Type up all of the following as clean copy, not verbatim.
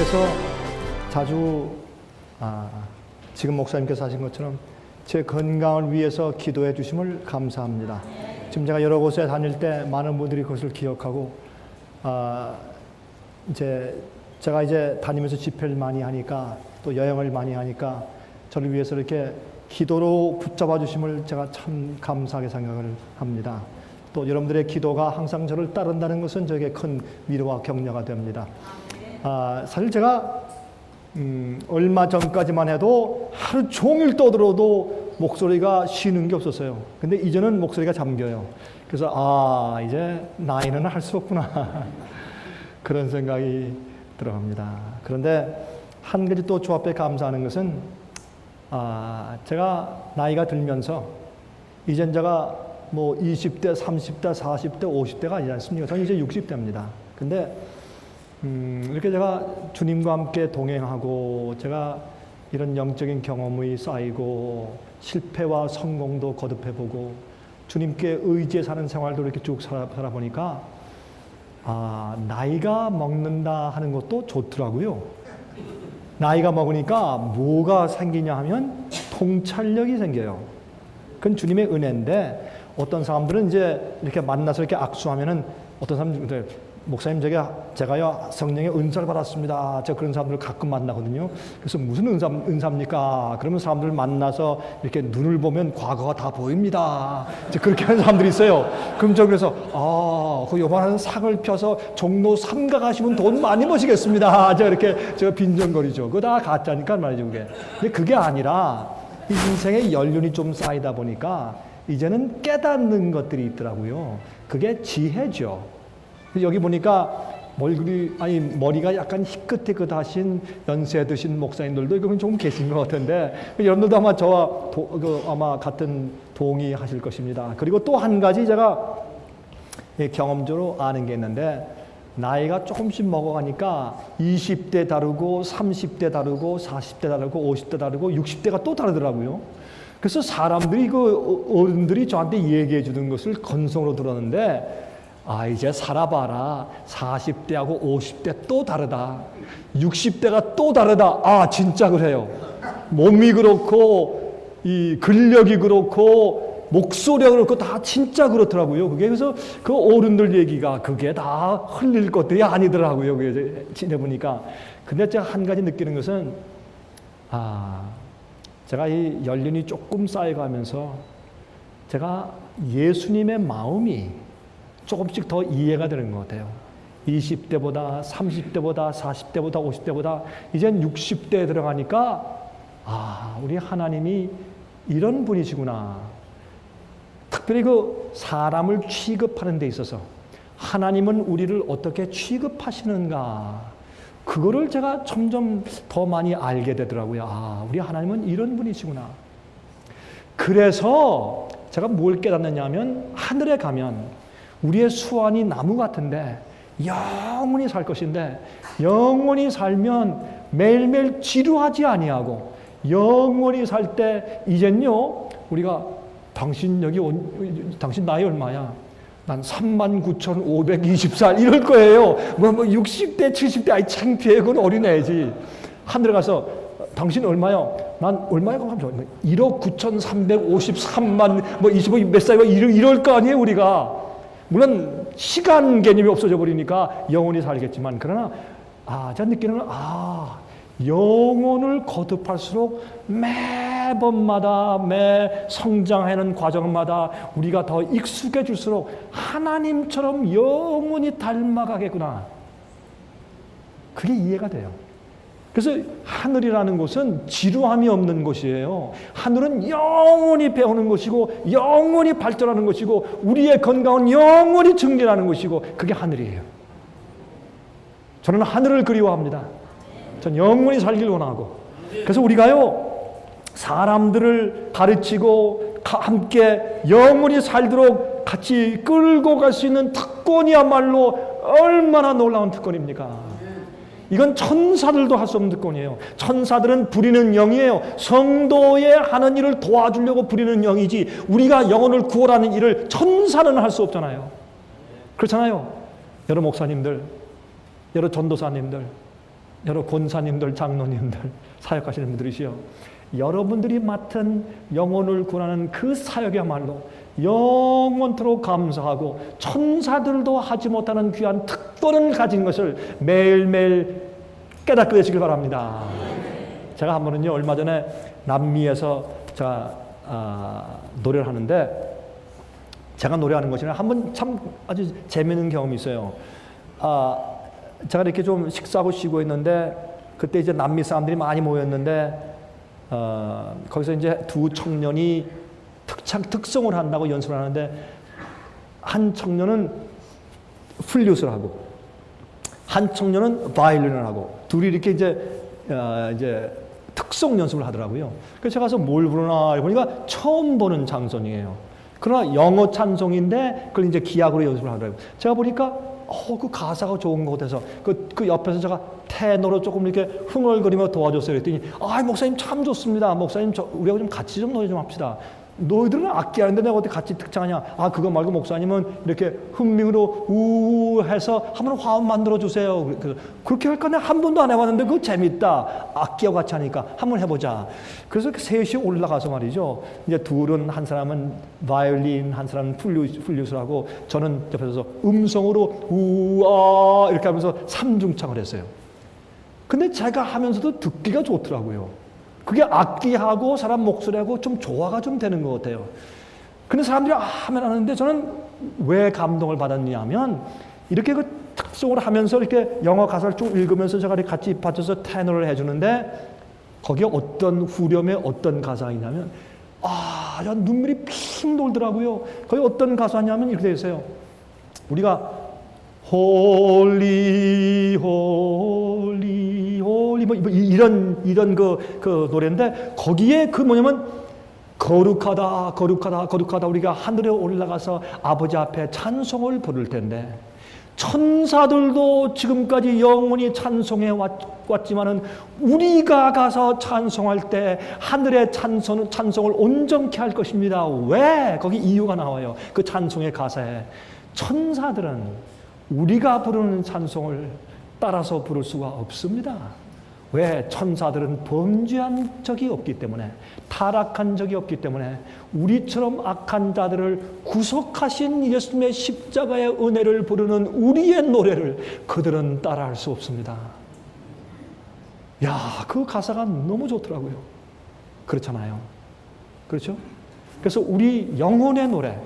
주님께서 자주 지금 목사님께서 하신 것처럼 제 건강을 위해서 기도해 주심을 감사합니다. 지금 제가 여러 곳에 다닐 때 많은 분들이 그것을 기억하고 제가 이제 다니면서 집회를 많이 하니까 또 여행을 많이 하니까 저를 위해서 이렇게 기도로 붙잡아 주심을 제가 참 감사하게 생각을 합니다. 또 여러분들의 기도가 항상 저를 따른다는 것은 저에게 큰 위로와 격려가 됩니다. 사실 제가 얼마 전까지만 해도 하루 종일 떠들어도 목소리가 쉬는 게 없었어요. 근데 이제는 목소리가 잠겨요. 그래서 이제 나이는 할 수 없구나 그런 생각이 들어갑니다. 그런데 한 가지 또 주 앞에 감사하는 것은 제가 나이가 들면서 이젠 제가 뭐 20대, 30대, 40대, 50대가 아니지 않습니까? 저는 이제 60대입니다. 근데 이렇게 제가 주님과 함께 동행하고 제가 이런 영적인 경험이 쌓이고 실패와 성공도 거듭해보고 주님께 의지해 사는 생활도 이렇게 쭉 살아보니까 나이가 먹는다 하는 것도 좋더라고요. 나이가 먹으니까 뭐가 생기냐 하면 통찰력이 생겨요. 그건 주님의 은혜인데 어떤 사람들은 이제 이렇게 만나서 이렇게 악수하면은 어떤 사람들 목사님 제가요 성령의 은사를 받았습니다. 제가 그런 사람들을 가끔 만나거든요. 그래서 무슨 은사입니까? 그러면 사람들을 만나서 이렇게 눈을 보면 과거가 다 보입니다. 이제 그렇게 하는 사람들이 있어요. 그럼 저 그래서 그 요만한 상을 펴서 종로 3가 가시면 돈 많이 버시겠습니다. 제가 빈정거리죠. 그거 다 가짜니까 말이죠, 그게. 근데 그게 아니라 인생의 연륜이 좀 쌓이다 보니까 이제는 깨닫는 것들이 있더라고요. 그게 지혜죠. 여기 보니까 머리가 약간 희끗희끗하신 연세 드신 목사님들도 이건 좀 계신 것 같은데 여러분들도 아마 저와 아마 같은 동의하실 것입니다. 그리고 또 한 가지 제가 경험적으로 아는 게 있는데 나이가 조금씩 먹어가니까 20대 다르고 30대 다르고 40대 다르고 50대 다르고 60대가 또 다르더라고요. 그래서 사람들이 어른들이 저한테 얘기해 주는 것을 건성으로 들었는데 이제 살아봐라. 40대하고 50대 또 다르다. 60대가 또 다르다. 진짜 그래요. 몸이 그렇고 이 근력이 그렇고 목소리가 그렇고 다 진짜 그렇더라고요. 그래서 그 어른들 얘기가 그게 다 흘릴 것들이 아니더라고요. 그게 지내보니까. 근데 제가 한 가지 느끼는 것은 제가 이 연륜이 조금 쌓여가면서 제가 예수님의 마음이 조금씩 더 이해가 되는 것 같아요. 20대보다 30대보다 40대보다 50대보다 이젠 60대에 들어가니까 우리 하나님이 이런 분이시구나. 특별히 그 사람을 취급하는 데 있어서 하나님은 우리를 어떻게 취급하시는가, 그거를 제가 점점 더 많이 알게 되더라고요. 우리 하나님은 이런 분이시구나. 그래서 제가 뭘 깨닫느냐 하면 하늘에 가면 우리의 수완이 나무 같은데 영원히 살 것인데 영원히 살면 매일매일 지루하지 아니하고 영원히 살 때 이젠요 우리가 당신 나이 얼마야? 난 39,520살 이럴 거예요. 60대 70대 창피해. 그건 어린애지. 하늘에 가서 당신 얼마요? 난 얼마야? 1억 9,353만 25 몇 살이고 이럴 거 아니에요 우리가. 물론 시간 개념이 없어져 버리니까 영원히 살겠지만 그러나 제가 느끼는 건 영혼을 거듭할수록 매번마다 매 성장하는 과정마다 우리가 더 익숙해질수록 하나님처럼 영원히 닮아가겠구나. 그게 이해가 돼요. 그래서 하늘이라는 곳은 지루함이 없는 곳이에요. 하늘은 영원히 배우는 곳이고 영원히 발전하는 곳이고 우리의 건강은 영원히 증진하는 곳이고 그게 하늘이에요. 저는 하늘을 그리워합니다. 전 영원히 살길 원하고. 그래서 우리가요 사람들을 가르치고 함께 영원히 살도록 같이 끌고 갈 수 있는 특권이야말로 얼마나 놀라운 특권입니까? 이건 천사들도 할 수 없는 특권이에요. 천사들은 부리는 영이에요. 성도의 하는 일을 도와주려고 부리는 영이지 우리가 영혼을 구원하는 일을 천사는 할 수 없잖아요. 그렇잖아요. 여러 목사님들, 여러 전도사님들, 여러 권사님들, 장로님들, 사역하시는 분들이시요. 여러분들이 맡은 영혼을 구원하는 그 사역이야말로 영원토록 감사하고 천사들도 하지 못하는 귀한 특권을 가진 것을 매일매일 깨닫게 되시길 바랍니다. 제가 한 번은요, 얼마 전에 남미에서 제가 노래를 하는데, 제가 노래하는 것이 한 번 참 아주 재미있는 경험이 있어요. 제가 이렇게 좀 식사하고 쉬고 있는데, 그때 이제 남미 사람들이 많이 모였는데, 거기서 이제 두 청년이 특성을 한다고 연습을 하는데, 한 청년은 플룻을 하고, 한 청년은 바이올린을 하고, 둘이 이렇게 이제 특성 연습을 하더라고요. 그래서 제가 가서 뭘 부르나 보니까 처음 보는 찬송이에요. 그러나 영어 찬송인데 그걸 이제 기악으로 연습을 하더라고요. 제가 보니까 그 가사가 좋은 것 같아서 그 옆에서 제가 테너로 조금 이렇게 흥얼거리며 도와줬어요. 그랬더니 목사님 참 좋습니다. 목사님 우리하고 좀 같이 좀 노래 좀 합시다. 너희들은 악기 하는데 내가 어떻게 같이 특창하냐. 그거 말고 목사님은 이렇게 흥미로 우해서 한번 화음 만들어 주세요. 그렇게 할까? 내가 한 번도 안 해봤는데 그거 재밌다. 악기와 같이 하니까 한번 해보자. 그래서 셋이 올라가서 말이죠. 이제 둘은, 한 사람은 바이올린, 한 사람은 플룻을 하고, 저는 옆에서 음성으로 우아 이렇게 하면서 삼중창을 했어요. 근데 제가 하면서도 듣기가 좋더라고요. 그게 악기하고 사람 목소리하고 좀 조화가 좀 되는 것 같아요. 근데 사람들이 하면 하는데, 저는 왜 감동을 받았냐면, 이렇게 그 특성을 하면서 이렇게 영어 가사를 쭉 읽으면서 제가 같이 받쳐서 테너를 해주는데, 거기에 어떤 후렴에 어떤 가사이냐면, 눈물이 핑 돌더라고요. 거기 어떤 가사냐면 이렇게 되어 있어요. 우리가 홀리 홀리 홀리 뭐 이런 그 노래인데, 거기에 그 뭐냐면 거룩하다 거룩하다 거룩하다, 우리가 하늘에 올라가서 아버지 앞에 찬송을 부를 텐데, 천사들도 지금까지 영원히 찬송해 왔지만은 우리가 가서 찬송할 때 하늘의 찬송을 온전케 할 것입니다. 왜? 거기 이유가 나와요. 그 찬송의 가사에. 천사들은 우리가 부르는 찬송을 따라서 부를 수가 없습니다. 왜? 천사들은 범죄한 적이 없기 때문에, 타락한 적이 없기 때문에, 우리처럼 악한 자들을 구속하신 예수님의 십자가의 은혜를 부르는 우리의 노래를 그들은 따라할 수 없습니다. 그 가사가 너무 좋더라고요. 그렇잖아요. 그렇죠? 그래서 우리 영혼의 노래,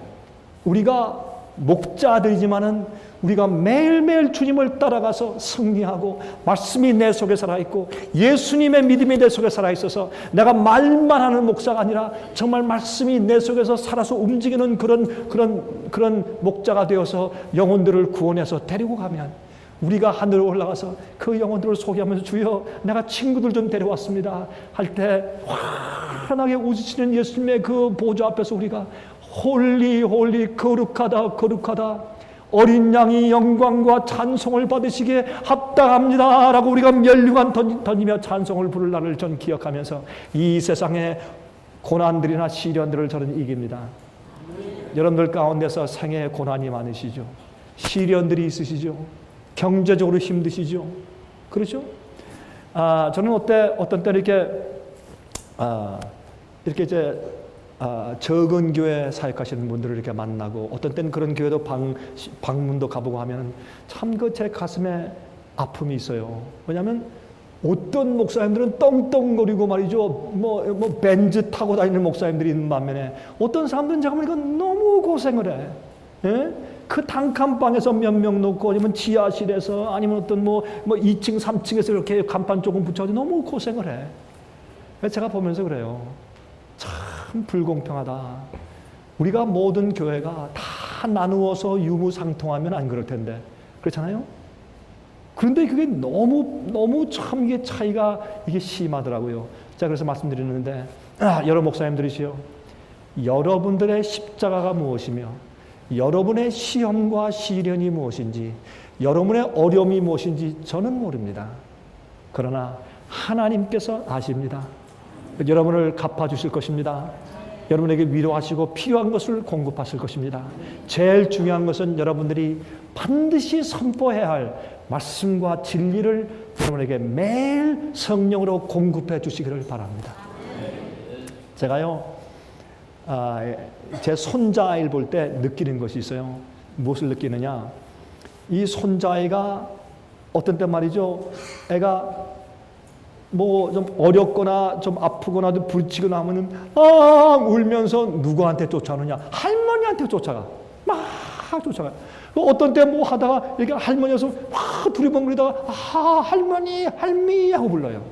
우리가 목자들이지만은 우리가 매일매일 주님을 따라가서 승리하고, 말씀이 내 속에 살아있고, 예수님의 믿음이 내 속에 살아있어서 내가 말만 하는 목사가 아니라 정말 말씀이 내 속에서 살아서 움직이는 그런 목자가 되어서 영혼들을 구원해서 데리고 가면, 우리가 하늘에 올라가서 그 영혼들을 소개하면서 주여 내가 친구들 좀 데려왔습니다 할 때 환하게 웃으시는 예수님의 그 보좌 앞에서 우리가 홀리 홀리 거룩하다 거룩하다, 어린 양이 영광과 찬송을 받으시기에 합당합니다 라고 우리가 멸류관 던지며 찬송을 부를 날을 전 기억하면서 이 세상의 고난들이나 시련들을 저는 이깁니다. 여러분들 가운데서 생애에 고난이 많으시죠? 시련들이 있으시죠? 경제적으로 힘드시죠? 그렇죠? 저는 어떤 때 이렇게 이제 적은 교회 사역하시는 분들을 이렇게 만나고, 어떤 때는 그런 교회도 방문도 가보고 하면 참 제 가슴에 아픔이 있어요. 왜냐하면 어떤 목사님들은 떵떵거리고 말이죠. 뭐 벤츠 타고 다니는 목사님들이 있는 반면에, 어떤 사람들은 제가 보니까 너무 고생을 해. 예? 그 단칸방에서 몇 명 놓고, 아니면 지하실에서, 아니면 어떤 뭐 2층, 3층에서 이렇게 간판 조금 붙여가지고 너무 고생을 해. 그래서 제가 보면서 그래요. 참 불공평하다. 우리가 모든 교회가 다 나누어서 유무상통하면 안 그럴 텐데, 그렇잖아요? 그런데 그게 너무 참 이게 차이가 이게 심하더라고요. 자, 그래서 말씀드리는데, 여러 목사님들이시요, 여러분들의 십자가가 무엇이며, 여러분의 시험과 시련이 무엇인지, 여러분의 어려움이 무엇인지 저는 모릅니다. 그러나 하나님께서 아십니다. 여러분을 갚아주실 것입니다. 여러분에게 위로하시고 필요한 것을 공급하실 것입니다. 제일 중요한 것은 여러분들이 반드시 선포해야 할 말씀과 진리를 여러분에게 매일 성령으로 공급해 주시기를 바랍니다. 제가요, 제 손자아이를 볼 때 느끼는 것이 있어요. 무엇을 느끼느냐? 이 손자아이가 어떤 때 말이죠, 애가 뭐 좀 어렵거나 좀 아프거나 부딪히거나 하면은 울면서 누구한테 쫓아오느냐? 할머니한테 쫓아가. 막 쫓아가. 어떤 때 뭐 하다가 이렇게 할머니여서 막 두리번거리다가 할머니 할미 하고 불러요.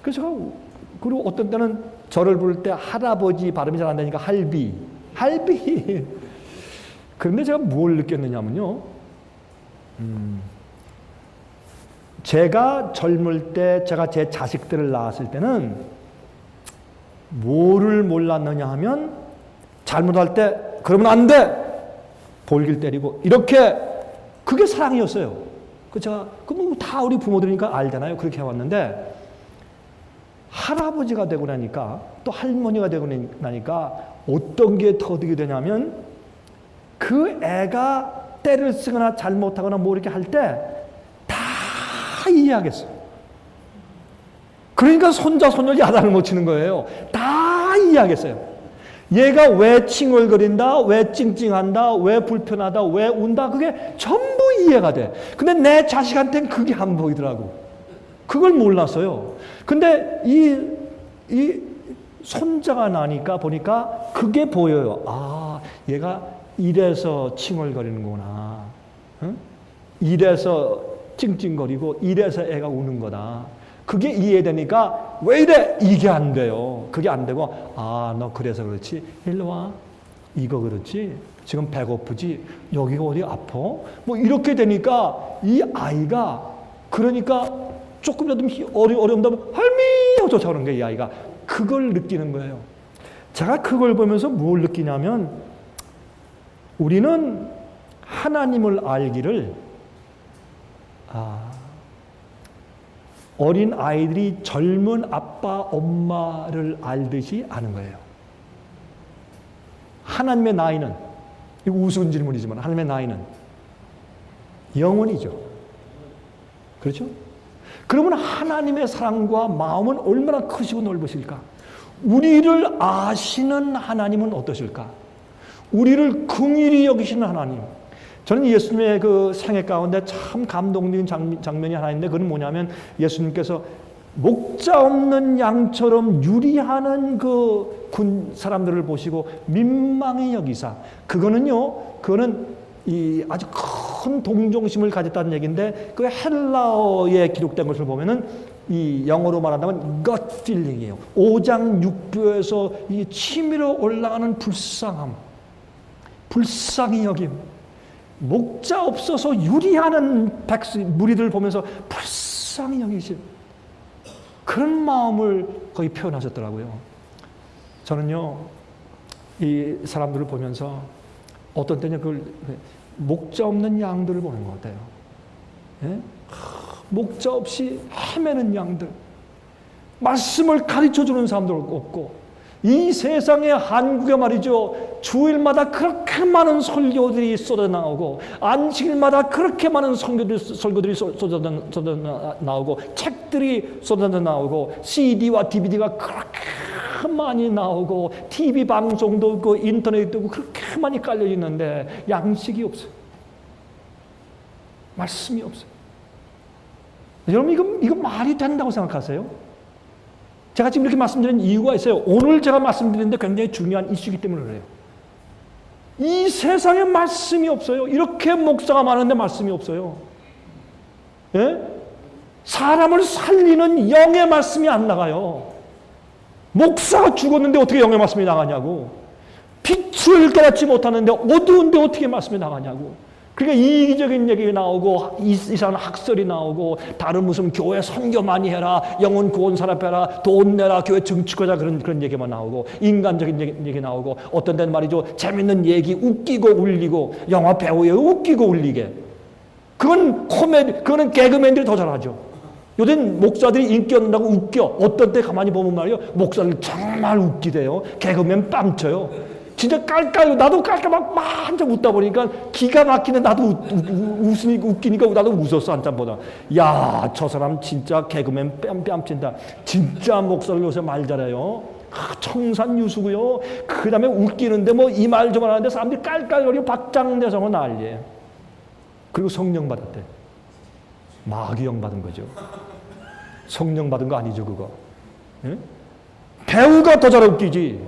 그래서 제가 그리고 어떤 때는 저를 부를 때 할아버지 발음이 잘 안 되니까 할비. 그런데 제가 뭘 느꼈느냐면요. 제가 젊을 때 제가 제 자식들을 낳았을 때는 뭐를 몰랐느냐 하면 잘못할 때 그러면 안 돼. 볼길 때리고 이렇게 그게 사랑이었어요. 그 제가 다 우리 부모들이니까 알잖아요. 그렇게 해왔는데 할아버지가 되고 나니까 또 할머니가 되고 나니까 어떤 게 터득이 되냐면 그 애가 때를 쓰거나 잘못하거나 뭐 이렇게 할 때 다 이해하겠어요. 그러니까 손자 손녀 야단을 못 치는 거예요. 다 이해하겠어요. 얘가 왜 칭얼거린다, 왜 찡찡한다, 왜 불편하다, 왜 운다, 그게 전부 이해가 돼. 근데 내 자식한테는 그게 안 보이더라고. 그걸 몰랐어요. 근데 이 손자가 나니까 보니까 그게 보여요. 얘가 이래서 칭얼거리는구나. 응? 이래서 찡찡거리고 이래서 애가 우는 거다. 그게 이해되니까 왜 이래? 이게 안 돼요. 그게 안 되고 너 그래서 그렇지. 일로 와. 이거 그렇지. 지금 배고프지. 여기가 어디 아파? 뭐 이렇게 되니까 이 아이가 그러니까 조금이라도 어려운다면 할미 하고 쫓아오는 거예요. 이 아이가. 그걸 느끼는 거예요. 제가 그걸 보면서 뭘 느끼냐면 우리는 하나님을 알기를 어린 아이들이 젊은 아빠, 엄마를 알듯이 아는 거예요. 하나님의 나이는, 이거 우스운 질문이지만 하나님의 나이는 영원이죠. 그렇죠? 그러면 하나님의 사랑과 마음은 얼마나 크시고 넓으실까? 우리를 아시는 하나님은 어떠실까? 우리를 긍휼히 여기시는 하나님. 저는 예수님의 그 생애 가운데 참 감동적인 장면이 하나 있는데 그건 뭐냐면 예수님께서 목자 없는 양처럼 유리하는 그 군 사람들을 보시고 민망히 여기사 그거는 이 아주 큰 동정심을 가졌다는 얘기인데 그 헬라어에 기록된 것을 보면은 이 영어로 말한다면 gut feeling이에요. 오장육부에서 이 치밀어 올라가는 불쌍히 여김. 목자 없어서 유리하는 무리들을 보면서 불쌍히 여기신 그런 마음을 거의 표현하셨더라고요. 저는요, 이 사람들을 보면서 어떤 때는 그걸 목자 없는 양들을 보는 것 같아요. 예? 목자 없이 헤매는 양들, 말씀을 가르쳐주는 사람들 없고, 이 세상에 한국에 말이죠, 주일마다 그렇게 많은 설교들이 쏟아 나오고 안식일마다 그렇게 많은 설교들이 쏟아 나오고 책들이 쏟아 나오고 CD와 DVD가 그렇게 많이 나오고 TV 방송도 있고 인터넷도 있고 그렇게 많이 깔려 있는데 양식이 없어요. 말씀이 없어요. 여러분 이거 말이 된다고 생각하세요? 제가 지금 이렇게 말씀드리는 이유가 있어요. 오늘 제가 말씀드리는데 굉장히 중요한 이슈이기 때문에 그래요. 이 세상에 말씀이 없어요. 이렇게 목사가 많은데 말씀이 없어요. 예? 사람을 살리는 영의 말씀이 안 나가요. 목사가 죽었는데 어떻게 영의 말씀이 나가냐고. 빛을 깨닫지 못하는데 어두운데 어떻게 말씀이 나가냐고. 그러니까 이기적인 얘기 나오고 이상한 학설이 나오고 다른 무슨 교회 선교 많이 해라, 영혼 구원 사람해라, 돈 내라, 교회 증축하자 그런 얘기만 나오고 인간적인 얘기 나오고 어떤 데는 말이죠 재밌는 얘기 웃기고 울리고 영화 배우에 웃기고 울리게 그건 코미디 그거는 개그맨들이 더 잘하죠. 요즘 목사들이 인기 얻는다고 웃겨. 어떤 때 가만히 보면 말이요. 목사들 정말 웃기대요. 개그맨 뺨쳐요. 진짜 깔깔, 나도 깔깔 막 한참 웃다 보니까 기가 막히네. 나도 웃으니까, 웃기니까 나도 웃었어, 한참 보다. 야, 저 사람 진짜 개그맨 뺨친다. 진짜 목사들 요새 말 잘해요. 청산유수고요. 그 다음에 웃기는데 뭐 이 말 저 말 하는데 사람들이 깔깔거리고 박장대성은 난리예요. 그리고 성령 받았대. 마귀영 받은 거죠. 성령 받은 거 아니죠, 그거. 예? 배우가 더 잘 웃기지.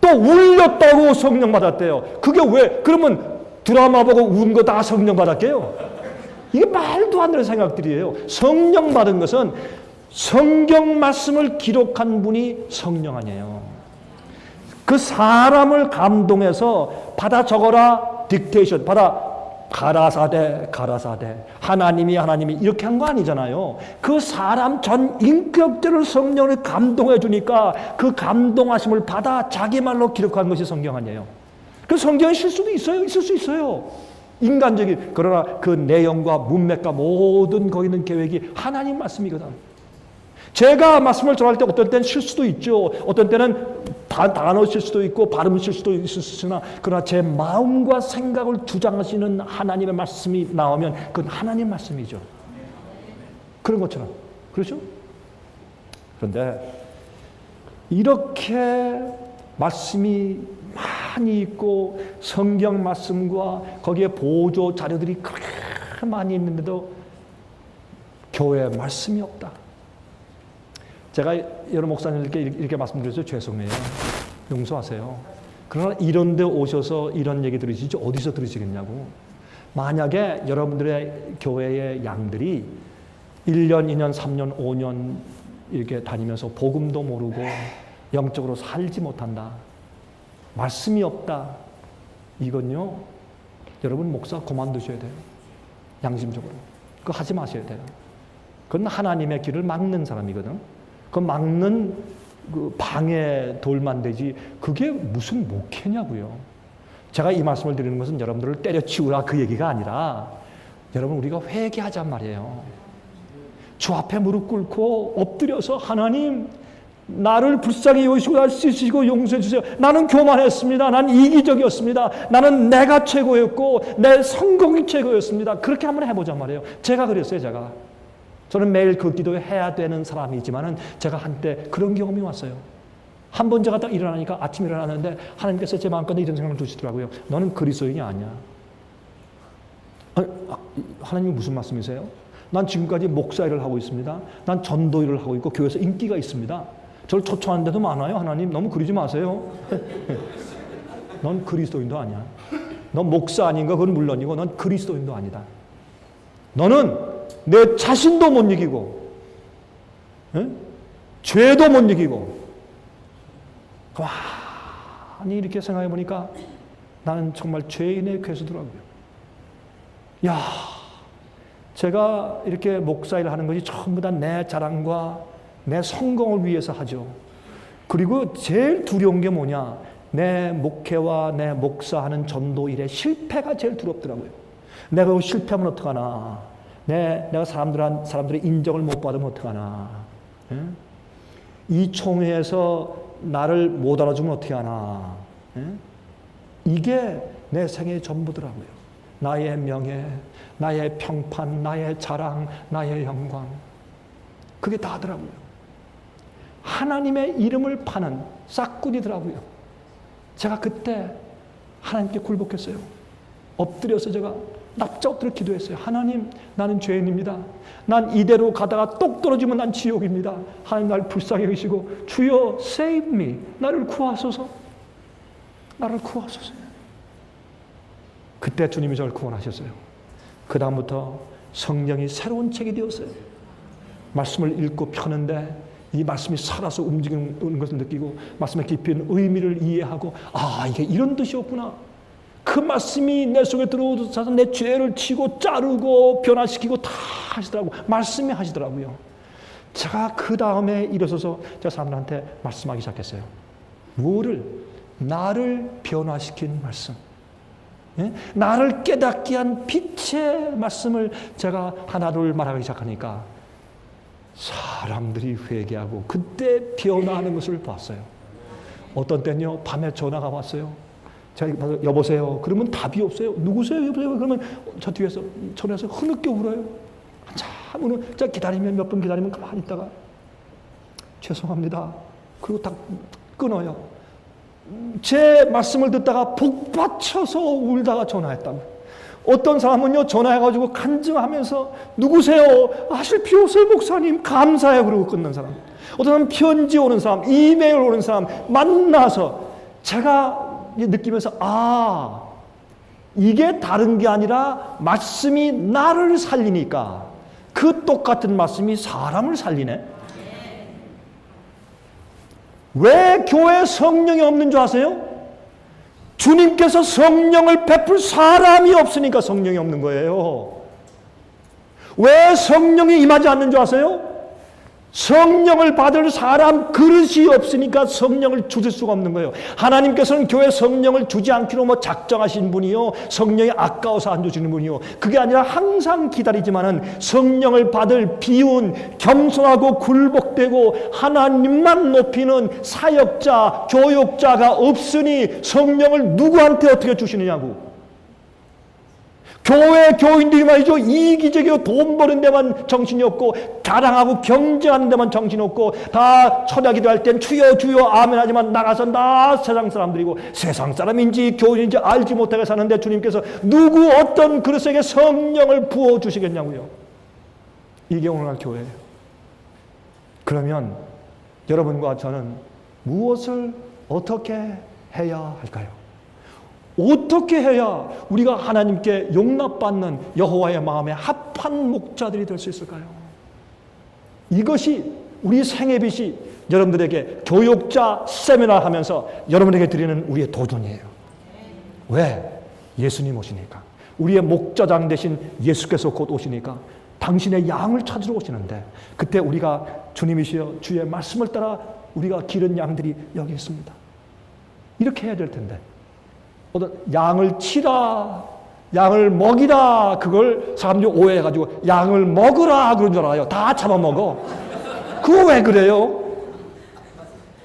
또 울렸다고 성령 받았대요. 그게 왜? 그러면 드라마 보고 운 거 다 성령 받았게요? 이게 말도 안 되는 생각들이에요. 성령 받은 것은 성경 말씀을 기록한 분이 성령 아니에요. 그 사람을 감동해서 받아 적어라, 딕테이션, 받아 가라사대 하나님이 이렇게 한 거 아니잖아요. 그 사람 전 인격들을 성령을 감동해 주니까 그 감동하심을 받아 자기 말로 기록한 것이 성경 아니에요. 그 성경에 실수도 있어요. 있을 수 있어요. 인간적인. 그러나 그 내용과 문맥과 모든 거기 있는 계획이 하나님 말씀이거든. 제가 말씀을 전할 때 어떤 때는 실수도 있죠. 어떤 때는 단어 실수도 있고 발음 실수도 있으나 그러나 제 마음과 생각을 주장하시는 하나님의 말씀이 나오면 그건 하나님 말씀이죠. 그런 것처럼. 그렇죠? 그런데 이렇게 말씀이 많이 있고 성경 말씀과 거기에 보조 자료들이 그렇게 많이 있는데도 교회에 말씀이 없다. 제가 여러 목사님들께 이렇게 말씀드려서 죄송해요. 용서하세요. 그러나 이런 데 오셔서 이런 얘기 들으시지 어디서 들으시겠냐고. 만약에 여러분들의 교회의 양들이 1년, 2년, 3년, 5년 이렇게 다니면서 복음도 모르고 영적으로 살지 못한다. 말씀이 없다. 이건요. 여러분 목사 그만두셔야 돼요. 양심적으로. 그거 하지 마셔야 돼요. 그건 하나님의 길을 막는 사람이거든. 그 막는 그 방해 돌만 되지 그게 무슨 목회냐고요. 제가 이 말씀을 드리는 것은 여러분들을 때려치우라 그 얘기가 아니라 여러분 우리가 회개하잔 말이에요. 주 앞에 무릎 꿇고 엎드려서 하나님 나를 불쌍히 여기시고 날 쓰시고 용서해 주세요. 나는 교만했습니다. 난 이기적이었습니다. 나는 내가 최고였고 내 성공이 최고였습니다. 그렇게 한번 해보잔 말이에요. 제가 그랬어요. 저는 매일 그 기도를 해야 되는 사람이지만은 제가 한때 그런 경험이 왔어요. 한 번 제가 딱 일어나니까 아침에 일어나는데 하나님께서 제 마음가운데 이런 생각을 주시더라고요. 너는 그리스도인이 아니야. 하나님이 무슨 말씀이세요? 난 지금까지 목사 일을 하고 있습니다. 난 전도 일을 하고 있고 교회에서 인기가 있습니다. 저를 초청하는 데도 많아요. 하나님 너무 그러지 마세요. 넌 그리스도인도 아니야. 넌 목사 아닌가? 그건 물론이고 넌 그리스도인도 아니다. 너는 내 자신도 못 이기고 죄도 못 이기고 가만히 이렇게 생각해 보니까 나는 정말 죄인의 괴수더라고요. 야, 제가 이렇게 목사일을 하는 것이 전부 다 내 자랑과 내 성공을 위해서 하죠. 그리고 제일 두려운 게 뭐냐? 내 목회와 내 목사하는 전도 일의 실패가 제일 두렵더라고요. 내가 실패하면 어떡하나? 내가 사람들의 인정을 못 받으면 어떡하나? 예? 이 총회에서 나를 못 알아주면 어떻게 하나? 예? 이게 내 생애의 전부더라고요. 나의 명예, 나의 평판, 나의 자랑, 나의 영광. 그게 다더라고요. 하나님의 이름을 파는 싹군이더라고요. 제가 그때 하나님께 굴복했어요. 엎드려서 제가 납작 엎드려 기도했어요. 하나님, 나는 죄인입니다. 난 이대로 가다가 똑 떨어지면 난 지옥입니다. 하나님 나를 불쌍히 여기시고 주여 save me. 나를 구하소서. 나를 구하소서. 그때 주님이 저를 구원하셨어요. 그 다음부터 성령이 새로운 책이 되었어요. 말씀을 읽고 펴는데 이 말씀이 살아서 움직이는 것을 느끼고 말씀의 깊이 있는 의미를 이해하고 이게 이런 뜻이었구나. 그 말씀이 내 속에 들어오셔서 내 죄를 치고 자르고 변화시키고 다 하시더라고요. 말씀이 하시더라고요. 제가 그 다음에 일어서서 제가 사람들한테 말씀하기 시작했어요. 뭐를? 나를 변화시킨 말씀. 예? 나를 깨닫게 한 빛의 말씀을 제가 하나 둘 말하기 시작하니까 사람들이 회개하고 그때 변화하는 것을 봤어요. 어떤 때는요, 밤에 전화가 왔어요. 제가 여보세요. 그러면 답이 없어요. 누구세요? 여보세요. 그러면 저 뒤에서 전화해서 흐느껴 울어요. 한참 우는, 자 기다리면 몇 분 기다리면 가만히 있다가 죄송합니다. 그리고 딱 끊어요. 제 말씀을 듣다가 복받쳐서 울다가 전화했다고. 어떤 사람은요, 전화해가지고 간증하면서 누구세요? 하실 필요 없어요, 목사님. 감사해요. 그러고 끊는 사람. 어떤 사람은 편지 오는 사람, 이메일 오는 사람 만나서 제가 느끼면서 이게 다른 게 아니라 말씀이 나를 살리니까 그 똑같은 말씀이 사람을 살리네. 왜 교회에 성령이 없는 줄 아세요? 주님께서 성령을 베풀 사람이 없으니까 성령이 없는 거예요. 왜 성령이 임하지 않는 줄 아세요? 성령을 받을 사람 그릇이 없으니까 성령을 주실 수가 없는 거예요. 하나님께서는 교회 성령을 주지 않기로 작정하신 분이요, 성령이 아까워서 안 주시는 분이요, 그게 아니라 항상 기다리지만은 성령을 받을 비운 겸손하고 굴복되고 하나님만 높이는 사역자, 교육자가 없으니 성령을 누구한테 어떻게 주시느냐고. 교회 교인들이 말이죠, 이기적이고 돈 버는 데만 정신이 없고 자랑하고 경쟁하는 데만 정신이 없고 다 철야기도 할 땐 주여 주여 아멘 하지만 나가서 다 세상 사람들이고 세상 사람인지 교인인지 알지 못하게 사는데 주님께서 누구 어떤 그릇에게 성령을 부어주시겠냐고요. 이게 오늘날 교회예요. 그러면 여러분과 저는 무엇을 어떻게 해야 할까요? 어떻게 해야 우리가 하나님께 용납받는 여호와의 마음에 합한 목자들이 될 수 있을까요? 이것이 우리 생애빛이 여러분들에게 교육자 세미나 하면서 여러분에게 드리는 우리의 도전이에요. 왜? 예수님 오시니까. 우리의 목자장 되신 예수께서 곧 오시니까 당신의 양을 찾으러 오시는데 그때 우리가 주님이시여 주의 말씀을 따라 우리가 기른 양들이 여기 있습니다. 이렇게 해야 될 텐데 어떤 양을 치라, 양을 먹이라, 그걸 사람들이 오해해가지고 양을 먹으라 그런 줄 알아요. 다 잡아먹어. 그거 왜 그래요?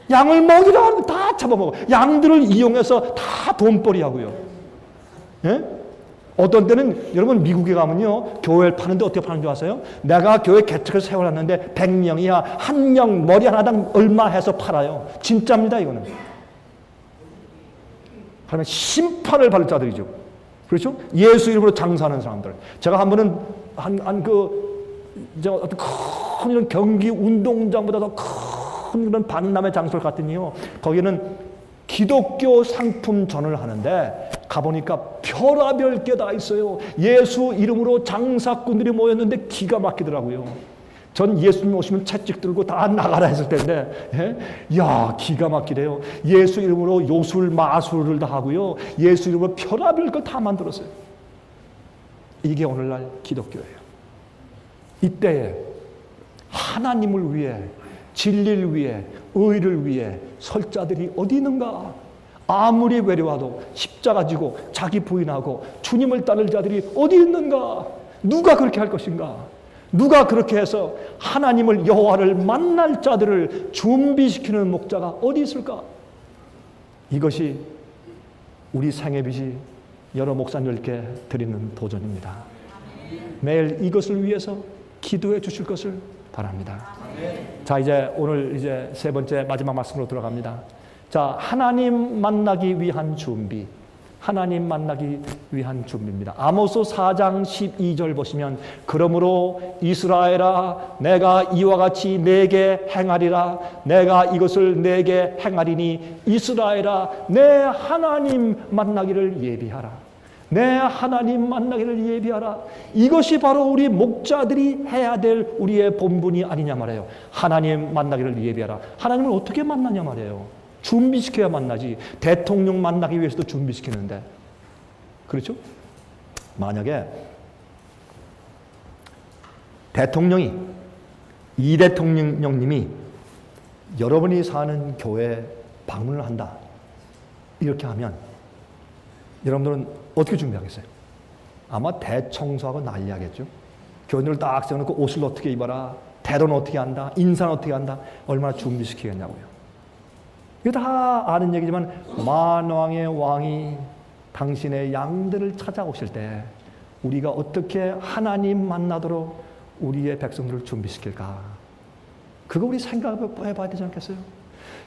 양을 먹이라 하면 다 잡아먹어. 양들을 이용해서 다 돈벌이 하고요. 예? 어떤 때는 여러분 미국에 가면요, 교회를 파는데 어떻게 파는 줄 아세요? 내가 교회 개척을 세워놨는데 100명이야. 한 명 머리 하나당 얼마 해서 팔아요. 진짜입니다, 이거는. 그러면 심판을 받을 자들이죠. 그렇죠? 예수 이름으로 장사하는 사람들. 제가 한 번은 큰 이런 경기 운동장보다 더 큰 그런 반남의 장소를 갔더니요, 거기는 기독교 상품전을 하는데 가보니까 별의별 게 다 있어요. 예수 이름으로 장사꾼들이 모였는데 기가 막히더라고요. 전 예수님 오시면 채찍 들고 다 나가라 했을 텐데, 예? 야, 기가 막히래요. 예수 이름으로 요술, 마술을 다 하고요. 예수 이름으로 별의별 걸 다 만들었어요. 이게 오늘날 기독교예요. 이때에 하나님을 위해, 진리를 위해, 의를 위해 설 자들이 어디 있는가? 아무리 외로워도 십자가 지고 자기 부인하고 주님을 따를 자들이 어디 있는가? 누가 그렇게 할 것인가? 누가 그렇게 해서 하나님을 여호와를 만날 자들을 준비시키는 목자가 어디 있을까? 이것이 우리 생애빛이 여러 목사님들께 드리는 도전입니다. 매일 이것을 위해서 기도해 주실 것을 바랍니다. 자, 이제 오늘 이제 세 번째 마지막 말씀으로 들어갑니다. 자, 하나님 만나기 위한 준비. 하나님 만나기 위한 준비입니다. 아모스 4장 12절 보시면 그러므로 이스라엘아 내가 이와 같이 내게 행하리라. 내가 이것을 내게 행하리니 이스라엘아 내 하나님 만나기를 예비하라. 내 하나님 만나기를 예비하라. 이것이 바로 우리 목자들이 해야 될 우리의 본분이 아니냐 말이에요. 하나님 만나기를 예비하라. 하나님을 어떻게 만나냐 말이에요. 준비시켜야 만나지. 대통령 만나기 위해서도 준비시키는데. 그렇죠? 만약에 대통령이, 이 대통령님이 여러분이 사는 교회에 방문을 한다. 이렇게 하면 여러분들은 어떻게 준비하겠어요? 아마 대청소하고 난리하겠죠. 교인들을 딱 세워놓고 옷을 어떻게 입어라. 태도는 어떻게 한다, 인사는 어떻게 한다, 얼마나 준비시키겠냐고요. 이거 다 아는 얘기지만 만왕의 왕이 당신의 양들을 찾아오실 때 우리가 어떻게 하나님 만나도록 우리의 백성들을 준비시킬까? 그거 우리 생각해 봐야 되지 않겠어요?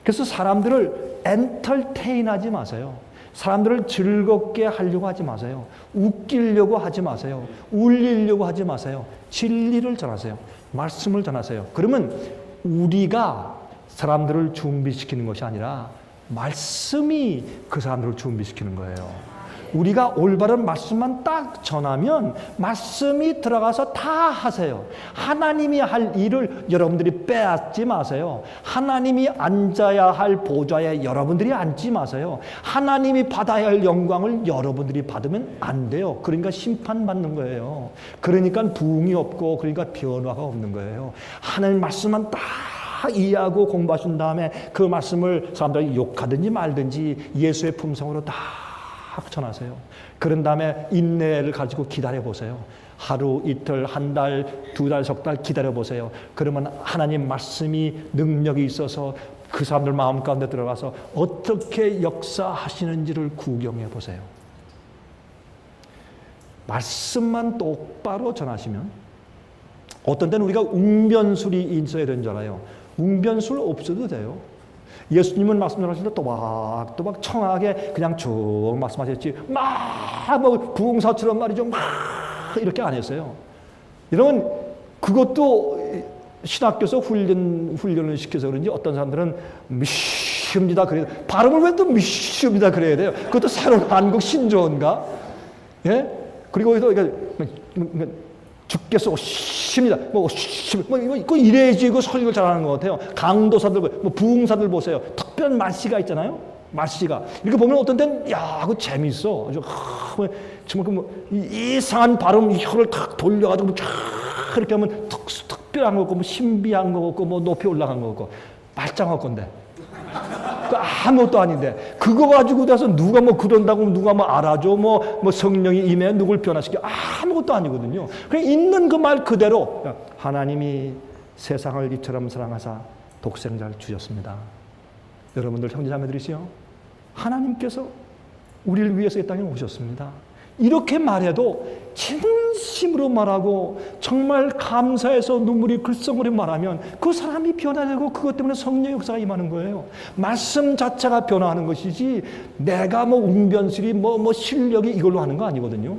그래서 사람들을 엔터테인하지 마세요. 사람들을 즐겁게 하려고 하지 마세요. 웃기려고 하지 마세요. 울리려고 하지 마세요. 진리를 전하세요. 말씀을 전하세요. 그러면 우리가 사람들을 준비시키는 것이 아니라 말씀이 그 사람들을 준비시키는 거예요. 우리가 올바른 말씀만 딱 전하면 말씀이 들어가서 다 하세요. 하나님이 할 일을 여러분들이 빼앗지 마세요. 하나님이 앉아야 할 보좌에 여러분들이 앉지 마세요. 하나님이 받아야 할 영광을 여러분들이 받으면 안 돼요. 그러니까 심판받는 거예요. 그러니까 부흥이 없고 그러니까 변화가 없는 거예요. 하나님 말씀만 딱 이해하고 공부하신 다음에 그 말씀을 사람들이 욕하든지 말든지 예수의 품성으로 다 전하세요. 그런 다음에 인내를 가지고 기다려 보세요. 하루, 이틀, 한 달, 두 달, 석 달 기다려 보세요. 그러면 하나님 말씀이 능력이 있어서 그 사람들 마음 가운데 들어가서 어떻게 역사하시는지를 구경해 보세요. 말씀만 똑바로 전하시면 어떤 때는 우리가 웅변술이 있어야 되는 줄 알아요. 웅변술 없어도 돼요. 예수님은 말씀 전하실 때 또박또박 청하게 그냥 쭉 말씀하셨지 막 뭐 부흥사처럼 말이죠 막 이렇게 안 했어요. 이러면 그것도 신학교에서 훈련을 시켜서 그런지 어떤 사람들은 미시옵니다 그래야 돼요. 발음을 왜 또 미시옵니다 그래야 돼요. 그것도 새로운 한국 신조어인가? 예? 그리고 거기서 주께서 오십니다. 이거 이래야지 이거 설교를 잘하는 것 같아요. 강도사들, 부흥사들 보세요. 특별한 말씨가 있잖아요. 말씨가 이렇게 보면 어떤 때는 야, 그거 재밌어. 아주 정말 이상한 발음 혀를 탁 돌려가지고 쫙 이렇게 하면 특별한 거고, 신비한 거고, 높이 올라간 거고, 말짱할 건데. 아무것도 아닌데 그거 가지고 돼서 누가 그런다고 누가 알아줘 성령이 임해 누굴 변화시켜 아무것도 아니거든요. 그냥 있는 그 말 그대로 하나님이 세상을 이처럼 사랑하사 독생자를 주셨습니다. 여러분들 형제자매들이시요 하나님께서 우리를 위해서 이 땅에 오셨습니다. 이렇게 말해도 진심으로 말하고 정말 감사해서 눈물이 글썽거리 말하면 그 사람이 변화되고 그것 때문에 성령의 역사가 임하는 거예요. 말씀 자체가 변화하는 것이지 내가 웅변술이 실력이 이걸로 하는 거 아니거든요.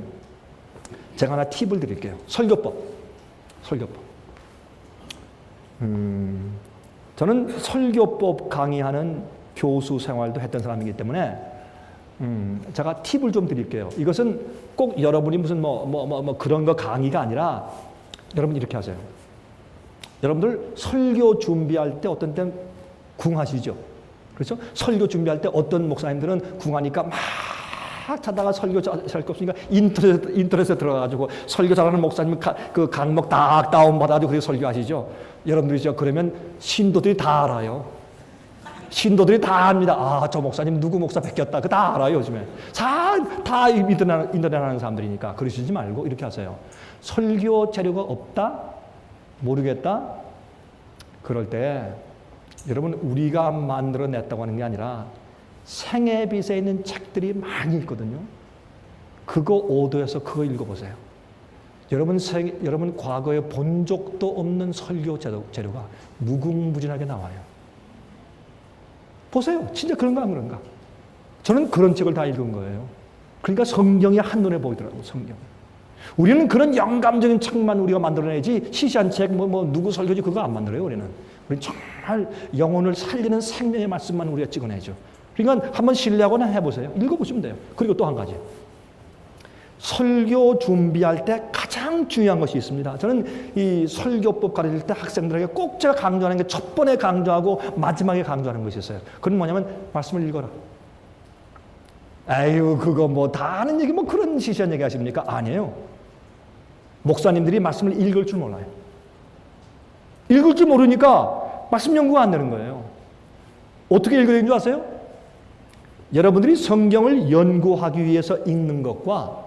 제가 하나 팁을 드릴게요. 설교법. 저는 설교법 강의하는 교수 생활도 했던 사람이기 때문에 제가 팁을 좀 드릴게요. 이것은 꼭 여러분이 무슨 그런 거 강의가 아니라 여러분 이렇게 하세요. 여러분들 설교 준비할 때 어떤 때는 궁하시죠. 그렇죠? 설교 준비할 때 어떤 목사님들은 궁하니까 막 찾다가 설교 잘 거 없으니까 인터넷에 들어가가지고 설교 잘하는 목사님 그 강목 딱 다운받아가지고 그렇게 설교하시죠. 여러분들이죠. 그러면 신도들이 다 알아요. 신도들이 다 압니다. 저 목사님 누구 목사 베꼈다. 그거 다 알아요, 요즘에. 다 인터넷 하는 사람들이니까. 그러시지 말고 이렇게 하세요. 설교 재료가 없다? 모르겠다? 그럴 때 여러분 우리가 만들어냈다고 하는 게 아니라 생애빛에 있는 책들이 많이 있거든요. 그거 오도해서 그거 읽어보세요. 여러분 과거에 본 적도 없는 설교 재료가 무궁무진하게 나와요. 보세요. 진짜 그런가 안 그런가? 저는 그런 책을 다 읽은 거예요. 그러니까 성경이 한눈에 보이더라고요. 성경. 우리는 그런 영감적인 책만 우리가 만들어내지 시시한 책 누구 설교지 그거 안 만들어요. 우리는 정말 영혼을 살리는 생명의 말씀만 우리가 찍어내죠. 그러니까 한번 신뢰하거나 해보세요. 읽어보시면 돼요. 그리고 또 한 가지. 설교 준비할 때 가장 중요한 것이 있습니다. 저는 이 설교법 가르칠 때 학생들에게 꼭 제가 강조하는 게 첫 번에 강조하고 마지막에 강조하는 것이 있어요. 그건 뭐냐면 말씀을 읽어라. 에휴 그거 다 아는 얘기 그런 시시한 얘기 하십니까? 아니에요. 목사님들이 말씀을 읽을 줄 몰라요. 읽을 줄 모르니까 말씀 연구가 안 되는 거예요. 어떻게 읽어야 되는 줄 아세요? 여러분들이 성경을 연구하기 위해서 읽는 것과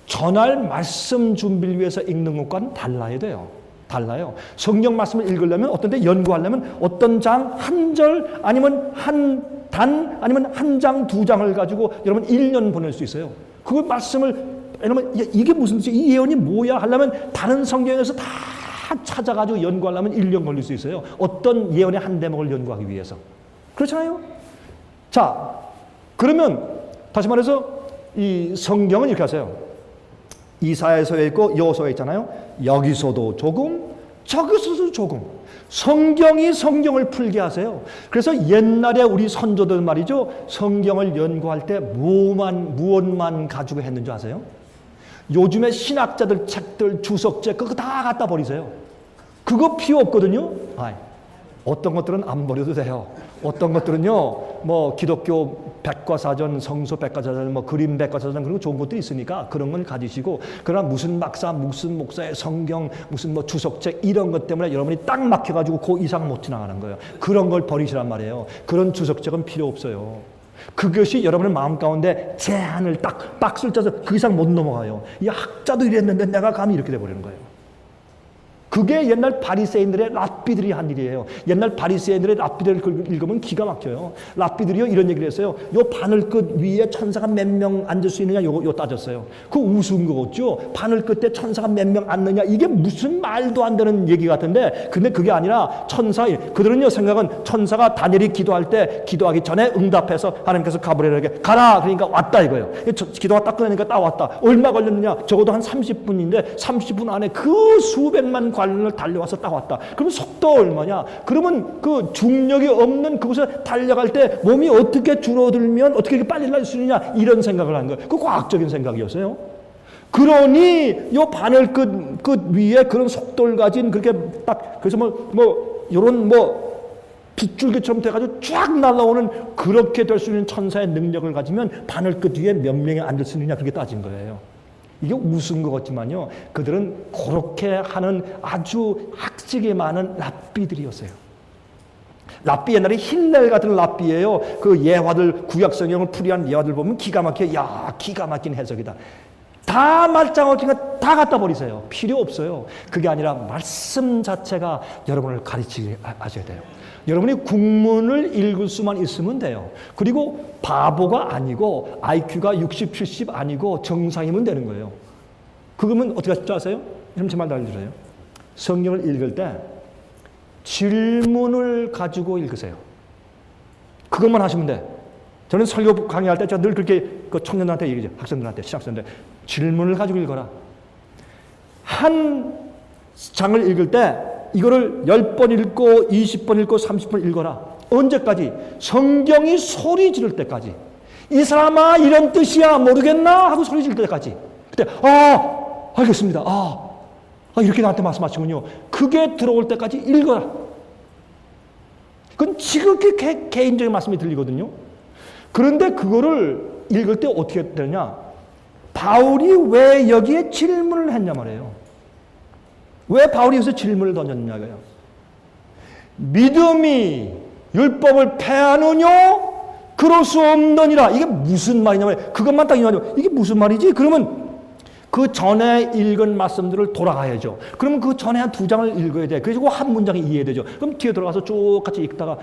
전할 말씀 준비를 위해서 읽는 것과는 달라야 돼요. 달라요. 성경 말씀을 읽으려면 어떤 데 연구하려면 어떤 장 한 절 아니면 한 단 아니면 한 장 두 장을 가지고 여러분 1년 보낼 수 있어요. 그 말씀을 여러분 이게 무슨 뜻이야? 이 예언이 뭐야? 하려면 다른 성경에서 다 찾아가지고 연구하려면 1년 걸릴 수 있어요. 어떤 예언의 한 대목을 연구하기 위해서. 그렇잖아요? 자, 그러면 다시 말해서 이 성경은 이렇게 하세요. 이사야서에 있고 여호수아에 있잖아요. 여기서도 조금, 저기서도 조금. 성경이 성경을 풀게 하세요. 그래서 옛날에 우리 선조들 말이죠. 성경을 연구할 때 무엇만 가지고 했는지 아세요? 요즘에 신학자들 책들, 주석책 그거 다 갖다 버리세요. 그거 필요 없거든요. 어떤 것들은 안 버려도 돼요. 어떤 것들은요, 뭐 기독교 백과사전, 성서 백과사전, 뭐 그림 백과사전 그런 거 좋은 것들이 있으니까 그런 걸 가지시고, 그러나 무슨 박사, 무슨 목사의 성경, 무슨 뭐 주석책 이런 것 때문에 여러분이 딱 막혀가지고 그 이상 못 지나가는 거예요. 그런 걸 버리시란 말이에요. 그런 주석책은 필요 없어요. 그것이 여러분의 마음 가운데 제한을 딱 박스를 짜서 그 이상 못 넘어가요. 이 학자도 이랬는데 내가 감히 이렇게 돼버리는 거예요. 그게 옛날 바리새인들의 랍비들이 한 일이에요. 옛날 바리새인들의 랍비들을 읽으면 기가 막혀요. 랍비들이요 이런 얘기를 했어요. 요 바늘끝 위에 천사가 몇 명 앉을 수 있느냐 요 따졌어요. 그 우스운 거겠죠. 바늘끝에 천사가 몇 명 앉느냐 이게 무슨 말도 안 되는 얘기 같은데, 근데 그게 아니라 그들은요 생각은 천사가 다니엘이 기도할 때 기도하기 전에 응답해서 하나님께서 가브리엘에게 가라 그러니까 왔다 이거예요. 기도가 딱 끝나니까 딱 왔다. 얼마 걸렸느냐? 적어도 한 30분인데 30분 안에 그 수백만 관련을 달려와서 딱 왔다. 그러면 속도 얼마냐? 그러면 그 중력이 없는 그곳에 달려갈 때 몸이 어떻게 줄어들면 어떻게 빨리 날 수 있느냐? 이런 생각을 한 거예요. 그 과학적인 생각이었어요. 그러니 요 바늘끝 위에 그런 속도를 가진 그렇게 딱 그래서 요런 빗줄기처럼 돼가지고 쫙 날아오는 그렇게 될 수 있는 천사의 능력을 가지면 바늘끝 위에 몇 명이 앉을 수 있느냐 그렇게 따진 거예요. 이게 우스운 것 같지만요. 그들은 그렇게 하는 아주 학식이 많은 랍비들이었어요. 랍비 옛날에 힐렐 같은 랍비예요. 그 예화들 구약성경을 풀이한 예화들 보면 기가 막혀. 야 기가 막힌 해석이다. 다 말짱어치가 다 갖다 버리세요. 필요 없어요. 그게 아니라 말씀 자체가 여러분을 가르치게 하셔야 돼요. 여러분이 국문을 읽을 수만 있으면 돼요. 그리고 바보가 아니고 IQ가 60, 70 아니고 정상이면 되는 거예요. 그러면 어떻게 하실 줄 아세요? 좀 제 말 알려주세요. 성경을 읽을 때 질문을 가지고 읽으세요. 그것만 하시면 돼. 저는 설교 강의할 때 제가 늘 그렇게 그 청년들한테 얘기해요. 학생들한테, 신학생들. 질문을 가지고 읽어라. 한 장을 읽을 때 이거를 10번 읽고 20번 읽고 30번 읽어라. 언제까지? 성경이 소리 지를 때까지. 이 사람아 이런 뜻이야 모르겠나? 하고 소리 지를 때까지. 그때 알겠습니다. 이렇게 나한테 말씀하시군요. 그게 들어올 때까지 읽어라. 그건 지극히 개인적인 말씀이 들리거든요. 그런데 그거를 읽을 때 어떻게 되냐? 바울이 왜 여기에 질문을 했냐 말이에요. 왜 바울이 여기서 질문을 던졌냐고요. 믿음이 율법을 패하느냐? 그럴 수 없느니라. 이게 무슨 말이냐면 그것만 딱 이해하죠. 이게 무슨 말이지? 그러면 그 전에 읽은 말씀들을 돌아가야죠. 그러면 그 전에 한 2장을 읽어야 돼. 그리고 한 문장이 이해되죠. 그럼 뒤에 들어가서 쭉 같이 읽다가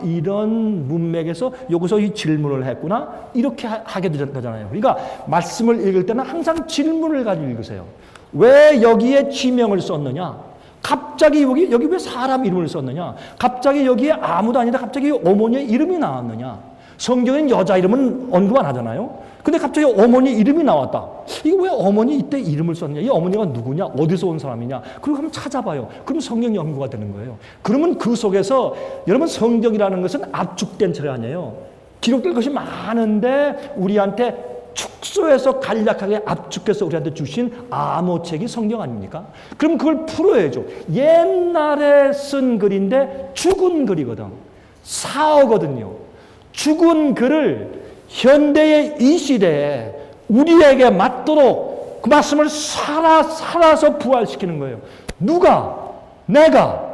이런 문맥에서 여기서 이 질문을 했구나. 이렇게 하게 되잖아요. 그러니까 말씀을 읽을 때는 항상 질문을 가지고 읽으세요. 왜 여기에 지명을 썼느냐? 갑자기 여기 왜 사람 이름을 썼느냐? 갑자기 여기에 아무도 아니다. 갑자기 어머니의 이름이 나왔느냐? 성경엔 여자 이름은 언급 안 하잖아요. 근데 갑자기 어머니 이름이 나왔다. 이거 왜 어머니 이때 이름을 썼느냐? 이 어머니가 누구냐? 어디서 온 사람이냐? 그리고 한번 찾아봐요. 그럼 성경 연구가 되는 거예요. 그러면 그 속에서 여러분 성경이라는 것은 압축된 책 아니에요. 기록될 것이 많은데 우리한테 축소해서 간략하게 압축해서 우리한테 주신 암호책이 성경 아닙니까? 그럼 그걸 풀어야죠. 옛날에 쓴 글인데 죽은 글이거든. 사어거든요. 죽은 글을 현대의 이 시대에 우리에게 맞도록 그 말씀을 살아서 부활시키는 거예요. 누가? 내가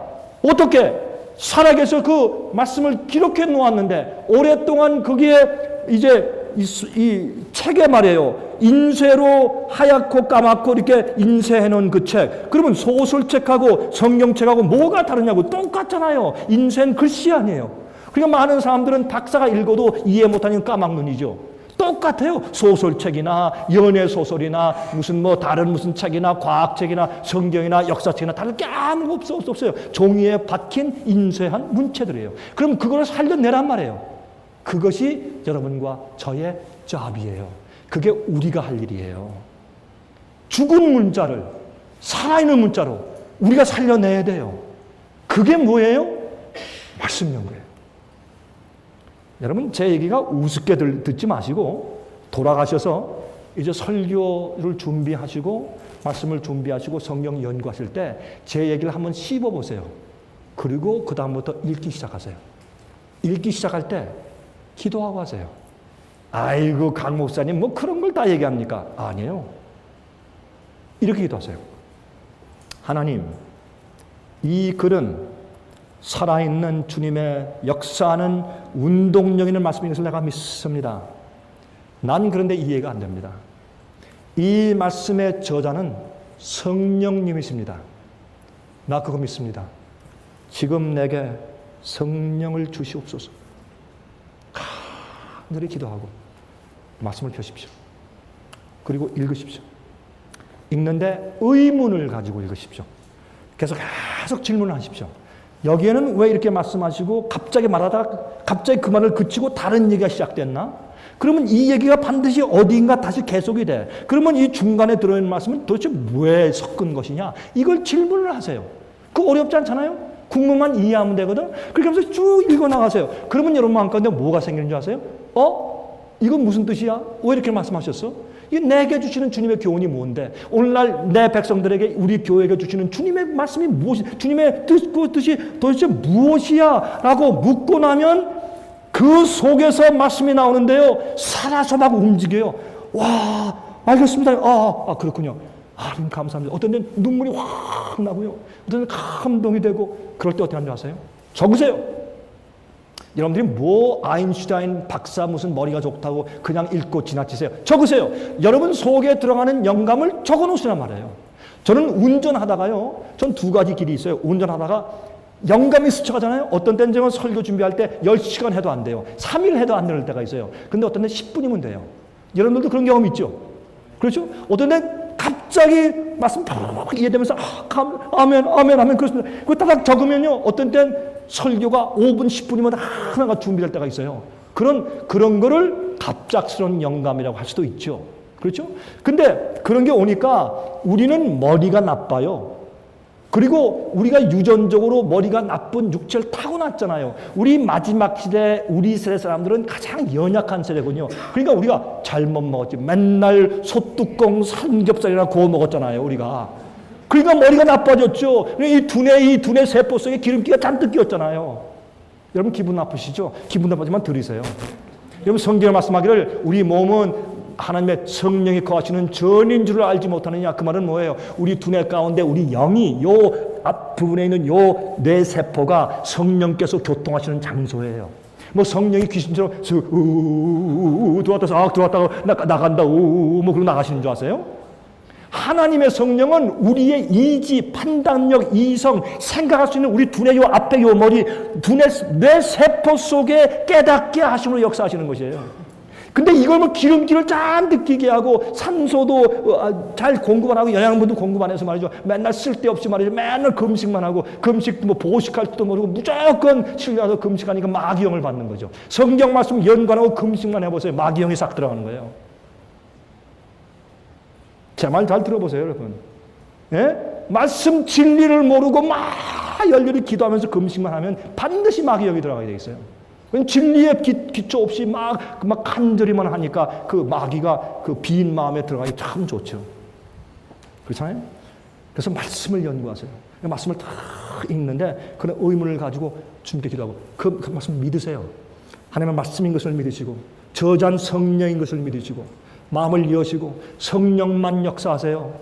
어떻게 살아계셔 그 말씀을 기록해 놓았는데 오랫동안 거기에 이제 이 책에 말이에요. 인쇄로 하얗고 까맣고 이렇게 인쇄해 놓은 그 책, 그러면 소설책하고 성경책하고 뭐가 다르냐고. 똑같잖아요. 인쇄는 글씨 아니에요. 그러니까 많은 사람들은 박사가 읽어도 이해 못하는 까막눈이죠. 똑같아요. 소설책이나 연애소설이나 무슨 뭐 다른 무슨 책이나 과학책이나 성경이나 역사책이나 다를 게 아무것도 없어요. 종이에 박힌 인쇄한 문체들이에요. 그럼 그걸 살려내란 말이에요. 그것이 여러분과 저의 잡이에요. 그게 우리가 할 일이에요. 죽은 문자를 살아있는 문자로 우리가 살려내야 돼요. 그게 뭐예요? 말씀 연구예요. 여러분, 제 얘기가 우습게 듣지 마시고 돌아가셔서 이제 설교를 준비하시고 말씀을 준비하시고 성경 연구하실 때 제 얘기를 한번 씹어보세요. 그리고 그 다음부터 읽기 시작하세요. 읽기 시작할 때 기도하고 하세요. 아이고, 강 목사님 뭐 그런 걸 다 얘기합니까? 아니에요. 이렇게 기도하세요. 하나님, 이 글은 살아있는 주님의 역사하는 운동력 있는 말씀인 것을 내가 믿습니다. 난 그런데 이해가 안 됩니다. 이 말씀의 저자는 성령님이십니다. 나 그거 믿습니다. 지금 내게 성령을 주시옵소서. 간절히 기도하고 말씀을 펴십시오. 그리고 읽으십시오. 읽는데 의문을 가지고 읽으십시오. 계속 질문을 하십시오. 여기에는 왜 이렇게 말씀하시고 갑자기 말하다가 갑자기 그 말을 그치고 다른 얘기가 시작됐나? 그러면 이 얘기가 반드시 어디인가 다시 계속이 돼. 그러면 이 중간에 들어있는 말씀은 도대체 왜 섞은 것이냐? 이걸 질문을 하세요. 그거 어렵지 않잖아요? 국문만 이해하면 되거든? 그렇게 하면서 쭉 읽어나가세요. 그러면 여러분 마음 가운데 뭐가 생기는 줄 아세요? 이건 무슨 뜻이야? 왜 이렇게 말씀하셨어? 이 내게 주시는 주님의 교훈이 뭔데? 오늘날 내 백성들에게, 우리 교회에게 주시는 주님의 말씀이 무엇이, 주님의 뜻이 도대체 무엇이야? 라고 묻고 나면 그 속에서 말씀이 나오는데요. 살아서 막 움직여요. 와, 알겠습니다. 그렇군요. 하나님 감사합니다. 어떤 데는 눈물이 확 나고요. 어떤 데는 감동이 되고. 그럴 때 어떻게 하는 줄 아세요? 적으세요. 여러분들이 뭐 아인슈타인 박사 무슨 머리가 좋다고 그냥 읽고 지나치세요. 적으세요. 여러분 속에 들어가는 영감을 적어 놓으시란 말이에요. 저는 운전하다가요. 전 두 가지 길이 있어요. 운전하다가 영감이 스쳐가잖아요. 어떤 때는 제가 설교 준비할 때 10시간 해도 안 돼요. 3일 해도 안 될 때가 있어요. 근데 어떤 때는 10분이면 돼요. 여러분들도 그런 경험 있죠? 그렇죠? 어떤 때는 갑자기 말씀 팍 이해되면서 아멘 그렇습니다. 그거 딱 적으면요. 어떤 때는 설교가 5분 10분이면 하나가 준비될 때가 있어요. 그런 거를 갑작스러운 영감이라고 할 수도 있죠. 그렇죠? 근데 그런 게 오니까 우리는 머리가 나빠요. 그리고 우리가 유전적으로 머리가 나쁜 육체를 타고났잖아요. 우리 마지막 시대, 우리 세대 사람들은 가장 연약한 세대군요. 그러니까 우리가 잘못 먹었지. 맨날 소뚜껑 삼겹살이나 구워 먹었잖아요, 우리가. 그러니까 머리가 나빠졌죠. 이 두뇌 세포 속에 기름기가 잔뜩 끼었잖아요. 여러분 기분 나쁘시죠? 기분 나쁘지만 들으세요. 여러분 성경에 말씀하기를 우리 몸은 하나님의 성령이 거하시는 전인 줄을 알지 못하느냐. 그 말은 뭐예요? 우리 두뇌 가운데 우리 영이 요 앞부분에 있는 요 뇌세포가 성령께서 교통하시는 장소예요. 뭐 성령이 귀신처럼 들어왔다가 나간다 뭐 그러고 나가시는 줄 아세요? 하나님의 성령은 우리의 이지, 판단력, 이성, 생각할 수 있는 우리 두뇌 요 앞에 요 머리, 뇌세포 속에 깨닫게 하심으로 역사하시는 것이에요. 근데 이걸 뭐 기름기를 잔뜩 끼게 하고 산소도 잘 공급안 하고 영양분도 공급 안 해서 말이죠. 맨날 쓸데없이 말이죠. 맨날 금식만 하고 금식 뭐 보식할 때도 모르고 무조건 실려서 금식하니까 마귀형을 받는 거죠. 성경 말씀 연관하고 금식만 해보세요. 마귀형이 싹 들어가는 거예요. 제 말 잘 들어보세요, 여러분. 예? 말씀 진리를 모르고 막 열렬히 기도하면서 금식만 하면 반드시 마귀형이 들어가게 돼 있어요. 진리의 기초 없이 막 간절히만 하니까 그 마귀가 그 빈 마음에 들어가기 참 좋죠. 그렇잖아요? 그래서 말씀을 연구하세요. 말씀을 다 읽는데 그런 의문을 가지고 주님께 기도하고 그 말씀 믿으세요. 하나님의 말씀인 것을 믿으시고 저자는 성령인 것을 믿으시고 마음을 여시고 성령만 역사하세요.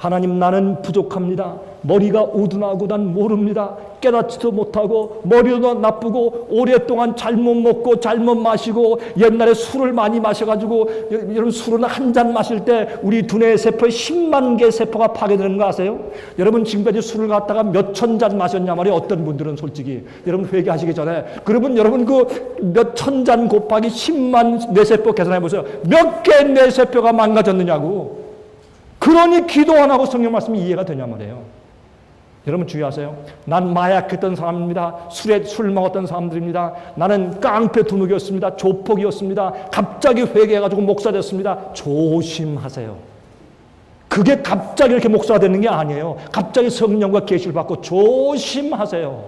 하나님, 나는 부족합니다. 머리가 우둔하고 난 모릅니다. 깨닫지도 못하고 머리도 나쁘고 오랫동안 잘못 먹고 잘못 마시고 옛날에 술을 많이 마셔가지고 여러분 술은 한 잔 마실 때 우리 두뇌 세포에 10만 개 세포가 파괴되는 거 아세요? 여러분 지금까지 술을 갖다가 몇천 잔 마셨냐 말이에요. 어떤 분들은 솔직히 여러분 회개하시기 전에 그러면 여러분 그 몇천 잔 곱하기 10만 뇌세포 계산해 보세요. 몇 개 뇌세포가 망가졌느냐고. 그러니 기도 안 하고 성경 말씀이 이해가 되냐 말이에요. 여러분 주의하세요. 난 마약했던 사람입니다. 술 먹었던 사람들입니다. 나는 깡패 두목이었습니다. 조폭이었습니다. 갑자기 회개해가지고 목사 됐습니다. 조심하세요. 그게 갑자기 이렇게 목사가 되는 게 아니에요. 갑자기 성령과 계시를 받고 조심하세요.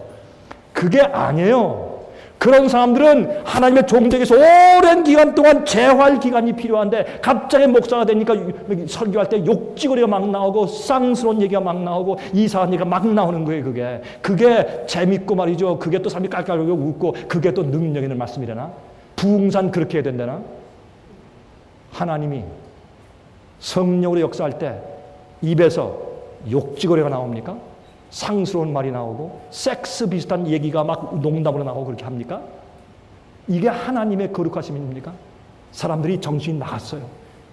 그게 아니에요. 그런 사람들은 하나님의 종되기서 오랜 기간 동안 재활 기간이 필요한데 갑자기 목사가 되니까 설교할 때 욕지거리가 막 나오고 쌍스러운 얘기가 막 나오고 이상한 얘기가 막 나오는 거예요. 그게 재밌고 말이죠. 그게 또 사람이 깔깔거리고 웃고 그게 또 능력 있는 말씀이려나? 부흥산 그렇게 해야 된다나? 하나님이 성령으로 역사할 때 입에서 욕지거리가 나옵니까? 상스러운 말이 나오고 섹스 비슷한 얘기가 막 농담으로 나오고 그렇게 합니까? 이게 하나님의 거룩하심입니까? 사람들이 정신이 나갔어요.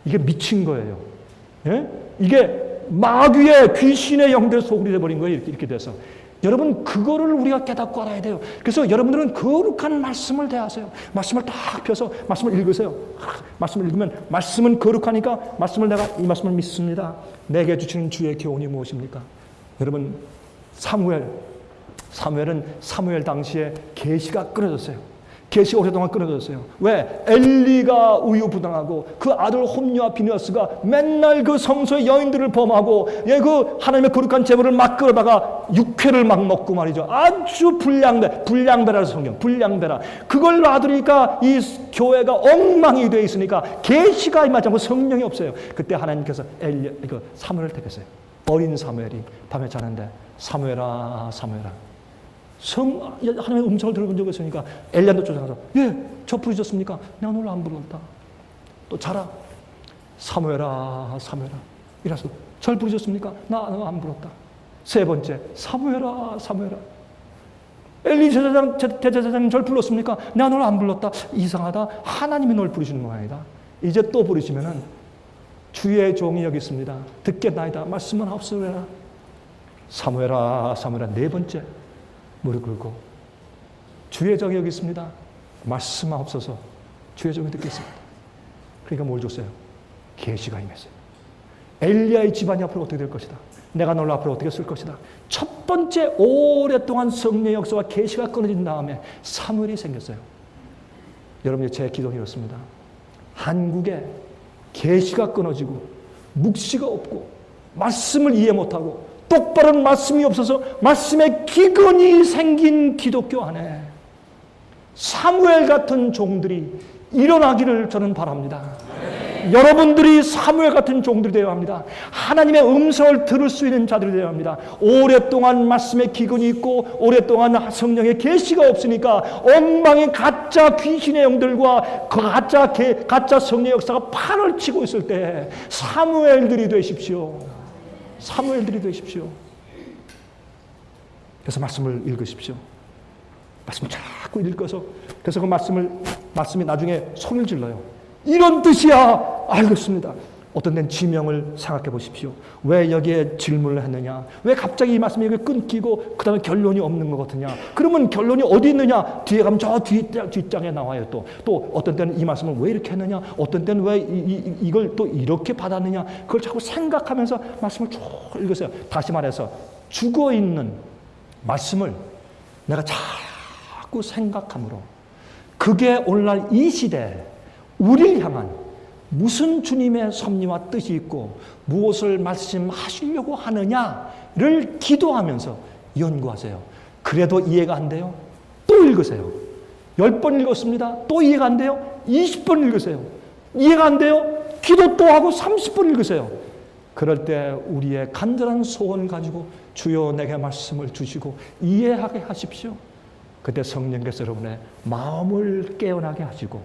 이게 미친 거예요. 예? 이게 마귀의 귀신의 영들 소굴이 돼버린 거예요. 이렇게 돼서. 여러분 그거를 우리가 깨닫고 알아야 돼요. 그래서 여러분들은 거룩한 말씀을 대하세요. 말씀을 딱 펴서 말씀을 읽으세요. 말씀을 읽으면 말씀은 거룩하니까 말씀을 내가 이 말씀을 믿습니다. 내게 주시는 주의 교훈이 무엇입니까? 여러분 사무엘은 사무엘 당시에 계시가 끊어졌어요. 계시가 오랫동안 끊어졌어요. 왜? 엘리가 우유부단하고 그 아들 홈리와 비느하스가 맨날 그 성소의 여인들을 범하고 그 하나님의 거룩한 제물을 막 끌어다가 육회를 막 먹고 말이죠. 아주 불량배라서 성경 불량배라. 그걸 놔두니까 이 교회가 엉망이 되어 있으니까 계시가 임하지 않고 성령이 없어요. 그때 하나님께서 사무엘을 택했어요. 어린 사무엘이 밤에 자는데 사무엘아 사무엘아 하나님의 음성을 들어본 적이 있으니까 엘리야도 쫓아가서 저 부르셨습니까? 내가 너를 안 부르었다. 또 자라 사무엘아 사무엘아 이라서 절 부르셨습니까? 나 안 부르었다. 세 번째 사무엘아 사무엘아 엘리 대제사장님 절 불렀습니까? 내가 너를 안 불렀다. 이상하다. 하나님이 널 부르시는 모양이다. 이제 또 부르시면은 주의 종이 여기 있습니다. 듣겠나이다. 말씀은 없으리라. 사무엘아 사무엘아 네 번째 무릎 꿇고 주의 종이 여기 있습니다. 말씀하옵소서. 주의 종이 듣겠습니다. 그러니까 뭘 줬어요? 계시가 임했어요. 엘리야의 집안이 앞으로 어떻게 될 것이다. 내가 너를 앞으로 어떻게 쓸 것이다. 첫 번째 오랫동안 성령의 역사와 계시가 끊어진 다음에 사무엘이 생겼어요. 여러분이 제 기도는 이렇습니다. 한국에 계시가 끊어지고 묵시가 없고 말씀을 이해 못하고 똑바른 말씀이 없어서 말씀의 기근이 생긴 기독교 안에 사무엘 같은 종들이 일어나기를 저는 바랍니다. 여러분들이 사무엘 같은 종들이 되어야 합니다. 하나님의 음성을 들을 수 있는 자들이 되어야 합니다. 오랫동안 말씀의 기근이 있고 오랫동안 성령의 계시가 없으니까 엉망의 가짜 귀신의 영들과 그 가짜 성령의 역사가 판을 치고 있을 때 사무엘들이 되십시오. 사무엘들이 되십시오. 그래서 말씀을 읽으십시오. 말씀을 자꾸 읽어서 그래서 그 말씀이 나중에 소리를 질러요. 이런 뜻이야. 알겠습니다. 어떤 데는 지명을 생각해 보십시오. 왜 여기에 질문을 했느냐? 왜 갑자기 이 말씀이 끊기고 그 다음에 결론이 없는 것 같으냐? 그러면 결론이 어디 있느냐? 뒤에 가면 저 뒷장에 나와요. 또 어떤 때는 이 말씀을 왜 이렇게 했느냐? 어떤 때는 왜 이걸 또 이렇게 받았느냐? 그걸 자꾸 생각하면서 말씀을 쭉 읽으세요. 다시 말해서 죽어있는 말씀을 내가 자꾸 생각함으로 그게 오늘날 이 시대에 우리를 향한 무슨 주님의 섭리와 뜻이 있고 무엇을 말씀하시려고 하느냐를 기도하면서 연구하세요. 그래도 이해가 안 돼요? 또 읽으세요. 10번 읽었습니다. 또 이해가 안 돼요? 20번 읽으세요. 이해가 안 돼요? 기도 또 하고 30번 읽으세요. 그럴 때 우리의 간절한 소원 가지고 주여 내게 말씀을 주시고 이해하게 하십시오. 그때 성령께서 여러분의 마음을 깨어나게 하시고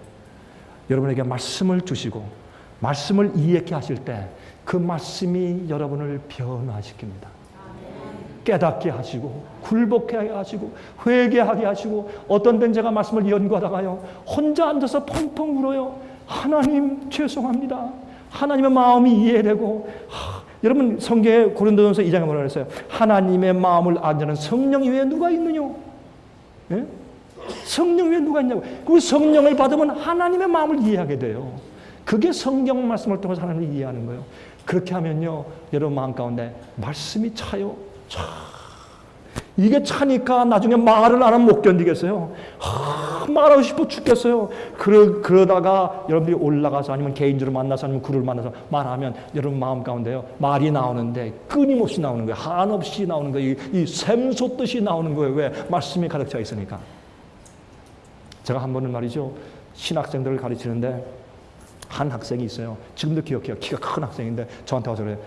여러분에게 말씀을 주시고 말씀을 이해하게 하실 때 그 말씀이 여러분을 변화시킵니다. 깨닫게 하시고 굴복하게 하시고 회개하게 하시고 어떤 땐 제가 말씀을 연구하다가요 혼자 앉아서 펑펑 울어요. 하나님 죄송합니다. 하나님의 마음이 이해되고 여러분 성경에 고린도전서 2장에 뭐라 그랬어요? 하나님의 마음을 아는 성령 외에 누가 있느냐? 예? 성령 외에 누가 있냐고. 그 성령을 받으면 하나님의 마음을 이해하게 돼요. 그게 성경 말씀을 통해서 하나님을 이해하는 거예요. 그렇게 하면요 여러분 마음 가운데 말씀이 차요. 이게 차니까 나중에 말을 안 하면 못 견디겠어요. 말하고 싶어 죽겠어요. 그러다가 여러분들이 올라가서 아니면 개인적으로 만나서 아니면 그룹을 만나서 말하면 여러분 마음 가운데요 말이 나오는데 끊임없이 나오는 거예요. 한없이 나오는 거예요. 이 샘솟듯이 나오는 거예요. 왜? 말씀이 가득 차 있으니까. 제가 한 번은 말이죠 신학생들을 가르치는데 한 학생이 있어요. 지금도 기억해요. 키가 큰 학생인데 저한테 와서 그래요.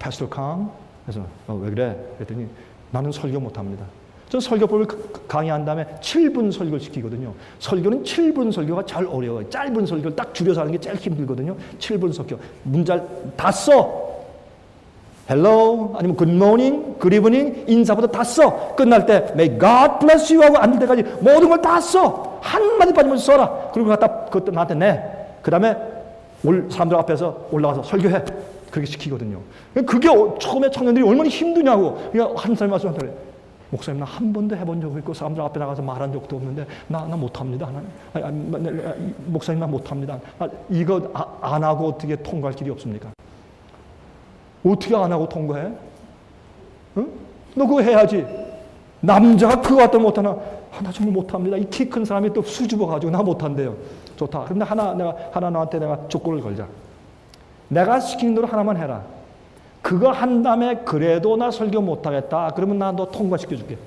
패스터 康. 그래서 왜 그래? 그랬더니 나는 설교 못합니다. 저는 설교법을 강의한 다음에 7분 설교를 시키거든요. 설교는 7분 설교가 잘 어려워요. 짧은 설교를 딱 줄여서 하는 게 제일 힘들거든요. 7분 설교. 문자를 다 써. Hello, 아니면 Good morning, Good evening, 인사부터 다 써. 끝날 때 May God bless you 하고 앉을 때까지 모든 걸 다 써. 한마디 빠지면서 써라. 그리고 갖다 그것도 나한테 내. 그 다음에 사람들 앞에서 올라가서 설교해. 그렇게 시키거든요. 그게 처음에 청년들이 얼마나 힘드냐고. 그러니까 한 사람이 와서 그래. 목사님 나 한 번도 해본 적 없고 사람들 앞에 나가서 말한 적도 없는데 나 못합니다. 목사님 나 못합니다. 이거 안 하고 어떻게 통과할 길이 없습니까? 어떻게 안 하고 통과해? 응? 너 그거 해야지. 남자가 그거 갖다 못하나? 나 정말 못합니다. 이 키 큰 사람이 또 수줍어가지고 나 못한대요. 좋다. 그런데 하나 너한테 내가 조건을 걸자. 내가 시킨 대로 하나만 해라. 그거 한 다음에 그래도 나 설교 못하겠다. 그러면 나 너 통과시켜줄게.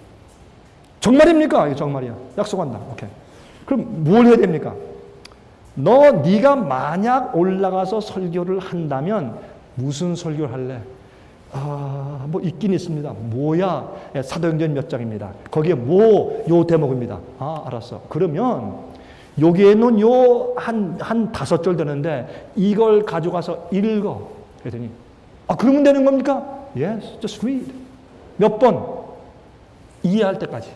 정말입니까? 이게 정말이야. 약속한다. 오케이. 그럼 뭘 해야 됩니까? 네가 만약 올라가서 설교를 한다면 무슨 설교를 할래? 뭐 있긴 있습니다. 뭐야? 사도행전 몇 장입니다. 거기에 요 대목입니다. 알았어. 그러면 여기에는 한 5절 되는데 이걸 가져가서 읽어. 그랬더니 그러면 되는 겁니까? Yes, just read. 몇 번? 이해할 때까지.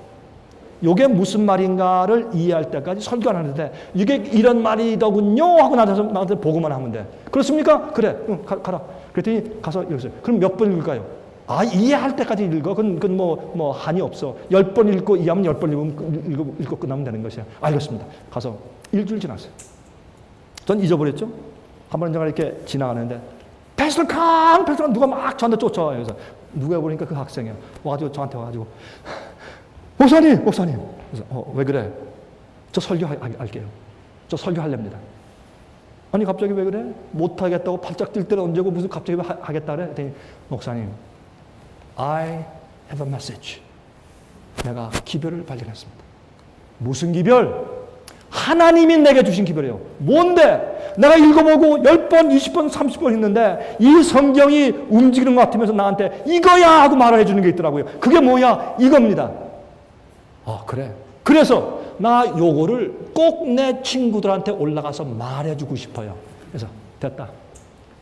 이게 무슨 말인가를 이해할 때까지 설교하는데 이게 이런 말이더군요 하고 나한테 보고만 하면 돼. 그렇습니까? 그래. 응, 가라. 그랬더니 가서 읽었어요. 그럼 몇 번 읽을까요? 이해할 때까지 읽어. 그건 뭐 한이 없어. 10번 읽고 이해하면 10번 읽고 끝나면 되는 것이야. 알겠습니다. 가서 일주일 지났어요. 전 잊어버렸죠? 한 번 제가 이렇게 지나가는데 패스터 康누가 막 저한테 쫓아와요. 그래서 누가 보니까 그 학생이에요. 와가지고 저한테 와가지고 목사님. 그래서 왜 그래? 저 설교할게요. 저 설교하렵니다. 아니 갑자기 왜 그래? 못하겠다고 발작 뛸 때는 언제고 무슨 갑자기 하겠다 그래? 그랬더니 목사님 I have a message. 내가 기별을 발견했습니다. 무슨 기별? 하나님이 내게 주신 기별이에요. 뭔데? 내가 읽어보고 10번, 20번, 30번 했는데 이 성경이 움직이는 것 같으면서 나한테 이거야 하고 말을 해주는 게 있더라고요. 그게 뭐야? 이겁니다. 그래. 그래서 나 요거를 꼭 내 친구들한테 올라가서 말해주고 싶어요. 그래서 됐다.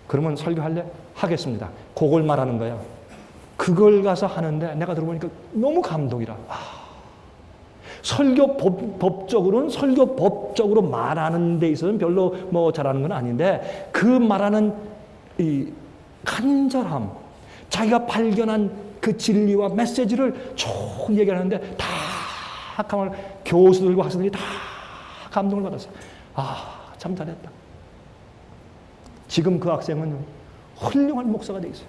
그러면 설교할래? 하겠습니다. 그걸 말하는 거야. 그걸 가서 하는데 내가 들어보니까 너무 감동이라. 설교법적으로 말하는 데 있어서는 별로 잘하는 건 아닌데 그 말하는 이 간절함, 자기가 발견한 그 진리와 메시지를 쭉 얘기하는데 다 가면 교수들과 학생들이 다 감동을 받았어요. 참 잘했다. 지금 그 학생은 훌륭한 목사가 되어 있어요.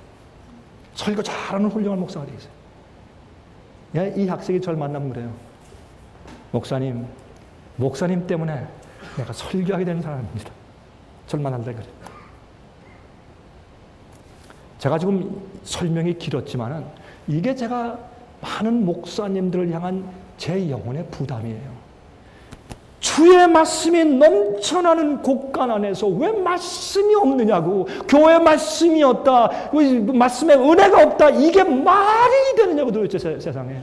설교 잘하는 훌륭한 목사가 되어 있어요. 이 학생이 저를 만나면 그래요. 목사님 때문에 내가 설교하게 된 사람입니다. 저를 만날 때 그래. 제가 지금 설명이 길었지만은 이게 제가 많은 목사님들을 향한 제 영혼의 부담이에요. 주의 말씀이 넘쳐나는 곳간 안에서 왜 말씀이 없느냐고, 교회 말씀이 없다, 말씀에 은혜가 없다, 이게 말이 되느냐고 도대체 세상에.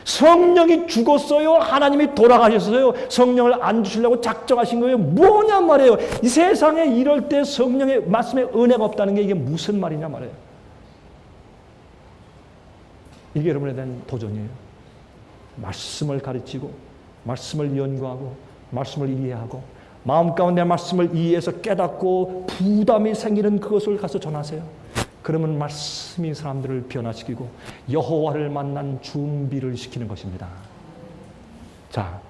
성령이 죽었어요? 하나님이 돌아가셨어요? 성령을 안 주시려고 작정하신 거예요? 뭐냐 말이에요. 이 세상에 이럴 때 성령의 말씀에 은혜가 없다는 게 이게 무슨 말이냐 말이에요. 이게 여러분에 대한 도전이에요. 말씀을 가르치고 말씀을 연구하고 말씀을 이해하고 마음 가운데 말씀을 이해해서 깨닫고 부담이 생기는 그것을 가서 전하세요. 그러면 말씀이 사람들을 변화시키고 여호와를 만난 준비를 시키는 것입니다. 자,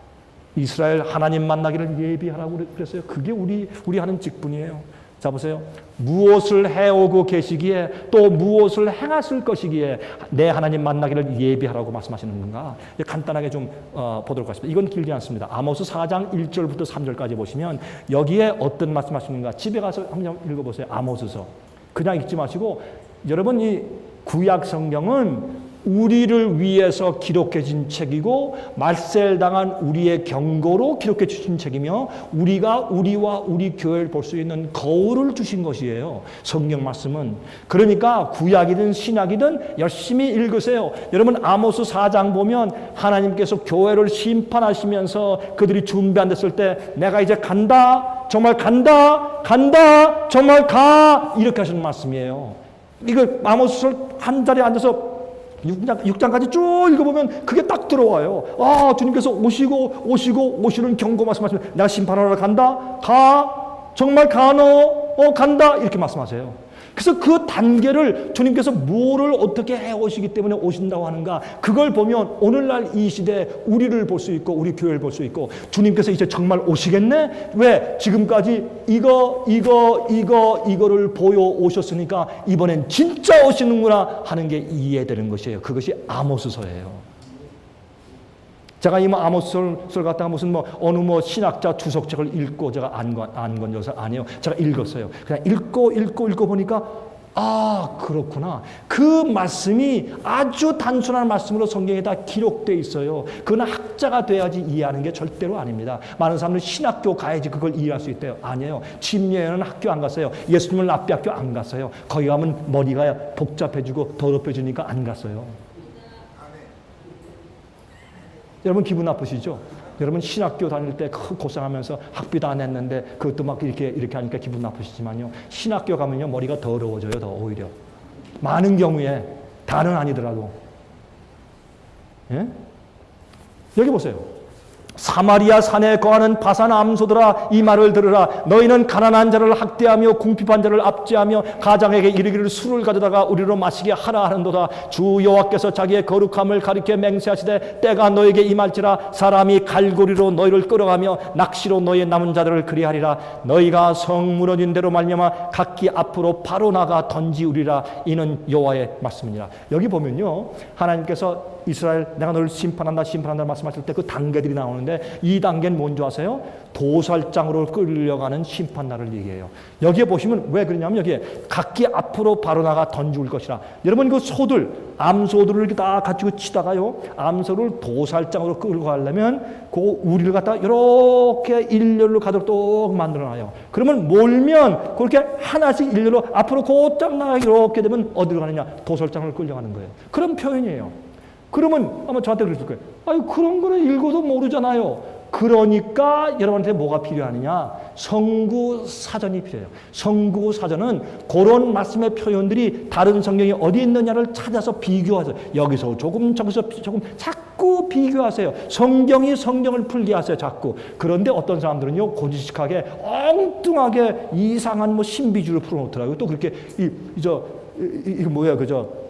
이스라엘 하나님 만나기를 예비하라고 그랬어요. 그게 우리 하는 직분이에요. 자, 보세요. 무엇을 해오고 계시기에 또 무엇을 행하실 것이기에 내 하나님 만나기를 예비하라고 말씀하시는 건가? 간단하게 좀 보도록 하겠습니다. 이건 길지 않습니다. 아모스 4장 1절부터 3절까지 보시면 여기에 어떤 말씀하시는가? 집에 가서 한번 읽어보세요. 아모스서. 그냥 읽지 마시고 여러분 이 구약 성경은 우리를 위해서 기록해 진 책이고 말셀당한 우리의 경고로 기록해 주신 책이며 우리와 우리 교회를 볼 수 있는 거울을 주신 것이에요. 성경 말씀은. 그러니까 구약이든 신약이든 열심히 읽으세요. 여러분 아모스 4장 보면 하나님께서 교회를 심판하시면서 그들이 준비 안 됐을 때 내가 이제 간다. 정말 간다. 정말 가. 이렇게 하시는 말씀이에요. 이걸 아모스를 한 자리에 앉아서 6장까지 쭉 읽어보면 그게 딱 들어와요. 아, 주님께서 오시는 경고 말씀하시면 내가 심판하러 간다. 가. 정말 가 너. 간다. 이렇게 말씀하세요. 그래서 그 단계를 주님께서 뭐를 어떻게 해오시기 때문에 오신다고 하는가. 그걸 보면 오늘날 이 시대에 우리를 볼 수 있고 우리 교회를 볼 수 있고 주님께서 이제 정말 오시겠네? 왜? 지금까지 이거를 보여 오셨으니까 이번엔 진짜 오시는구나 하는 게 이해되는 것이에요. 그것이 아모스서예요. 제가 이 아모스서를 갖다가 무슨 어느 신학자 주석책을 읽고 제가 안 건 것은 아니에요. 제가 읽었어요. 그냥 읽고 보니까 아, 그렇구나. 그 말씀이 아주 단순한 말씀으로 성경에 다 기록되어 있어요. 그건 학자가 돼야지 이해하는 게 절대로 아닙니다. 많은 사람들은 신학교 가야지 그걸 이해할 수 있대요. 아니에요. 침례는 학교 안 갔어요. 예수님을 납비 학교 안 갔어요. 거기 가면 머리가 복잡해지고 더럽혀지니까 안 갔어요. 여러분 기분 나쁘시죠? 여러분 신학교 다닐 때 고생하면서 학비도 안 냈는데 그것도 막 이렇게 하니까 기분 나쁘시지만요. 신학교 가면요 머리가 더러워져요. 더 오히려. 많은 경우에 다는 아니더라도. 예? 여기 보세요. 사마리아 산에 거하는 바산 암소들아 이 말을 들으라. 너희는 가난한 자를 학대하며 궁핍한 자를 압제하며 가장에게 이르기를 술을 가져다가 우리로 마시게 하라 하는도다. 주 여호와께서 자기의 거룩함을 가리켜 맹세하시되 때가 너에게 임할지라. 사람이 갈고리로 너희를 끌어가며 낚시로 너희의 남은 자들을 그리하리라. 너희가 성 무너진 대로 말미암아 각기 앞으로 바로 나가 던지우리라. 이는 여호와의 말씀이니라. 여기 보면요 하나님께서 이스라엘 내가 너를 심판한다 말씀하실 때 그 단계들이 나오는데 이 단계는 뭔지 아세요? 도살장으로 끌려가는 심판날을 얘기해요. 여기에 보시면 왜 그러냐면 여기에 각기 앞으로 바로 나가 던지울 것이라. 여러분 그 소들 암소들을 이렇게 다 가지고 치다가요 암소를 도살장으로 끌고 가려면 그 우리를 갖다가 이렇게 일렬로 가도록 똑 만들어놔요. 그러면 몰면 그렇게 하나씩 일렬로 앞으로 곧장 나가 이렇게 되면 어디로 가느냐? 도살장으로 끌려가는 거예요. 그런 표현이에요. 그러면 아마 저한테 그러실 거예요. 아유 그런 거는 읽어도 모르잖아요. 그러니까 여러분한테 뭐가 필요하느냐? 성구 사전이 필요해요. 성구 사전은 그런 말씀의 표현들이 다른 성경이 어디 있느냐를 찾아서 비교하세요. 여기서 조금 저기서 조금 자꾸 비교하세요. 성경이 성경을 풀게 하세요. 자꾸. 그런데 어떤 사람들은요 고지식하게 엉뚱하게 이상한 신비주의를 풀어놓더라고요. 또 그렇게 이거 뭐야 그저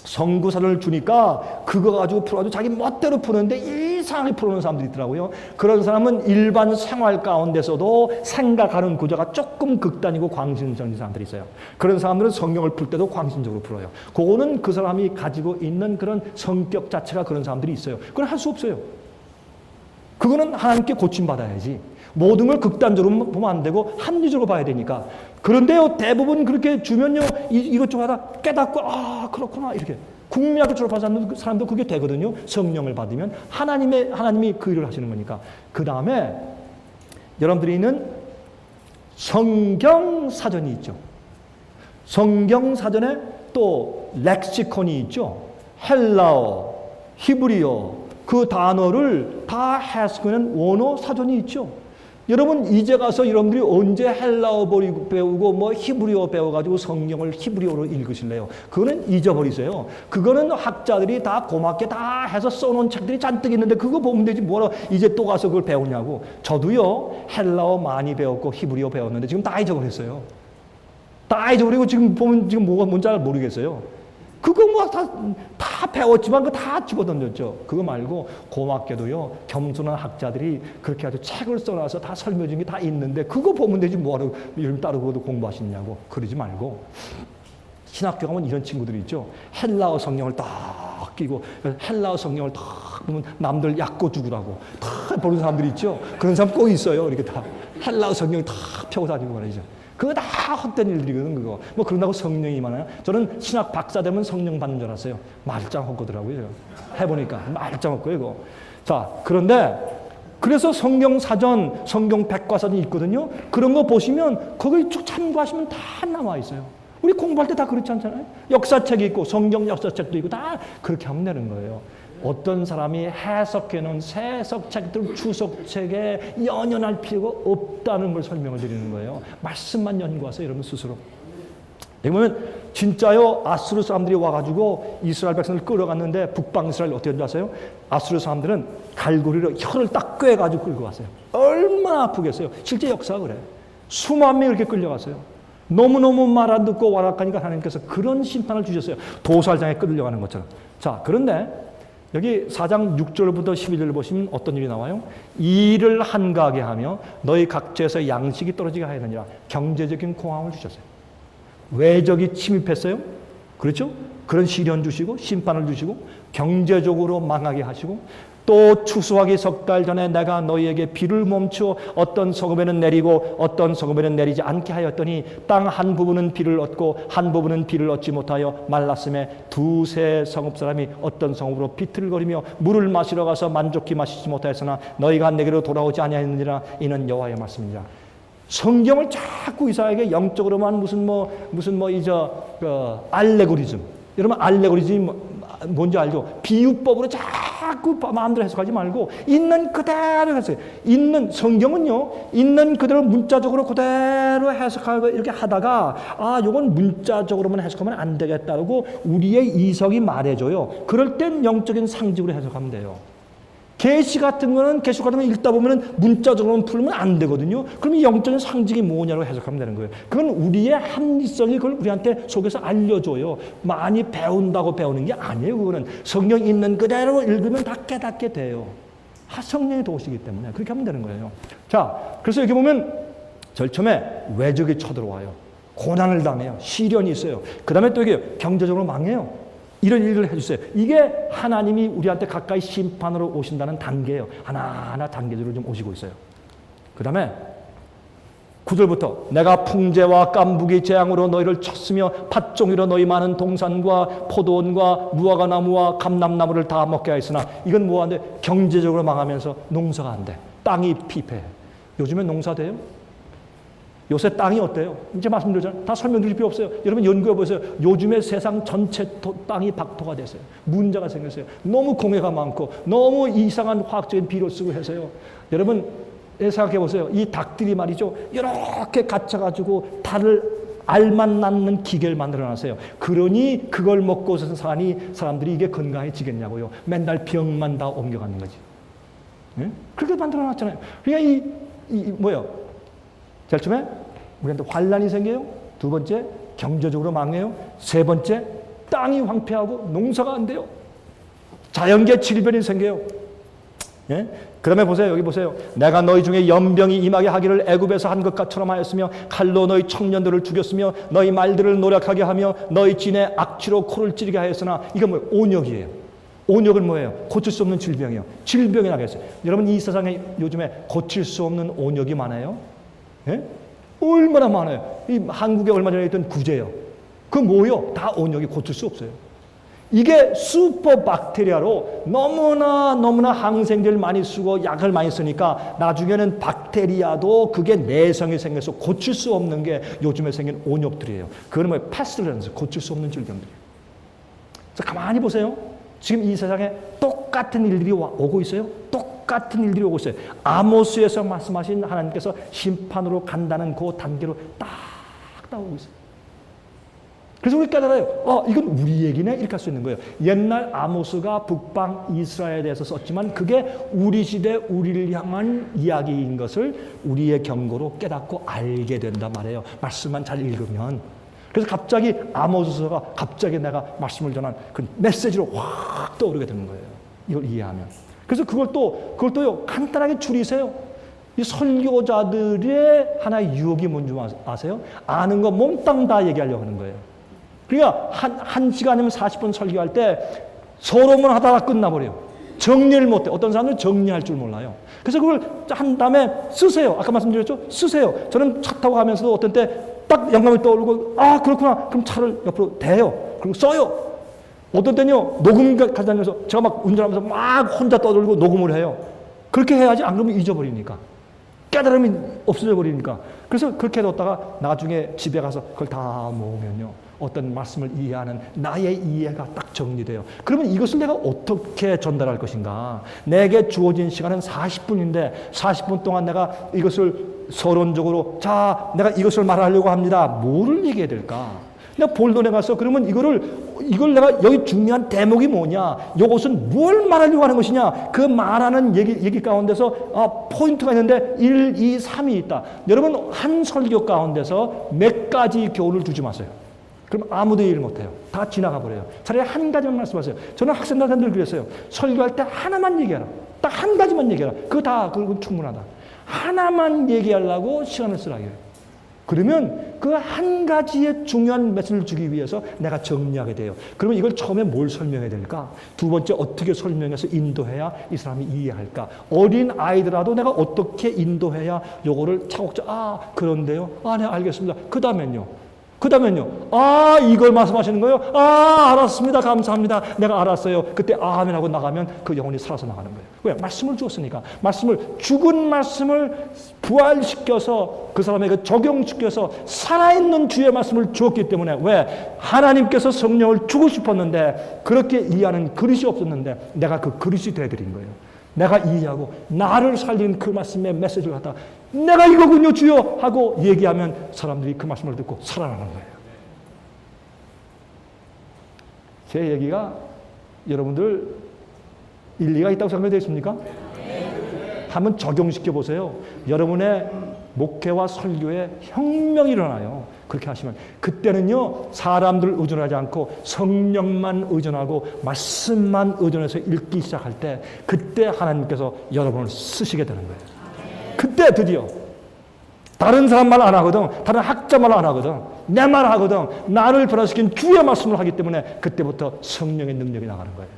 성구사를 주니까 그거 가지고 풀어가지고 자기 멋대로 푸는데 이상하게 풀어놓은 사람들이 있더라고요. 그런 사람은 일반 생활 가운데서도 생각하는 구조가 조금 극단이고 광신적인 사람들이 있어요. 그런 사람들은 성경을 풀 때도 광신적으로 풀어요. 그거는 그 사람이 가지고 있는 그런 성격 자체가 그런 사람들이 있어요. 그건 할 수 없어요. 그거는 하나님께 고침받아야지. 모든 걸 극단적으로 보면 안 되고 합리적으로 봐야 되니까. 그런데요 대부분 그렇게 주면요 이것저것 하다 깨닫고 아 그렇구나 이렇게 국민학교 졸업한 사람도 그게 되거든요. 성령을 받으면 하나님이 그 일을 하시는 거니까. 그 다음에 여러분들이 있는 성경사전이 있죠. 성경사전에 또 렉시콘이 있죠. 헬라어, 히브리어, 그 단어를 다 해석하는 원어 사전이 있죠. 여러분 이제 가서 여러분들이 언제 헬라어 배우고 뭐 히브리어 배워가지고 성경을 히브리어로 읽으실래요? 그거는 잊어버리세요. 그거는 학자들이 다 고맙게 다 해서 써놓은 책들이 잔뜩 있는데 그거 보면 되지 뭐라 이제 또 가서 그걸 배우냐고. 저도요 헬라어 많이 배웠고 히브리어 배웠는데 지금 다 잊어버렸어요. 다 잊어버리고 지금 보면 지금 뭐가 뭔지 잘 모르겠어요. 그거 뭐 다 배웠지만 그거 다 집어던졌죠. 그거 말고 고맙게도요 겸손한 학자들이 그렇게 아주 책을 써놔서 다 설명 중에 다 있는데 그거 보면 되지 뭐하러 이름 따르고도 공부하시냐고. 그러지 말고 신학교 가면 이런 친구들이 있죠. 헬라어 성경을 딱 끼고 헬라어 성경을 딱 보면 남들 약고 죽으라고 다 보는 사람들이 있죠. 그런 사람 꼭 있어요. 이렇게 다 헬라어 성경을 다 펴고 다니고 말이죠. 그거 다 헛된 일들이거든, 그거. 뭐 그런다고 성령이 많아요? 저는 신학 박사 되면 성령 받는 줄 알았어요. 말짱 헛거더라고요. 해보니까. 말짱 헛거예요, 이거. 자, 그런데, 그래서 성경 사전, 성경 백과사전이 있거든요. 그런 거 보시면, 거기 쭉 참고하시면 다 나와 있어요. 우리 공부할 때 다 그렇지 않잖아요? 역사책이 있고, 성경 역사책도 있고, 다 그렇게 하면 되는 거예요. 어떤 사람이 해석해놓은 해석책들 주석책에 연연할 필요가 없다는 걸 설명을 드리는 거예요. 말씀만 연구하세요, 여러분 스스로. 여기 보면 진짜요 아수르 사람들이 와가지고 이스라엘 백성을 끌어갔는데 북방 이스라엘 어떻게 한지 아세요? 아수르 사람들은 갈고리로 혀를 딱 꿰가지고 끌고 갔어요. 얼마나 아프겠어요. 실제 역사가 그래요. 수만 명이 그렇게 끌려갔어요. 너무너무 말 안 듣고 완악하니까 하나님께서 그런 심판을 주셨어요. 도살장에 끌려가는 것처럼. 자, 그런데 여기 4장 6절부터 12절을 보시면 어떤 일이 나와요? 일을 한가하게 하며 너희 각처에서 양식이 떨어지게 하였느니라. 경제적인 공황을 주셨어요. 외적이 침입했어요. 그렇죠? 그런 시련 주시고 심판을 주시고 경제적으로 망하게 하시고 또 추수하기 석 달 전에 내가 너희에게 비를 멈추어 어떤 성읍에는 내리고 어떤 성읍에는 내리지 않게 하였더니 땅 한 부분은 비를 얻고 한 부분은 비를 얻지 못하여 말랐음에 두세 성읍 사람이 어떤 성읍으로 비틀거리며 물을 마시러 가서 만족히 마시지 못하였으나 너희가 내게로 돌아오지 아니하였느니라. 이는 여호와의 말씀이니라. 성경을 자꾸 이사에게 영적으로만 무슨 알레고리즘. 여러분 알레고리즘이 뭔지 알죠? 비유법으로 자꾸 마음대로 해석하지 말고 있는 그대로 해석해요. 있는 성경은요, 있는 그대로 문자적으로 그대로 해석하고 이렇게 하다가 요건 문자적으로만 해석하면 안 되겠다고 우리의 이성이 말해줘요. 그럴 땐 영적인 상징으로 해석하면 돼요. 계시 같은 거는 읽다 보면 문자적으로만 풀면 안 되거든요. 그럼 영적인 상징이 뭐냐고 해석하면 되는 거예요. 그건 우리의 합리성이 그걸 우리한테 속에서 알려줘요. 많이 배운다고 배우는 게 아니에요. 그거는 성경 있는 그대로 읽으면 다 깨닫게 돼요. 성령의 도시이기 때문에 그렇게 하면 되는 거예요. 자, 그래서 여기 보면 제일 처음에 외적이 쳐들어와요. 고난을 당해요. 시련이 있어요. 그 다음에 또 이게 경제적으로 망해요. 이런 일을 해주세요. 이게 하나님이 우리한테 가까이 심판으로 오신다는 단계예요. 하나하나 단계적으로 좀 오시고 있어요. 그 다음에 9절부터 내가 풍재와 깐부기 재앙으로 너희를 쳤으며 팥종이로 너희 많은 동산과 포도원과 무화과나무와 감람나무를 다 먹게 하였으나 이건 뭐하는데 경제적으로 망하면서 농사가 안 돼. 땅이 피폐해. 요즘에 농사 돼요? 요새 땅이 어때요? 이제 말씀드렸잖아요. 다 설명드릴 필요 없어요. 여러분 연구해보세요. 요즘에 세상 전체 땅이 박토가 됐어요. 문제가 생겼어요. 너무 공해가 많고 너무 이상한 화학적인 비료 쓰고 해서요. 여러분 생각해보세요. 이 닭들이 말이죠. 이렇게 갇혀가지고 알만 낳는 기계를 만들어놨어요. 그러니 그걸 먹고서 사람들이 이게 건강해지겠냐고요. 맨날 병만 다 옮겨가는 거지. 네? 그렇게 만들어놨잖아요. 그러니까 뭐요? 제일 처음에 우리한테 환란이 생겨요. 두 번째 경제적으로 망해요. 세 번째 땅이 황폐하고 농사가 안 돼요. 자연계 질병이 생겨요. 예? 그 다음에 보세요. 여기 보세요. 내가 너희 중에 연병이 임하게 하기를 애굽에서 한 것처럼 하였으며 칼로 너희 청년들을 죽였으며 너희 말들을 노력하게 하며 너희 진에 악취로 코를 찌르게 하였으나 이건 뭐예요? 온역이에요. 온역은 뭐예요? 고칠 수 없는 질병이에요. 질병이 나겠어요. 여러분 이 세상에 요즘에 고칠 수 없는 온역이 많아요. 예? 얼마나 많아요. 이 한국에 얼마 전에 있던 구제요. 그 뭐요? 다 온역이 고칠 수 없어요. 이게 슈퍼 박테리아로 너무나 항생제를 많이 쓰고 약을 많이 쓰니까 나중에는 박테리아도 그게 내성이 생겨서 고칠 수 없는 게 요즘에 생긴 온역들이에요. 그건 뭐예요? 패스트런스, 고칠 수 없는 질병들이에요. 자, 가만히 보세요. 지금 이 세상에 똑같은 일들이 오고 있어요. 똑같은 일들이 오고 있어요. 아모스에서 말씀하신 하나님께서 심판으로 간다는 그 단계로 딱 나오고 있어요. 그래서 우리 깨달아요. 이건 우리 얘기네 이렇게 할 수 있는 거예요. 옛날 아모스가 북방 이스라엘에 대해서 썼지만 그게 우리 시대 우리를 향한 이야기인 것을 우리의 경고로 깨닫고 알게 된단 말이에요. 말씀만 잘 읽으면. 그래서 갑자기 아모스서가 갑자기 내가 말씀을 전한 그 메시지로 확 떠오르게 되는 거예요. 이걸 이해하면. 그래서 그걸 또요 간단하게 줄이세요. 이 설교자들의 하나의 유혹이 뭔지 아세요? 아는 거 몽땅 다 얘기하려고 하는 거예요. 그러니까 한 시간이면 40분 설교할 때 서론문 하다가 끝나버려요. 정리를 못해. 어떤 사람은 정리할 줄 몰라요. 그래서 그걸 한 다음에 쓰세요. 아까 말씀드렸죠? 쓰세요. 저는 차 타고 가면서도 어떤 때 딱 영감이 떠오르고 그렇구나. 그럼 차를 옆으로 대요. 그리고 써요. 어떤 때는요. 녹음 가다니면서 제가 막 운전하면서 막 혼자 떠들고 녹음을 해요. 그렇게 해야지 안 그러면 잊어버리니까. 깨달음이 없어져 버리니까. 그래서 그렇게 해뒀다가 나중에 집에 가서 그걸 다 모으면요. 어떤 말씀을 이해하는 나의 이해가 딱 정리돼요. 그러면 이것을 내가 어떻게 전달할 것인가? 내게 주어진 시간은 40분인데 40분 동안 내가 이것을 서론적으로 자, 내가 이것을 말하려고 합니다. 뭐를 얘기해야 될까? 내가 본론에 가서 그러면 이걸 내가 여기 중요한 대목이 뭐냐? 이것은 뭘 말하려고 하는 것이냐? 그 말하는 얘기 가운데서 포인트가 있는데 1, 2, 3이 있다. 여러분 한 설교 가운데서 몇 가지 교훈을 주지 마세요. 그럼 아무도 이해를 못해요. 다 지나가 버려요. 차라리 한 가지만 말씀하세요. 저는 학생들한테 늘 그랬어요. 설교할 때 하나만 얘기해라. 딱 한 가지만 얘기해라. 그건 충분하다. 하나만 얘기하려고 시간을 쓰라고요. 그러면 그 한 가지의 중요한 메시지를 주기 위해서 내가 정리하게 돼요. 그러면 이걸 처음에 뭘 설명해야 될까? 두 번째 어떻게 설명해서 인도해야 이 사람이 이해할까? 어린 아이들라도 내가 어떻게 인도해야 요거를 차곡차곡 그런데요? 네 알겠습니다. 그 다음엔요? 이걸 말씀하시는 거예요? 알았습니다. 감사합니다. 내가 알았어요. 그때 아멘 하고 나가면 그 영혼이 살아서 나가는 거예요. 왜? 말씀을 주었으니까. 죽은 말씀을 부활시켜서 그 사람에게 적용시켜서 살아있는 주의 말씀을 주었기 때문에 왜? 하나님께서 성령을 주고 싶었는데 그렇게 이해하는 그릇이 없었는데 내가 그 그릇이 되어드린 거예요. 내가 이해하고 나를 살린 그 말씀의 메시지를 갖다 내가 이거군요 주여 하고 얘기하면 사람들이 그 말씀을 듣고 살아나는 거예요. 제 얘기가 여러분들 일리가 있다고 생각되십니까? 한번 적용시켜 보세요. 여러분의 목회와 설교에 혁명이 일어나요. 그렇게 하시면 그때는요 사람들 의존하지 않고 성령만 의존하고 말씀만 의존해서 읽기 시작할 때 그때 하나님께서 여러분을 쓰시게 되는 거예요. 그때 드디어 다른 사람 말 안 하거든, 다른 학자 말 안 하거든, 내 말 하거든, 나를 변화시킨 주의 말씀을 하기 때문에 그때부터 성령의 능력이 나가는 거예요.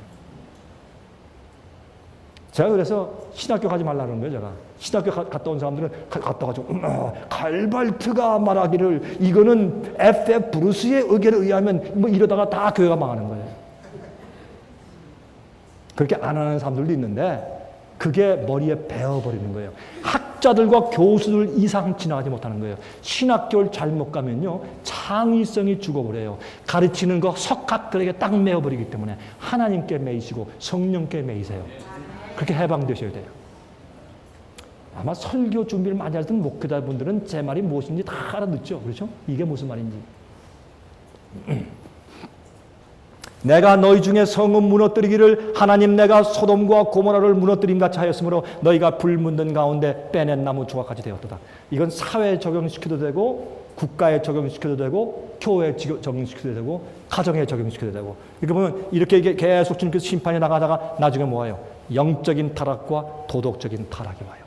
제가 그래서 신학교 가지 말라는 거예요. 제가 신학교 갔다 온 사람들은 갔다 가지고 갈발트가 말하기를 이거는 F.F. 브루스의 의견에 의하면 뭐 이러다가 다 교회가 망하는 거예요. 그렇게 안 하는 사람들도 있는데 그게 머리에 배어버리는 거예요. 학자들과 교수들 이상 지나가지 못하는 거예요. 신학교를 잘못 가면요 창의성이 죽어버려요. 가르치는 거 석학들에게 딱 메어버리기 때문에 하나님께 매이시고 성령께 매이세요. 그렇게 해방되셔야 돼요. 아마 설교 준비를 많이 하던 목회자분들은 제 말이 무엇인지 다 알아듣죠. 그렇죠? 이게 무슨 말인지. 내가 너희 중에 성읍 무너뜨리기를 하나님 내가 소돔과 고모라를 무너뜨린 같이 하였으므로 너희가 불 묻는 가운데 빼낸 나무 조각같이 되었도다. 이건 사회에 적용시켜도 되고 국가에 적용시켜도 되고 교회에 적용시켜도 되고 가정에 적용시켜도 되고 이렇게 보면 이렇게 계속 주님께서 심판이 나가다가 나중에 뭐예요? 영적인 타락과 도덕적인 타락이 와요.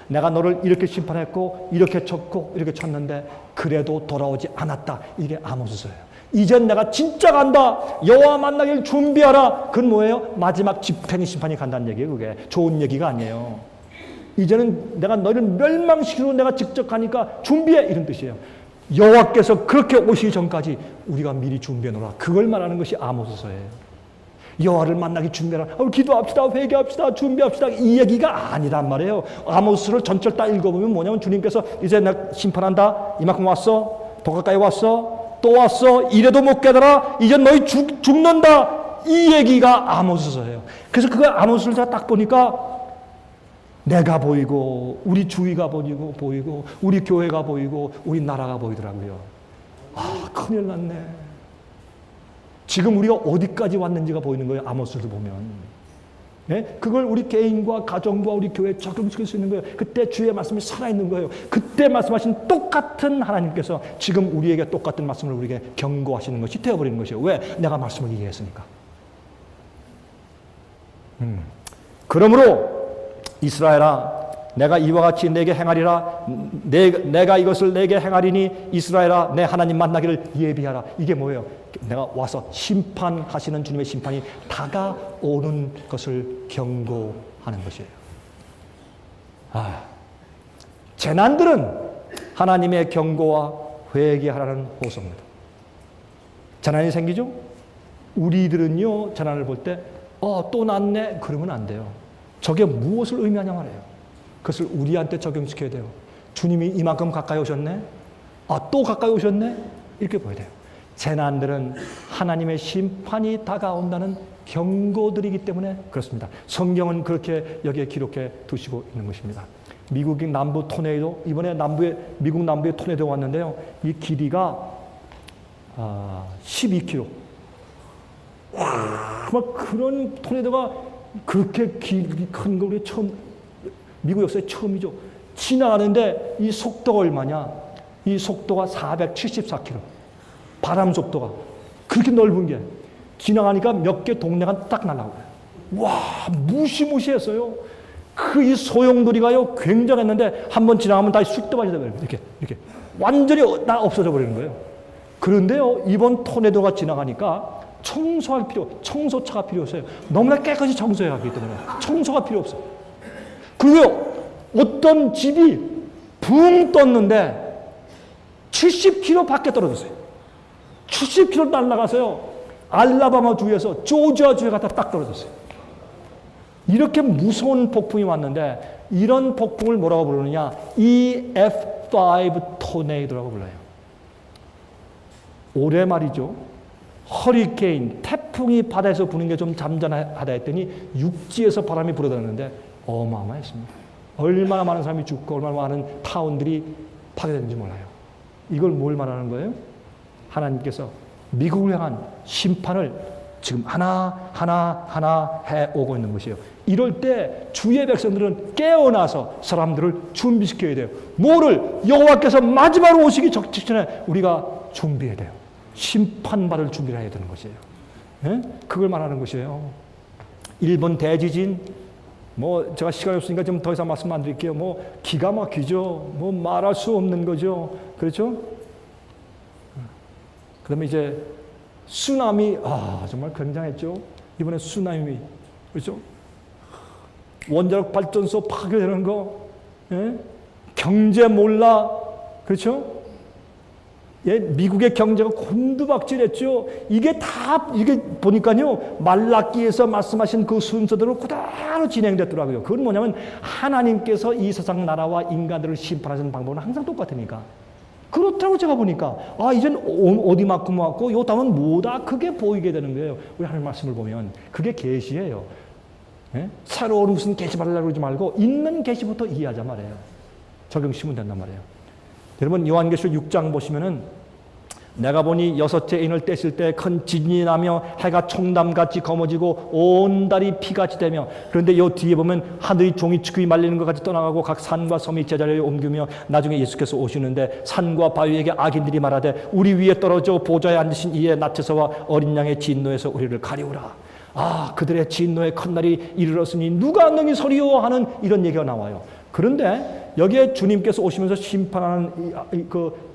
내가 너를 이렇게 심판했고 이렇게 쳤고 이렇게 쳤는데 그래도 돌아오지 않았다. 이게 아모스서예요. 이젠 내가 진짜 간다. 여호와 만나길 준비하라. 그건 뭐예요? 마지막 집행의 심판이 간다는 얘기예요. 그게 좋은 얘기가 아니에요. 이제는 내가 너희를 멸망시키고 내가 직접 가니까 준비해 이런 뜻이에요. 여호와께서 그렇게 오시기 전까지 우리가 미리 준비해놓으라. 그걸 말하는 것이 아모스서예요. 여호와를 만나기 준비하라. 기도합시다. 회개합시다. 준비합시다. 이 얘기가 아니란 말이에요. 아모스를 전체를 딱 읽어보면 뭐냐면 주님께서 이제 내가 심판한다. 이만큼 왔어. 더 가까이 왔어. 또 왔어. 이래도 못 깨달아. 이제 너희 죽는다. 이 얘기가 아모스서예요. 그래서 그 아모스를 제가 딱 보니까 내가 보이고 우리 주위가 보이고 우리 교회가 보이고 우리 나라가 보이더라고요. 아, 큰일 났네. 지금 우리가 어디까지 왔는지가 보이는 거예요. 아모스를 보면. 네? 그걸 우리 개인과 가정과 우리 교회에 적용시킬 수 있는 거예요. 그때 주의 말씀이 살아있는 거예요. 그때 말씀하신 똑같은 하나님께서 지금 우리에게 똑같은 말씀을 우리에게 경고하시는 것이 되어버리는 것이에요. 왜? 내가 말씀을 이해했으니까. 그러므로 이스라엘아, 내가 이와 같이 내게 행하리라. 내가 이것을 내게 행하리니 이스라엘아, 내 하나님 만나기를 예비하라. 이게 뭐예요? 내가 와서 심판하시는 주님의 심판이 다가오는 것을 경고하는 것이에요. 재난들은 하나님의 경고와 회개하라는 호소입니다. 재난이 생기죠? 우리들은요, 재난을 볼 때 또 났네? 그러면 안 돼요. 저게 무엇을 의미하냐 말이에요. 그것을 우리한테 적용시켜야 돼요. 주님이 이만큼 가까이 오셨네? 또 가까이 오셨네? 이렇게 보여야 돼요. 재난들은 하나님의 심판이 다가온다는 경고들이기 때문에 그렇습니다. 성경은 그렇게 여기에 기록해 두시고 있는 것입니다. 미국 남부 토네이도, 이번에 미국 남부에 토네이도가 왔는데요. 이 길이가 12km. 막 그런 토네이도가 그렇게 큰 거 우리 미국 역사에 처음이죠. 지나가는데 이 속도가 얼마냐? 이 속도가 474km. 바람 속도가. 그렇게 넓은 게. 지나가니까 몇 개 동네가 딱 날아오고요. 와, 무시무시했어요. 이 소용돌이가요, 굉장했는데 한번 지나가면 다시 쑥 떠버리다 버려요. 이렇게. 완전히 다 없어져 버리는 거예요. 그런데요, 이번 토네도가 지나가니까 청소차가 필요 없어요. 너무나 깨끗이 청소해야 하기 때문에 청소가 필요 없어요. 그리고 어떤 집이 붕 떴는데 70km 밖에 떨어졌어요. 70km 날아가서요, 알라바마 주에서 조지아 주에 갖다 딱 떨어졌어요. 이렇게 무서운 폭풍이 왔는데 이런 폭풍을 뭐라고 부르느냐? EF5 토네이도라고 불러요. 올해 말이죠. 허리케인, 태풍이 바다에서 부는 게 좀 잠잠하다 했더니 육지에서 바람이 불어다녔는데 어마어마했습니다. 얼마나 많은 사람이 죽고 얼마나 많은 타운들이 파괴되는지 몰라요. 이걸 뭘 말하는 거예요? 하나님께서 미국을 향한 심판을 지금 하나 해오고 있는 것이에요. 이럴 때 주의 백성들은 깨어나서 사람들을 준비시켜야 돼요. 뭐를? 여호와께서 마지막으로 오시기 직전에 우리가 준비해야 돼요. 심판받을 준비를 해야 되는 것이에요. 네? 그걸 말하는 것이에요. 일본 대지진, 제가 시간이 없으니까 좀 더 이상 말씀 안 드릴게요. 기가 막히죠. 말할 수 없는 거죠. 그렇죠? 그다음에 이제 쓰나미, 정말 굉장했죠. 이번에 쓰나미, 그렇죠? 원자력 발전소 파괴되는 거, 예? 경제 몰라, 그렇죠? 예, 미국의 경제가 곤두박질했죠. 이게 보니까요, 말라기에서 말씀하신 그 순서대로 그대로 진행됐더라고요. 그건 뭐냐면 하나님께서 이 세상 나라와 인간들을 심판하시는 방법은 항상 똑같으니까. 그렇다고 제가 보니까 이젠 어디만큼 왔고 요 다음은 뭐다, 그게 보이게 되는 거예요. 우리 하나님 말씀을 보면 그게 계시예요. 예? 새로운 무슨 계시 받으려고 그러지 말고 있는 계시부터 이해하자 말이에요. 적용시키면 된단 말이에요. 여러분 요한계시록 6장 보시면은 내가 보니 여섯째 인을 떼실 때 큰 지진이 나며 해가 총담같이 검어지고 온 달이 피같이 되며, 그런데 요 뒤에 보면 하늘이 종이 치쿠이 말리는 것 같이 떠나가고 각 산과 섬이 제자리에 옮기며 나중에 예수께서 오시는데 산과 바위에게 악인들이 말하되 우리 위에 떨어져 보좌에 앉으신 이의 나체서와 어린 양의 진노에서 우리를 가리우라. 그들의 진노의 큰 날이 이르렀으니 누가 능히 서리요 하는 이런 얘기가 나와요. 그런데 여기에 주님께서 오시면서 심판하는 그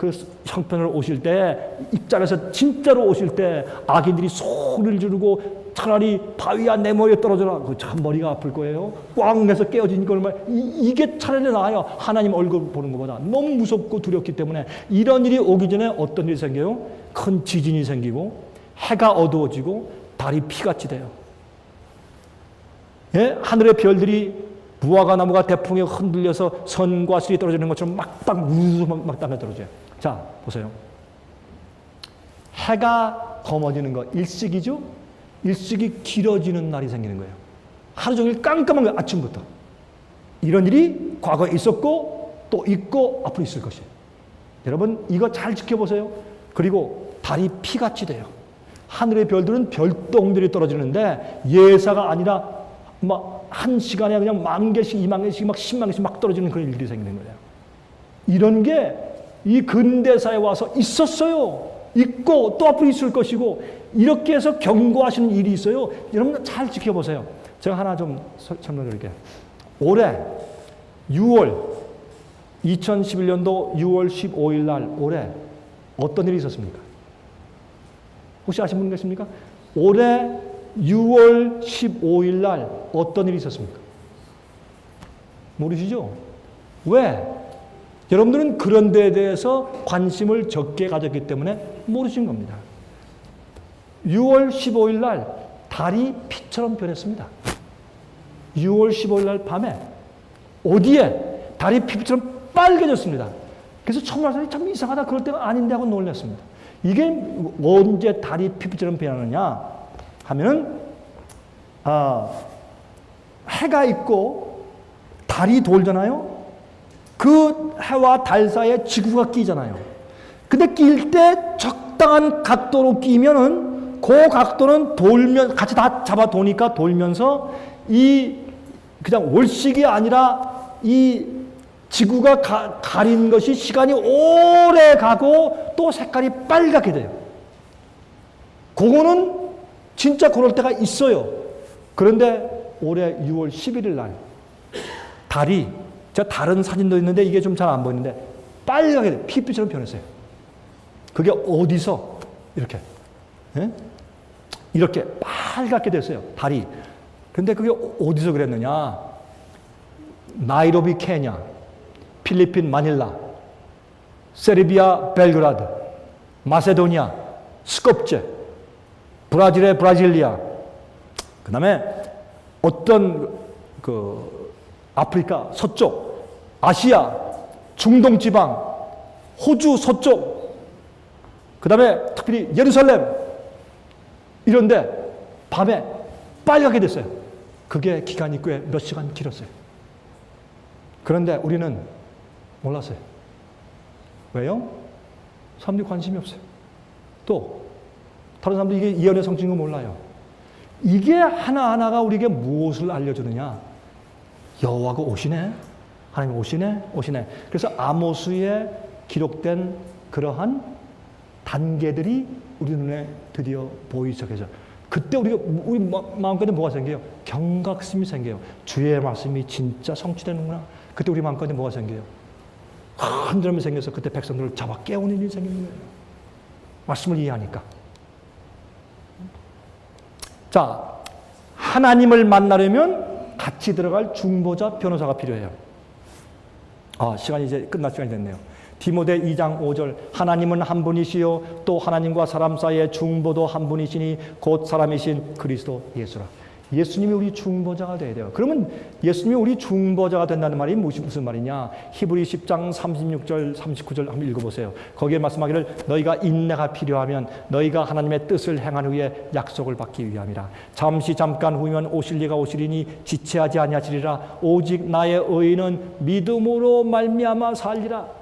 형편을 오실 때, 입장에서 진짜로 오실 때 악인들이 소리를 지르고 차라리 바위야 내 머리에 떨어져라. 참 머리가 아플 거예요. 꽝 내서 깨어지니까 얼마나 이게 차라리 나아요. 하나님 얼굴 보는 것보다 너무 무섭고 두렵기 때문에. 이런 일이 오기 전에 어떤 일이 생겨요? 큰 지진이 생기고 해가 어두워지고 달이 피같이 돼요. 예? 하늘의 별들이 무화과 나무가 대풍에 흔들려서 선과 실이 떨어지는 것처럼 막 땅에 떨어져요. 자, 보세요. 해가 검어지는 거 일식이죠? 일식이 길어지는 날이 생기는 거예요. 하루 종일 깜깜한 거예요. 아침부터. 이런 일이 과거에 있었고 또 있고 앞으로 있을 것이에요. 여러분 이거 잘 지켜보세요. 그리고 달이 피같이 돼요. 하늘의 별들은 별똥들이 떨어지는데 예사가 아니라 막 한 시간에 그냥 10,000개씩 20,000개씩 막 100,000개씩 막 떨어지는 그런 일들이 생기는 거예요. 이런 게 이 근대사에 와서 있었어요. 있고 또 앞으로 있을 것이고 이렇게 해서 경고하시는 일이 있어요. 여러분 잘 지켜보세요. 제가 하나 좀 설명드릴게요. 올해 2011년도 6월 15일 날 올해 어떤 일이 있었습니까? 혹시 아시는 분 계십니까? 올해 6월 15일 날 어떤 일이 있었습니까? 모르시죠? 왜? 여러분들은 그런 데에 대해서 관심을 적게 가졌기 때문에 모르신 겁니다. 6월 15일 날 달이 피처럼 변했습니다. 6월 15일 날 밤에 어디에 달이 피처럼 빨개졌습니다. 그래서 처음 알았더니 참 이상하다. 그럴 때가 아닌데 하고 놀랐습니다. 이게 언제 달이 피처럼 변하느냐 하면은 해가 있고 달이 돌잖아요. 그 해와 달 사이에 지구가 끼잖아요. 근데 낄 때 적당한 각도로 끼면은 그 각도는 돌면 같이 다 잡아 도니까 돌면서 이 그냥 월식이 아니라 이 지구가 가린 것이 시간이 오래 가고 또 색깔이 빨갛게 돼요. 그거는 진짜 그럴 때가 있어요. 그런데 올해 6월 11일 날 달이 제가 다른 사진도 있는데 이게 좀 잘 안 보이는데 빨갛게 피빛처럼 변했어요. 그게 어디서 이렇게 이렇게 빨갛게 됐어요. 달이. 근데 그게 어디서 그랬느냐? 나이로비 케냐, 필리핀 마닐라, 세르비아 벨그라드, 마세도니아, 스kopje, 브라질의 브라질리아, 그 다음에 어떤 아프리카 서쪽, 아시아, 중동 지방, 호주 서쪽, 그 다음에 특별히 예루살렘 이런데 밤에 빨갛게 됐어요. 그게 기간이 꽤 몇 시간 길었어요. 그런데 우리는 몰랐어요. 왜요? 사람들이 관심이 없어요. 또 다른 사람들이 이게 예언의 성취인 거 몰라요. 이게 하나하나가 우리에게 무엇을 알려주느냐? 여호와가 오시네. 하나님 오시네. 그래서 아모스에 기록된 그러한 단계들이 우리 눈에 드디어 보이기 시작해서 그때 우리 마음가운데 뭐가 생겨요? 경각심이 생겨요. 주의 말씀이 진짜 성취되는구나. 그때 우리 마음가운데 뭐가 생겨요? 흔들림이 생겨서 그때 백성들을 잡아 깨우는 일이 생기는 거예요. 말씀을 이해하니까. 자, 하나님을 만나려면 같이 들어갈 중보자, 변호사가 필요해요. 시간이 이제 끝날 시간이 됐네요. 디모데 2장 5절 하나님은 한 분이시요 또 하나님과 사람 사이의 중보도 한 분이시니 곧 사람이신 그리스도 예수라. 예수님이 우리 중보자가 돼야 돼요. 그러면 예수님이 우리 중보자가 된다는 말이 무슨 말이냐? 히브리 10장 36절 39절 한번 읽어보세요. 거기에 말씀하기를 너희가 인내가 필요하면 너희가 하나님의 뜻을 행한 후에 약속을 받기 위함이라. 잠깐 후면 오실 이가 오시리니 지체하지 아니하시리라. 오직 나의 의인은 믿음으로 말미암아 살리라.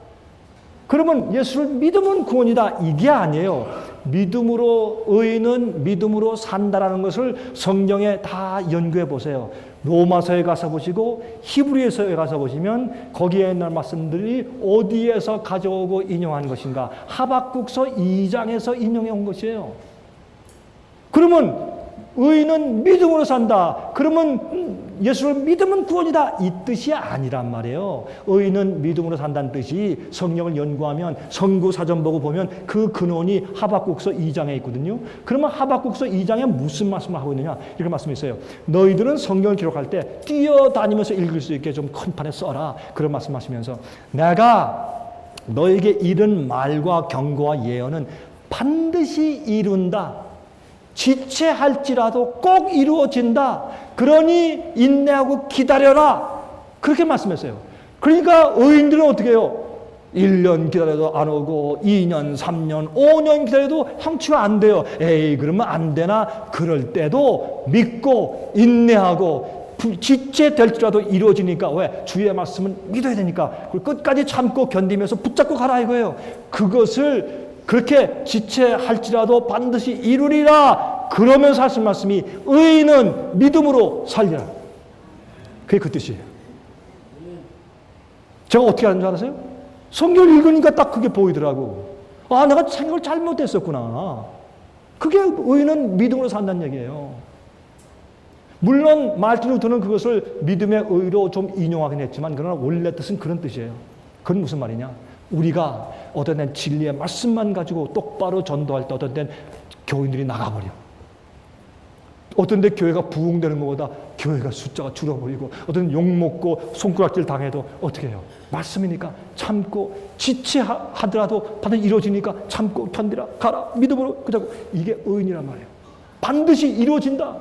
그러면 예수를 믿으면 구원이다. 이게 아니에요. 믿음으로 의인은 믿음으로 산다라는 것을 성경에 다 연구해 보세요. 로마서에 가서 보시고 히브리서에 가서 보시면 거기에 있는 말씀들이 어디에서 가져오고 인용한 것인가? 하박국서 2장에서 인용해 온 것이에요. 그러면 의인은 믿음으로 산다. 그러면 예수를 믿으면 구원이다. 이 뜻이 아니란 말이에요. 의인은 믿음으로 산다는 뜻이 성경을 연구하면 선구사전 보고 보면 그 근원이 하박국서 2장에 있거든요. 그러면 하박국서 2장에 무슨 말씀을 하고 있느냐? 이렇게 말씀했어요. 너희들은 성경을 기록할 때 뛰어다니면서 읽을 수 있게 좀 큰 판에 써라. 그런 말씀하시면서 내가 너에게 이른 말과 경고와 예언은 반드시 이룬다. 지체할지라도 꼭 이루어진다. 그러니 인내하고 기다려라. 그렇게 말씀했어요. 그러니까 의인들은 어떻게 해요? 1년 기다려도 안 오고 2년, 3년, 5년 기다려도 형취가 안 돼요. 에이, 그러면 안 되나? 그럴 때도 믿고 인내하고 지체될지라도 이루어지니까. 왜? 주의 말씀은 믿어야 되니까. 그걸 끝까지 참고 견디면서 붙잡고 가라 이거예요. 그것을 그렇게 지체할지라도 반드시 이루리라. 그러면서 하신 말씀이 의인은 믿음으로 살리라. 그게 그 뜻이에요. 제가 어떻게 하는 줄 알았어요? 성경을 읽으니까 딱 그게 보이더라고. 아, 내가 생각을 잘못했었구나. 그게 의인은 믿음으로 산다는 얘기예요. 물론 마르틴 루터는 그것을 믿음의 의로 좀 인용하긴 했지만 그러나 원래 뜻은 그런 뜻이에요. 그건 무슨 말이냐? 우리가 어떤 땐 진리의 말씀만 가지고 똑바로 전도할 때 어떤 땐 교인들이 나가버려. 어떤 데 교회가 부흥되는 것보다 교회가 숫자가 줄어버리고 어떤 욕먹고 손가락질 당해도 어떻게 해요? 말씀이니까 참고 지체하더라도 반드시 이루어지니까 참고 견디라 가라 믿음으로 그자고. 이게 의인이란 말이에요. 반드시 이루어진다.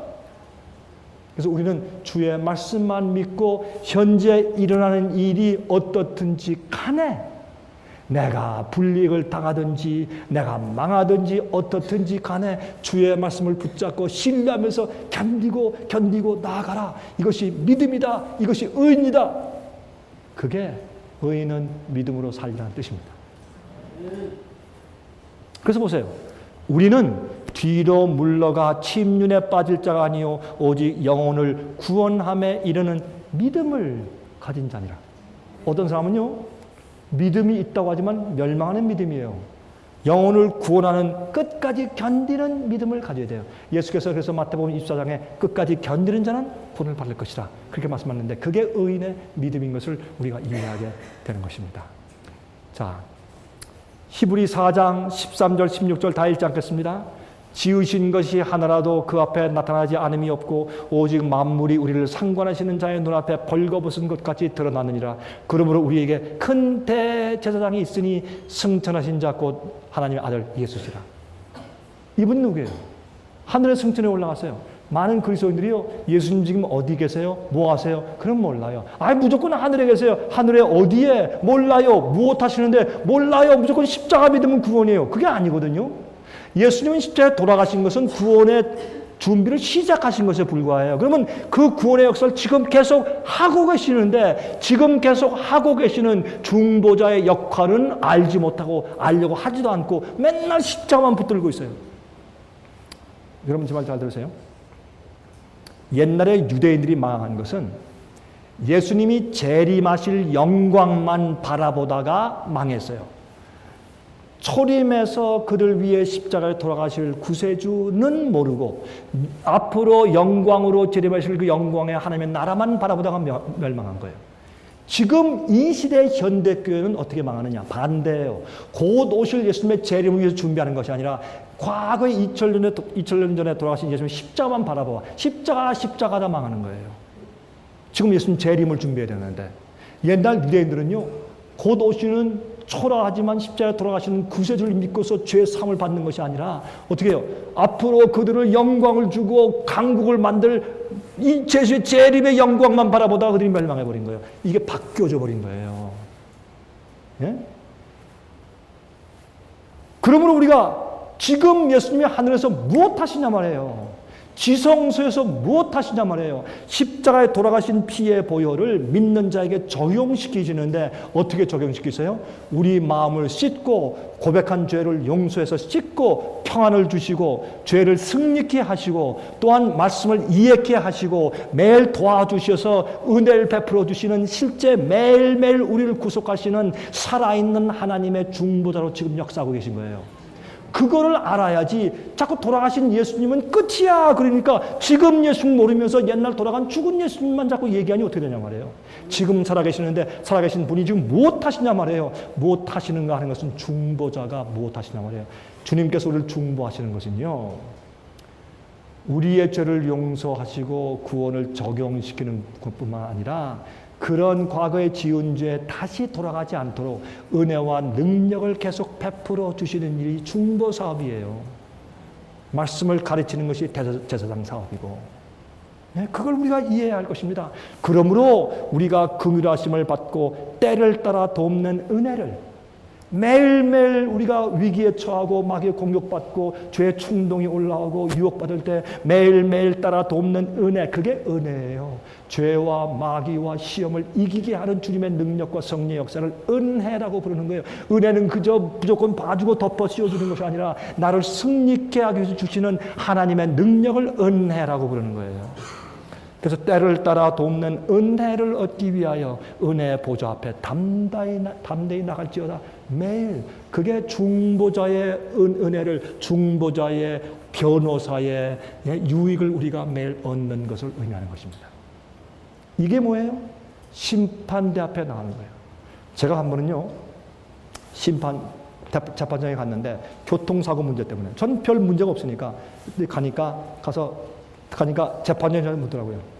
그래서 우리는 주의 말씀만 믿고 현재 일어나는 일이 어떻든지 간에 내가 불이익을 당하든지 내가 망하든지 어떻든지 간에 주의 말씀을 붙잡고 신뢰하면서 견디고 나아가라. 이것이 믿음이다. 이것이 의인이다. 그게 의인은 믿음으로 살리라는 뜻입니다. 그래서 보세요. 우리는 뒤로 물러가 침륜에 빠질 자가 아니요 오직 영혼을 구원함에 이르는 믿음을 가진 자니라. 어떤 사람은요 믿음이 있다고 하지만 멸망하는 믿음이에요. 영혼을 구원하는 끝까지 견디는 믿음을 가져야 돼요. 예수께서 그래서 마태복음 24장에 끝까지 견디는 자는 구원을 받을 것이라 그렇게 말씀하셨는데 그게 의인의 믿음인 것을 우리가 이해하게 되는 것입니다. 자, 히브리 4장 13절 16절 다 읽지 않겠습니다. 지으신 것이 하나라도 그 앞에 나타나지 않음이 없고 오직 만물이 우리를 상관하시는 자의 눈앞에 벌거벗은 것 같이 드러나느니라. 그러므로 우리에게 큰 대제사장이 있으니 승천하신 자 곧 하나님의 아들 예수시라. 이분 누구예요? 하늘에 승천해 올라갔어요. 많은 그리스도인들이요 예수님 지금 어디 계세요? 뭐 하세요? 그럼 몰라요. 무조건 하늘에 계세요. 하늘에 어디에? 몰라요. 무엇 하시는데? 몰라요. 무조건 십자가 믿으면 구원이에요. 그게 아니거든요. 예수님은 십자가에 돌아가신 것은 구원의 준비를 시작하신 것에 불과해요. 그러면 그 구원의 역사를 지금 계속 하고 계시는데 지금 계속 하고 계시는 중보자의 역할은 알지 못하고 알려고 하지도 않고 맨날 십자가만 붙들고 있어요. 여러분 제 말 잘 들으세요. 옛날에 유대인들이 망한 것은 예수님이 재림하실 영광만 바라보다가 망했어요. 초림에서 그를 위해 십자가에 돌아가실 구세주는 모르고 앞으로 영광으로 재림하실 그 영광의 하나님의 나라만 바라보다가 멸망한 거예요. 지금 이 시대 현대교회는 어떻게 망하느냐? 반대예요. 곧 오실 예수님의 재림을 위해서 준비하는 것이 아니라 과거에 2000년 전에 돌아가신 예수님의 십자가만 바라봐. 십자가다 망하는 거예요. 지금 예수님 재림을 준비해야 되는데 옛날 유대인들은요. 곧 오시는 초라하지만 십자가에 돌아가시는 구세주를 믿고서 죄 사함을 받는 것이 아니라 어떻게 해요? 앞으로 그들을 영광을 주고 강국을 만들 이 제수의 재림의 영광만 바라보다가 그들이 멸망해버린 거예요. 이게 바뀌어져 버린 거예요. 예? 그러므로 우리가 지금 예수님이 하늘에서 무엇 하시냐 말이에요. 지성소에서 무엇 하시냐 말이에요. 십자가에 돌아가신 피의 보혈을 믿는 자에게 적용시키시는데 어떻게 적용시키세요? 우리 마음을 씻고 고백한 죄를 용서해서 씻고 평안을 주시고 죄를 승리케 하시고 또한 말씀을 이해케 하시고 매일 도와주셔서 은혜를 베풀어 주시는 실제 매일매일 우리를 구속하시는 살아있는 하나님의 중보자로 지금 역사하고 계신 거예요. 그거를 알아야지 자꾸 돌아가신 예수님은 끝이야. 그러니까 지금 예수님 모르면서 옛날 돌아간 죽은 예수님만 자꾸 얘기하니 어떻게 되냐 말이에요. 지금 살아계시는데 살아계신 분이 지금 무엇 하시냐 말이에요. 무엇 하시는가 하는 것은 중보자가 무엇 하시냐 말이에요. 주님께서 우리를 중보하시는 것은요. 우리의 죄를 용서하시고 구원을 적용시키는 것뿐만 아니라 그런 과거에 지은 죄에 다시 돌아가지 않도록 은혜와 능력을 계속 베풀어 주시는 일이 중보 사업이에요. 말씀을 가르치는 것이 제사장 사업이고 그걸 우리가 이해해야 할 것입니다. 그러므로 우리가 긍휼하심을 받고 때를 따라 돕는 은혜를 매일매일 우리가 위기에 처하고 마귀에 공격받고 죄의 충동이 올라오고 유혹받을 때 매일매일 따라 돕는 은혜, 그게 은혜예요. 죄와 마귀와 시험을 이기게 하는 주님의 능력과 성령의 역사를 은혜라고 부르는 거예요. 은혜는 그저 무조건 봐주고 덮어 씌워주는 것이 아니라 나를 승리케 하기 위해서 주시는 하나님의 능력을 은혜라고 부르는 거예요. 그래서 때를 따라 돕는 은혜를 얻기 위하여 은혜의 보좌 앞에 담대히 나갈지어다. 매일 그게 중보자의 은혜를, 중보자의 변호사의 유익을 우리가 매일 얻는 것을 의미하는 것입니다. 이게 뭐예요? 심판대 앞에 나가는 거예요. 제가 한 번은요, 재판장에 갔는데 교통사고 문제 때문에 전 별 문제가 없으니까 가니까 재판장이 저를 묻더라고요.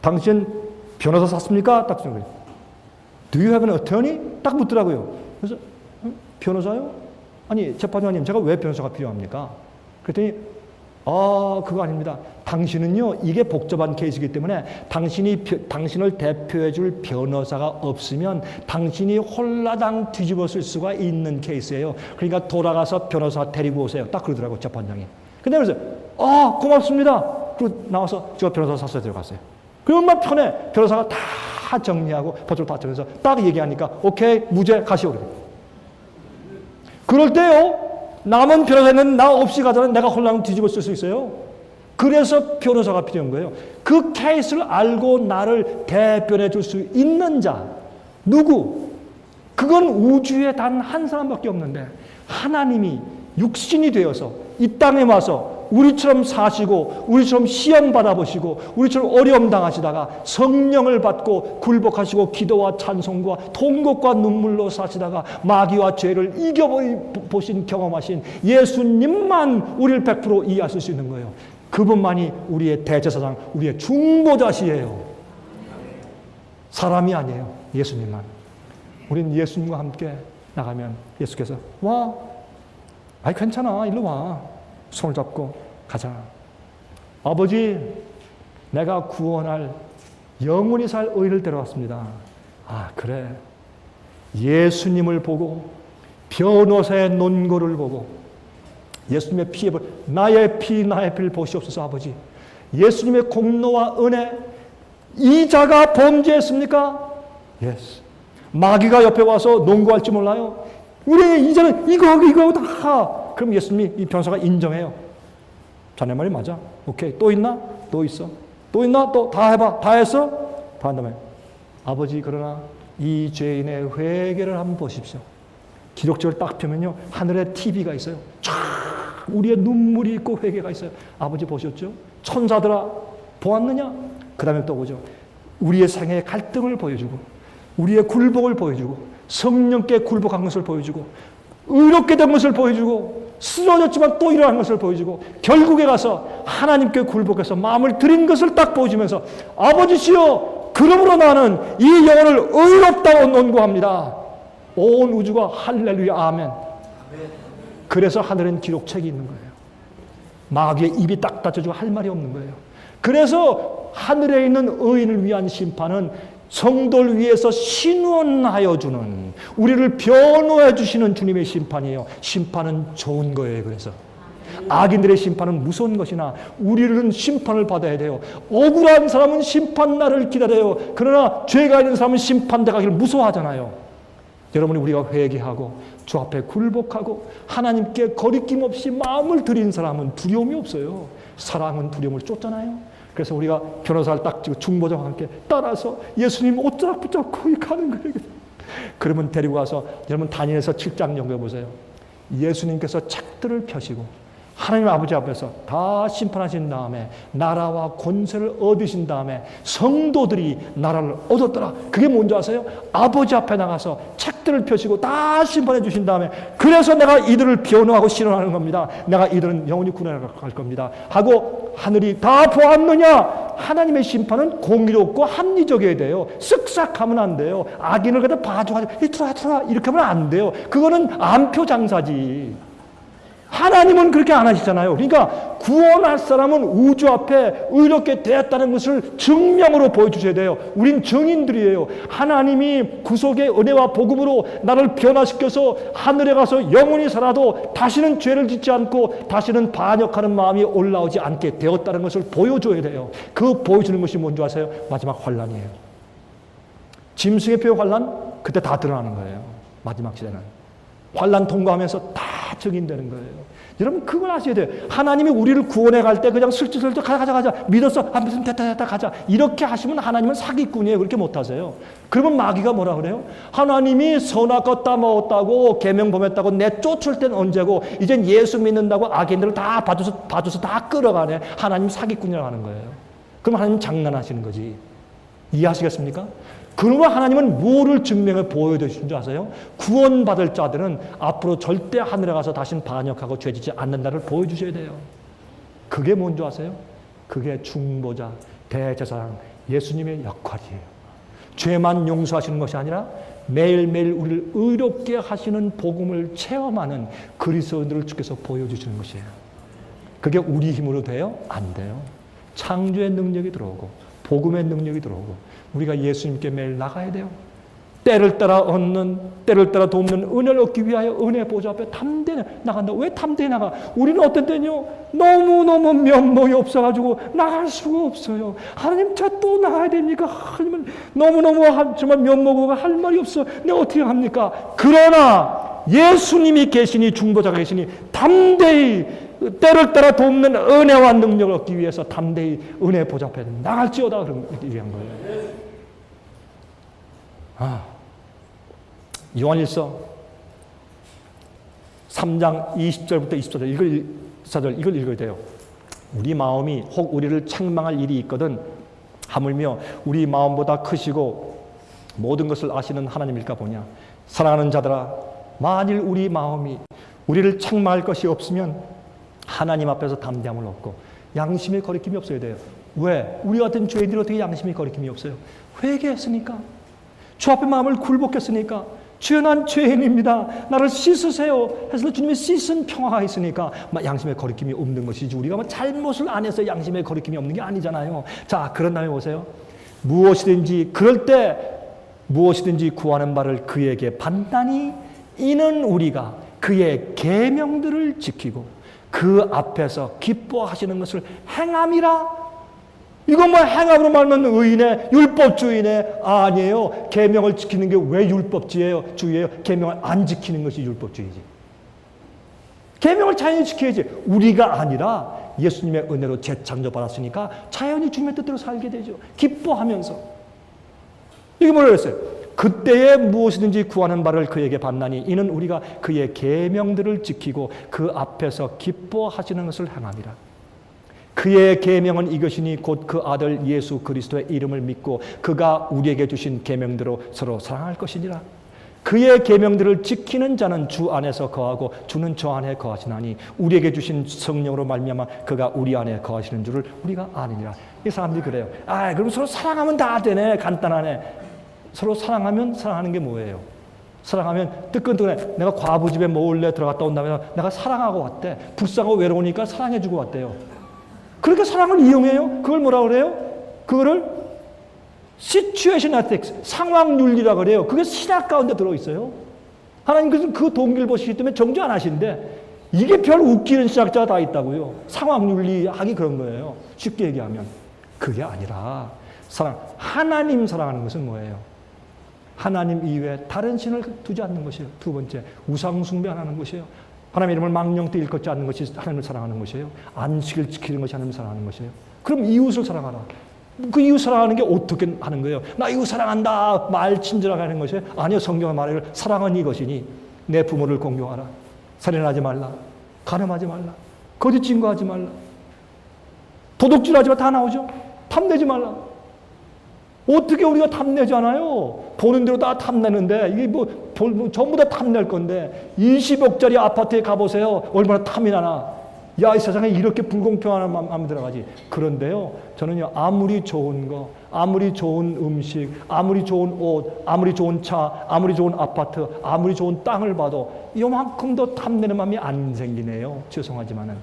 당신 변호사 샀습니까? 딱 그런 거예요. Do you have an attorney? 딱 묻더라고요. 그래서 변호사요? 아니 재판장님, 제가 왜 변호사가 필요합니까? 그랬더니 그거 아닙니다. 당신은요, 이게 복잡한 케이스이기 때문에 당신을 대표해 줄 변호사가 없으면 당신이 홀라당 뒤집어쓸 수가 있는 케이스예요. 그러니까 돌아가서 변호사 데리고 오세요. 딱 그러더라고요, 재판장이. 근데 그래서 고맙습니다. 그리고 나와서 제가 변호사 샀어요. 들어갔어요. 그럼 얼마나 편해. 변호사가 다 정리하고 법적으로 다 정해서 딱 얘기하니까 오케이, 무죄 가시오. 그럴 때요, 남은 변호사는 나 없이 가자면 내가 홀랑 뒤집어 쓸 수 있어요. 그래서 변호사가 필요한 거예요. 그 케이스를 알고 나를 대변해 줄 수 있는 자. 누구? 그건 우주에 단 한 사람밖에 없는데 하나님이 육신이 되어서 이 땅에 와서 우리처럼 사시고 우리처럼 시험 받아보시고 우리처럼 어려움 당하시다가 성령을 받고 굴복하시고 기도와 찬송과 통곡과 눈물로 사시다가 마귀와 죄를 이겨보신 경험하신 예수님만 우리를 100% 이해하실 수 있는 거예요. 그분만이 우리의 대제사장, 우리의 중보자시에요. 사람이 아니에요. 예수님만. 우리는 예수님과 함께 나가면 예수께서 와, 아이 괜찮아, 일로 와. 손을 잡고 가자. 아버지, 내가 구원할 영원히 살 의인을 데려왔습니다. 그래. 예수님을 보고 변호사의 논거를 보고 예수님의 피에 나의 피를 보시옵소서. 아버지, 예수님의 공로와 은혜, 이 자가 범죄했습니까? Yes. 마귀가 옆에 와서 논거할지 몰라요. 우리 이제는 이거하고 다. 그럼 예수님이 이 변호사가 인정해요. 자네 말이 맞아. 오케이. 또 있나? 또 있어. 또 있나? 또 다 해봐. 다 했어? 다 한다며. 아버지, 그러나 이 죄인의 회개를 한번 보십시오. 기록적을 딱 펴면요, 하늘에 TV가 있어요. 쫙 우리의 눈물이 있고 회개가 있어요. 아버지 보셨죠? 천사들아 보았느냐? 그 다음에 또 보죠. 우리의 생애의 갈등을 보여주고 우리의 굴복을 보여주고 성령께 굴복한 것을 보여주고 의롭게 된 것을 보여주고 쓰러졌지만 또 일어난 것을 보여주고 결국에 가서 하나님께 굴복해서 마음을 드린 것을 딱 보여주면서 아버지시여, 그러므로 나는 이 영혼을 의롭다고 논구합니다. 온 우주가 할렐루야 아멘. 그래서 하늘은 기록책이 있는 거예요. 마귀의 입이 딱 닫혀지고 할 말이 없는 거예요. 그래서 하늘에 있는 의인을 위한 심판은 성도를 위해서 신원하여 주는, 우리를 변호해 주시는 주님의 심판이에요. 심판은 좋은 거예요. 그래서 악인들의 심판은 무서운 것이나 우리는 심판을 받아야 돼요. 억울한 사람은 심판 날을 기다려요. 그러나 죄가 있는 사람은 심판대 가기를 무서워하잖아요. 여러분이 우리가 회개하고 주 앞에 굴복하고 하나님께 거리낌 없이 마음을 드린 사람은 두려움이 없어요. 사랑은 두려움을 쫓잖아요. 그래서 우리가 변호사를 딱 찍고 중보자와 함께 따라서 예수님 옷자락 붙잡고 가는 거예요. 그러면 데리고 가서 여러분 다니엘서 7장 연구해 보세요. 예수님께서 책들을 펴시고 하나님 아버지 앞에서 다 심판하신 다음에 나라와 권세를 얻으신 다음에 성도들이 나라를 얻었더라. 그게 뭔지 아세요? 아버지 앞에 나가서 책들을 펴시고 다 심판해 주신 다음에 그래서 내가 이들을 변호하고 신원하는 겁니다. 내가 이들은 영원히 구원에 갈 겁니다. 하고 하늘이 다 보았느냐? 하나님의 심판은 공의롭고 합리적이어야 돼요. 쓱싹하면 안 돼요. 악인을 갖다 봐줘가지고 들어와 이렇게 하면 안 돼요. 그거는 안표 장사지. 하나님은 그렇게 안 하시잖아요. 그러니까 구원할 사람은 우주 앞에 의롭게 되었다는 것을 증명으로 보여주셔야 돼요. 우린 증인들이에요. 하나님이 구속의 은혜와 복음으로 나를 변화시켜서 하늘에 가서 영원히 살아도 다시는 죄를 짓지 않고 다시는 반역하는 마음이 올라오지 않게 되었다는 것을 보여줘야 돼요. 그 보여주는 것이 뭔지 아세요? 마지막 환란이에요. 짐승의 뼈의 환란? 그때 다 드러나는 거예요. 마지막 시대는. 환란 통과하면서 다 증인되는 거예요. 여러분 그걸 아셔야 돼요. 하나님이 우리를 구원해 갈 때 그냥 슬쩍슬쩍 가자 믿었어. 안 믿으면 됐다 가자. 이렇게 하시면 하나님은 사기꾼이에요. 그렇게 못하세요. 그러면 마귀가 뭐라 그래요? 하나님이 선악과 따먹었다고 계명 범했다고 내쫓을 땐 언제고 이젠 예수 믿는다고 악인들을 다 봐줘서 다 끌어가네. 하나님 사기꾼이라고 하는 거예요. 그럼 하나님 장난하시는 거지. 이해하시겠습니까? 그러면 하나님은 뭐를 증명해 보여주신 줄 아세요? 구원받을 자들은 앞으로 절대 하늘에 가서 다신 반역하고 죄짓지 않는다를 보여주셔야 돼요. 그게 뭔지 아세요? 그게 중보자, 대제사장, 예수님의 역할이에요. 죄만 용서하시는 것이 아니라 매일매일 우리를 의롭게 하시는 복음을 체험하는 그리스도인들을 주께서 보여주시는 것이에요. 그게 우리 힘으로 돼요? 안 돼요. 창조의 능력이 들어오고 복음의 능력이 들어오고 우리가 예수님께 매일 나가야 돼요. 때를 따라 얻는, 때를 따라 돕는 은혜를 얻기 위하여 은혜 보좌 앞에 담대히 나간다. 왜 담대히 나가? 우리는 어떤 때는요, 너무너무 면목이 없어가지고 나갈 수가 없어요. 하나님, 저 또 나가야 됩니까? 하나님은 너무너무 정말 면목이 할 말이 없어. 내가 어떻게 합니까? 그러나 예수님이 계시니, 중보자가 계시니 담대히 때를 따라 돕는 은혜와 능력을 얻기 위해서 담대히 은혜 보좌 앞에 나갈지어다. 그런 얘기한 거예요. 요한일서 3장 20절부터 24절 이걸 읽어야 돼요. 우리 마음이 혹 우리를 책망할 일이 있거든 하물며 우리 마음보다 크시고 모든 것을 아시는 하나님일까 보냐. 사랑하는 자들아, 만일 우리 마음이 우리를 책망할 것이 없으면 하나님 앞에서 담대함을 얻고 양심의 거리낌이 없어야 돼요. 왜? 우리 같은 죄인들이 어떻게 양심의 거리낌이 없어요? 회개했으니까. 주 앞에 마음을 굴복했으니까. 주여, 난 죄인입니다. 나를 씻으세요. 해서 주님의 씻은 평화가 있으니까 양심의 거리낌이 없는 것이지, 우리가 잘못을 안 해서 양심의 거리낌이 없는 게 아니잖아요. 자, 그런 다음에 보세요. 무엇이든지 그럴 때 무엇이든지 구하는 바를 그에게 받나니 이는 우리가 그의 계명들을 지키고 그 앞에서 기뻐하시는 것을 행함이라. 이건 뭐 행함으로 말하면 의인의 율법주의네. 아니에요. 계명을 지키는 게 왜 율법주의예요? 계명을 안 지키는 것이 율법주의지. 계명을 자연히 지켜야지. 우리가 아니라 예수님의 은혜로 재창조 받았으니까 자연히 주님의 뜻대로 살게 되죠. 기뻐하면서. 이게 뭐라고 했어요? 그때에 무엇이든지 구하는 바를 그에게 받나니 이는 우리가 그의 계명들을 지키고 그 앞에서 기뻐하시는 것을 행함이라. 그의 계명은 이것이니 곧 그 아들 예수 그리스도의 이름을 믿고 그가 우리에게 주신 계명대로 서로 사랑할 것이니라. 그의 계명들을 지키는 자는 주 안에서 거하고 주는 저 안에 거하시나니 우리에게 주신 성령으로 말미암아 그가 우리 안에 거하시는 줄을 우리가 아느니라. 이 사람들이 그래요. 그럼 서로 사랑하면 다 되네. 간단하네. 서로 사랑하면 사랑하는 게 뭐예요? 사랑하면 뜨끈뜨끈해. 내가 과부 집에 몰래 들어갔다 온다면 내가 사랑하고 왔대. 불쌍하고 외로우니까 사랑해주고 왔대요. 그렇게 사랑을 이용해요. 그걸 뭐라 그래요? 그거를 situation ethics, 상황 윤리라 그래요. 그게 신학 가운데 들어있어요. 하나님께서는 그 동기를 보시기 때문에 정죄 안 하신데 이게 별 웃기는 신학자가 다 있다고요. 상황 윤리하기 그런 거예요. 쉽게 얘기하면. 그게 아니라 하나님 사랑하는 것은 뭐예요? 하나님 이외에 다른 신을 두지 않는 것이에요. 두 번째, 우상 숭배 안 하는 것이에요. 하나님의 이름을 망령되이 일컫지 않는 것이 하나님을 사랑하는 것이에요. 안식을 지키는 것이 하나님을 사랑하는 것이에요. 그럼 이웃을 사랑하라. 그 이웃 사랑하는 게 어떻게 하는 거예요? 나 이웃 사랑한다. 말 친절하게 하는 것이에요. 아니요. 성경의 말을 사랑은 이것이니 내 부모를 공경하라. 살인하지 말라. 간음하지 말라. 거짓 증거하지 말라. 도둑질하지 마. 다 나오죠. 탐내지 말라. 어떻게 우리가 탐내지 않아요? 보는 대로 다 탐내는데 이게 전부 다 탐낼 건데 20억짜리 아파트에 가보세요. 얼마나 탐이 나나. 야, 이 세상에 이렇게 불공평한 마음이 들어가지. 그런데요, 저는요, 아무리 좋은 거, 아무리 좋은 음식, 아무리 좋은 옷, 아무리 좋은 차, 아무리 좋은 아파트, 아무리 좋은 땅을 봐도 이만큼도 탐내는 마음이 안 생기네요. 죄송하지만은.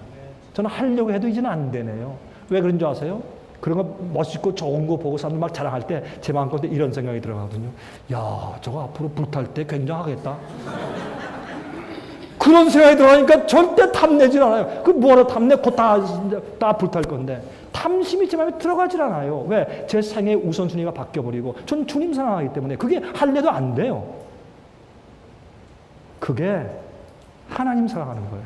저는 하려고 해도 이제는 안 되네요. 왜 그런 줄 아세요? 그런 거 멋있고 좋은 거 보고 사람들 막 자랑할 때 제 마음속에 이런 생각이 들어가거든요. 야, 저거 앞으로 불탈 때 굉장하겠다. 그런 생각이 들어가니까 절대 탐내질 않아요. 그 뭐라 탐내? 곧 다 불탈 건데. 탐심이 제 마음에 들어가질 않아요. 왜? 제 생의 우선순위가 바뀌어버리고 전 주님 사랑하기 때문에 그게 할래도 안 돼요. 그게 하나님 사랑하는 거예요.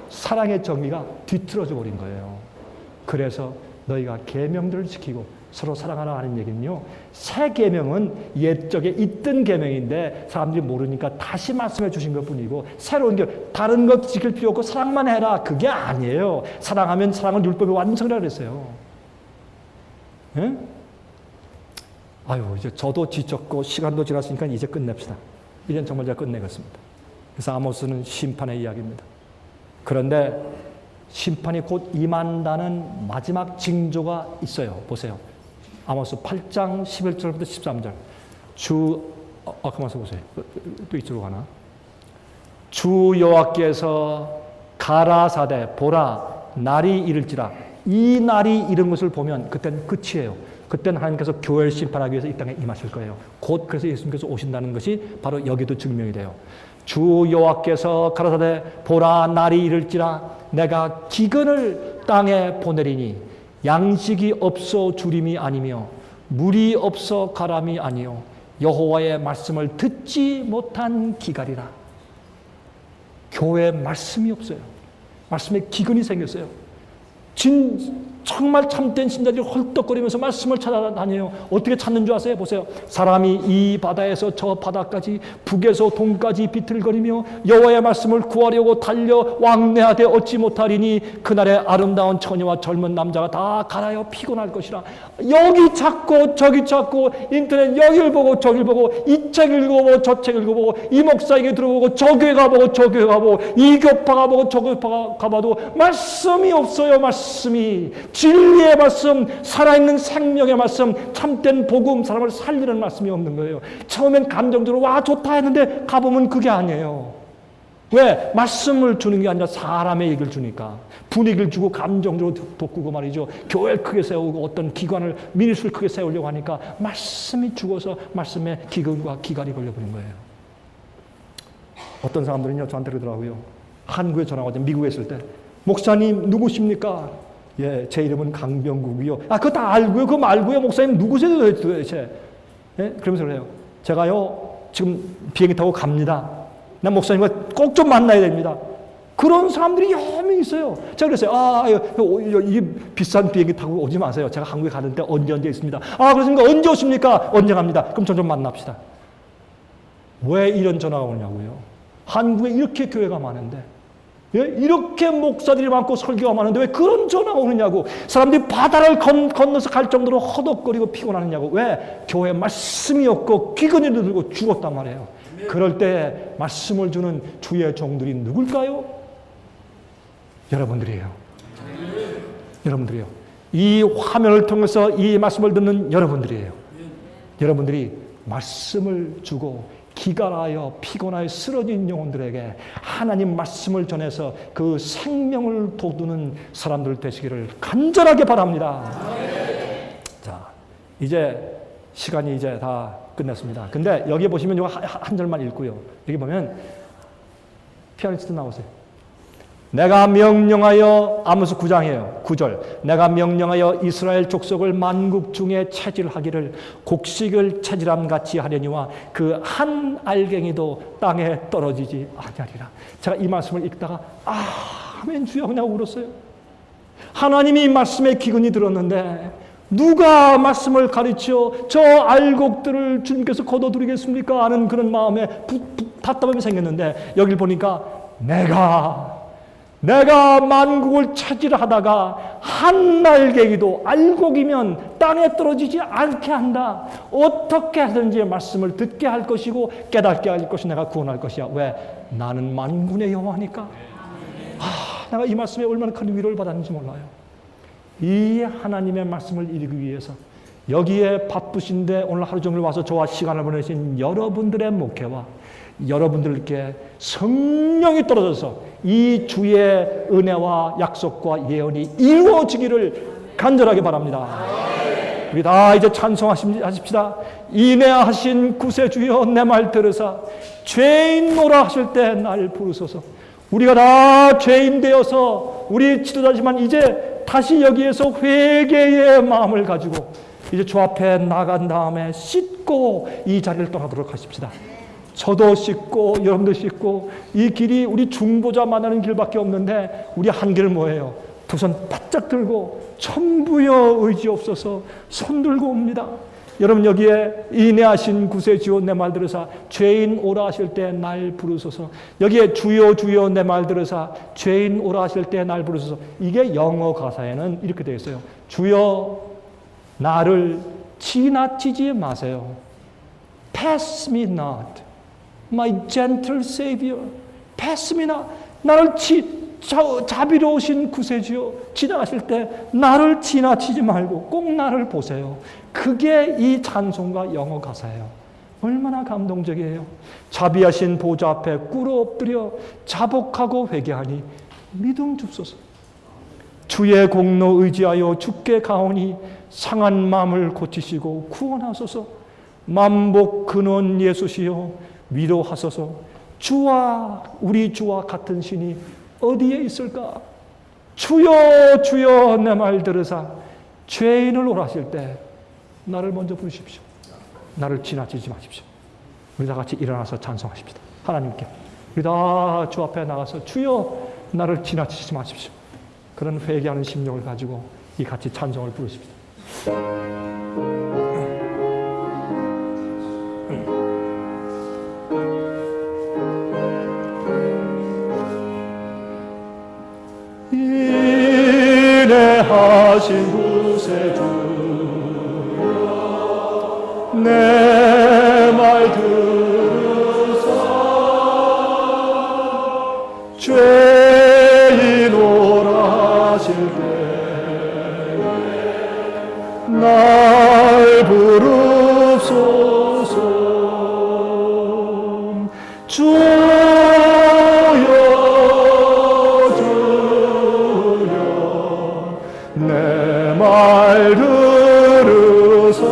사랑의 정의가 뒤틀어져 버린 거예요. 그래서 너희가 계명들을 지키고 서로 사랑하라 하는 얘기는요. 새 계명은 옛적에 있던 계명인데 사람들이 모르니까 다시 말씀해 주신 것뿐이고 새로운 게 다른 것 지킬 필요 없고 사랑만 해라. 그게 아니에요. 사랑하면 사랑은 율법의 완성이라고 그랬어요. 예? 아유, 이제 저도 지쳤고 시간도 지났으니까 이제 끝냅시다. 이젠 정말 제가 끝내겠습니다. 그래서 아모스는 심판의 이야기입니다. 그런데 심판이 곧 임한다는 마지막 징조가 있어요. 보세요. 아모스 8장 11절부터 13절. 가만있어 보세요. 또 이쪽으로 가나? 주 여호와께서 가라사대 보라 날이 이를지라. 이 날이 이른 것을 보면 그때는 끝이에요. 그때는 하나님께서 교회를 심판하기 위해서 이 땅에 임하실 거예요. 곧 그래서 예수님께서 오신다는 것이 바로 여기도 증명이 돼요. 주 여호와께서 가라사대 보라 날이 이를지라 내가 기근을 땅에 보내리니 양식이 없어 주림이 아니며 물이 없어 가람이 아니요 여호와의 말씀을 듣지 못한 기갈이라. 교회에 말씀이 없어요. 말씀에 기근이 생겼어요. 정말 참된 신자들이 헐떡거리면서 말씀을 찾아다녀요. 어떻게 찾는 줄 아세요? 보세요. 사람이 이 바다에서 저 바다까지 북에서 동까지 비틀거리며 여호와의 말씀을 구하려고 달려 왕래하되 얻지 못하리니 그날에 아름다운 처녀와 젊은 남자가 다 갈아여 피곤할 것이라. 여기 찾고 저기 찾고 인터넷 여기를 보고 저기를 보고 이 책 읽어보고 저 책 읽어보고 이 목사에게 들어보고 저 교회 가보고 저 교회 가보고 이 교파 가보고 저 교파 가봐도 말씀이 없어요. 말씀이 진리의 말씀, 살아있는 생명의 말씀, 참된 복음, 사람을 살리는 말씀이 없는 거예요. 처음엔 감정적으로 와 좋다 했는데 가보면 그게 아니에요. 왜? 말씀을 주는 게 아니라 사람의 얘기를 주니까. 분위기를 주고 감정적으로 돋구고 말이죠. 교회를 크게 세우고 어떤 기관을 미니스트를 크게 세우려고 하니까 말씀이 죽어서 말씀에 기근과 기갈이 걸려버린 거예요. 어떤 사람들은요 저한테 그러더라고요. 한국에 전화가 왔는데 미국에 있을 때 목사님 누구십니까? 예, 제 이름은 강병국이요. 아, 그거 다 알고요. 그거 말고요. 목사님 누구세요 도대체? 예? 그러면서 그래요. 제가요, 지금 비행기 타고 갑니다. 난 목사님과 꼭 좀 만나야 됩니다. 그런 사람들이 여러 명 있어요. 제가 그랬어요. 이 비싼 비행기 타고 오지 마세요. 제가 한국에 가는데 언제 있습니다. 아, 그렇습니까? 언제 오십니까? 언제 갑니다. 그럼 저 좀 만납시다. 왜 이런 전화가 오냐고요. 한국에 이렇게 교회가 많은데 예? 이렇게 목사들이 많고 설교가 많은데 왜 그런 전화가 오느냐고. 사람들이 바다를 건너서 갈 정도로 허덕거리고 피곤하느냐고. 왜? 교회에 말씀이 없고 기근이 들고 죽었단 말이에요. 그럴 때 말씀을 주는 주의 종들이 누굴까요? 여러분들이에요. 여러분들이에요. 이 화면을 통해서 이 말씀을 듣는 여러분들이에요. 여러분들이 말씀을 주고 기갈하여 피곤하여 쓰러진 영혼들에게 하나님 말씀을 전해서 그 생명을 돋우는 사람들 되시기를 간절하게 바랍니다. 자, 이제 시간이 이제 다 끝났습니다. 근데 여기 보시면 이거 한 절만 읽고요. 여기 보면 피아니스트 나오세요. 내가 명령하여 아모스 9장이에요. 9절. 내가 명령하여 이스라엘 족속을 만국 중에 체질하기를 곡식을 체질함 같이 하려니와 그 한 알갱이도 땅에 떨어지지 아니하리라. 제가 이 말씀을 읽다가 아멘 주여 그냥 울었어요. 하나님이 말씀에 기근이 들었는데 누가 말씀을 가르쳐 저 알곡들을 주님께서 거둬들이겠습니까? 하는 그런 마음에 답답함이 생겼는데 여기를 보니까 내가 만국을 차지하다가 한 날개기도 알곡이면 땅에 떨어지지 않게 한다. 어떻게 하든지 말씀을 듣게 할 것이고 깨닫게 할 것이 내가 구원할 것이야. 왜? 나는 만군의 여호와니까. 내가 이 말씀에 얼마나 큰 위로를 받았는지 몰라요. 이 하나님의 말씀을 읽기 위해서 여기에 바쁘신데 오늘 하루 종일 와서 저와 시간을 보내신 여러분들의 목회와 여러분들께 성령이 떨어져서 이 주의 은혜와 약속과 예언이 이루어지기를 간절하게 바랍니다. 우리 다 이제 찬송하십시다. 인애하신 구세주여 내 말 들으사 죄인노라 하실 때 날 부르소서. 우리가 다 죄인 되어서 우리 지도자지만 이제 다시 여기에서 회개의 마음을 가지고 이제 주 앞에 나간 다음에 씻고 이 자리를 떠나도록 하십시다. 저도 씻고 여러분도 씻고 이 길이 우리 중보자 만나는 길밖에 없는데 우리 한 길을 뭐예요? 두 손 바짝 들고 천부여 의지옵소서 손 들고 옵니다. 여러분 여기에 인애하신 구세주여 내 말 들으사 죄인 오라 하실 때 날 부르소서. 여기에 주여 주여 내 말 들으사 죄인 오라 하실 때 날 부르소서. 이게 영어 가사에는 이렇게 되어 있어요. 주여 나를 지나치지 마세요. Pass me not, my gentle Savior. Pass me not. 나를 자비로우신 구세주여 지나가실 때 나를 지나치지 말고 꼭 나를 보세요. 그게 이 찬송가 영어 가사예요. 얼마나 감동적이에요. 자비하신 보좌 앞에 꿇어 엎드려 자복하고 회개하니 믿음 줍소서. 주의 공로 의지하여 주께 가오니 상한 마음을 고치시고 구원하소서. 만복 근원 예수시여 위로하소서. 우리 주와 같은 신이 어디에 있을까? 주여 주여 내 말 들으사 죄인을 오라실 때 나를 먼저 부르십시오. 나를 지나치지 마십시오. 우리 다 같이 일어나서 찬송하십시다. 하나님께 우리 다 주 앞에 나가서 주여 나를 지나치지 마십시오. 그런 회개하는 심령을 가지고 이 같이 찬송을 부르십시다. 인애하신 구세주여 내 말 들으사 죄인 오라 하실 때 날 부르소서. 내 말 들으사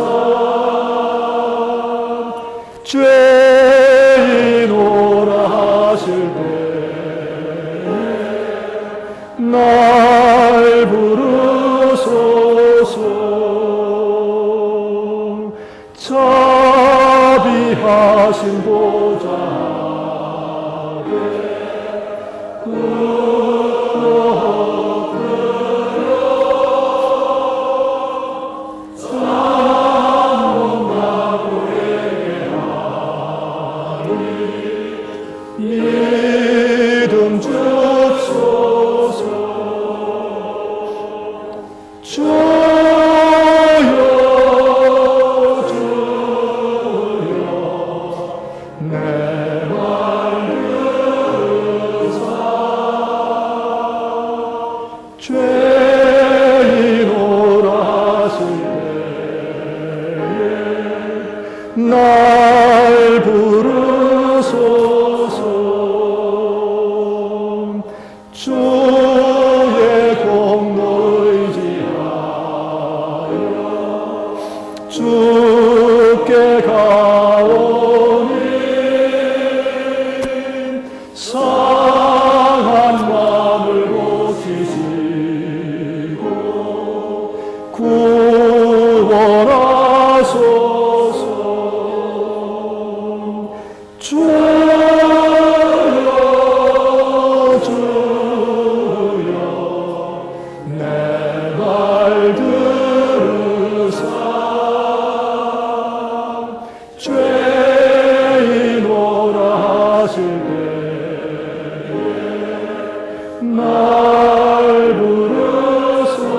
죄인 오라 하실 때 날 부르소서. 자비하신 보좌 앞에 믿음 줍소서. 주여 주여 내 말 들으사 죄인 오라 하실 때에 날 부르소서. 주의 공로 의지하여 주께 가오니 상한 마음을 고치시고 구원하소서. 죄인 오라 하실 때에 날 부르소서.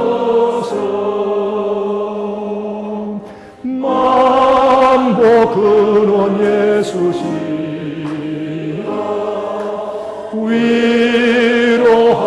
만복 근원 예수시여 위로하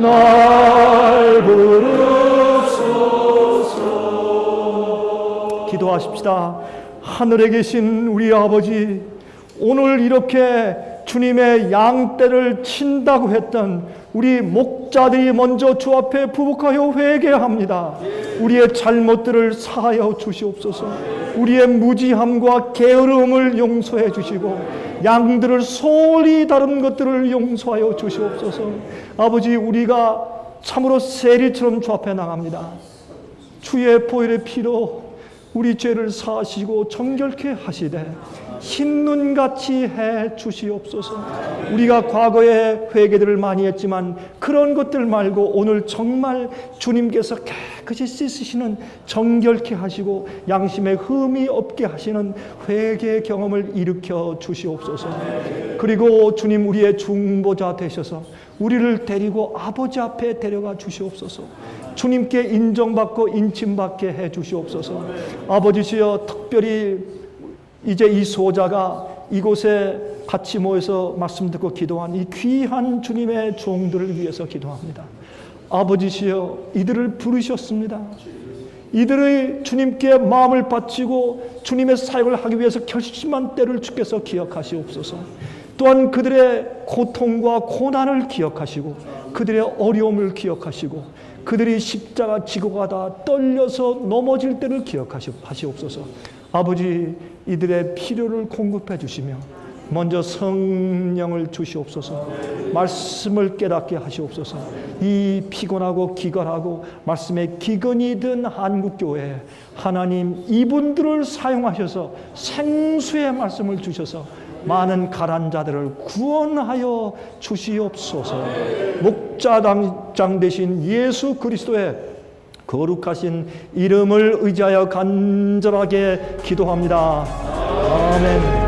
날 부르소서. 기도하십시다. 하늘에 계신 우리 아버지, 오늘 이렇게 주님의 양떼를 친다고 했던 우리 목자들이 먼저 주 앞에 부복하여 회개합니다. 우리의 잘못들을 사하여 주시옵소서. 우리의 무지함과 게으름을 용서해 주시고 양들을 소홀히 다른 것들을 용서하여 주시옵소서. 아버지, 우리가 참으로 세리처럼 주 앞에 나갑니다. 주의 보혈의 피로 우리 죄를 사하시고 정결케 하시되 흰눈같이 해 주시옵소서. 우리가 과거에 회개들을 많이 했지만 그런 것들 말고 오늘 정말 주님께서 깨끗이 씻으시는, 정결케 하시고 양심에 흠이 없게 하시는 회개 경험을 일으켜 주시옵소서. 그리고 주님, 우리의 중보자 되셔서 우리를 데리고 아버지 앞에 데려가 주시옵소서. 주님께 인정받고 인침받게 해 주시옵소서. 아버지시여, 특별히 이제 이 소자가 이곳에 같이 모여서 말씀 듣고 기도한 이 귀한 주님의 종들을 위해서 기도합니다. 아버지시여, 이들을 부르셨습니다. 이들의 주님께 마음을 바치고 주님의 사역을 하기 위해서 결심한 때를 주께서 기억하시옵소서. 또한 그들의 고통과 고난을 기억하시고 그들의 어려움을 기억하시고 그들이 십자가 지고 가다 떨려서 넘어질 때를 기억하시옵소서. 아버지, 이들의 필요를 공급해 주시며 먼저 성령을 주시옵소서. 말씀을 깨닫게 하시옵소서. 이 피곤하고 기갈하고 말씀에 기근이 든 한국교회에 하나님 이분들을 사용하셔서 생수의 말씀을 주셔서 많은 가난 자들을 구원하여 주시옵소서. 목자장 되신 예수 그리스도의 거룩하신 이름을 의지하여 간절하게 기도합니다. 아멘.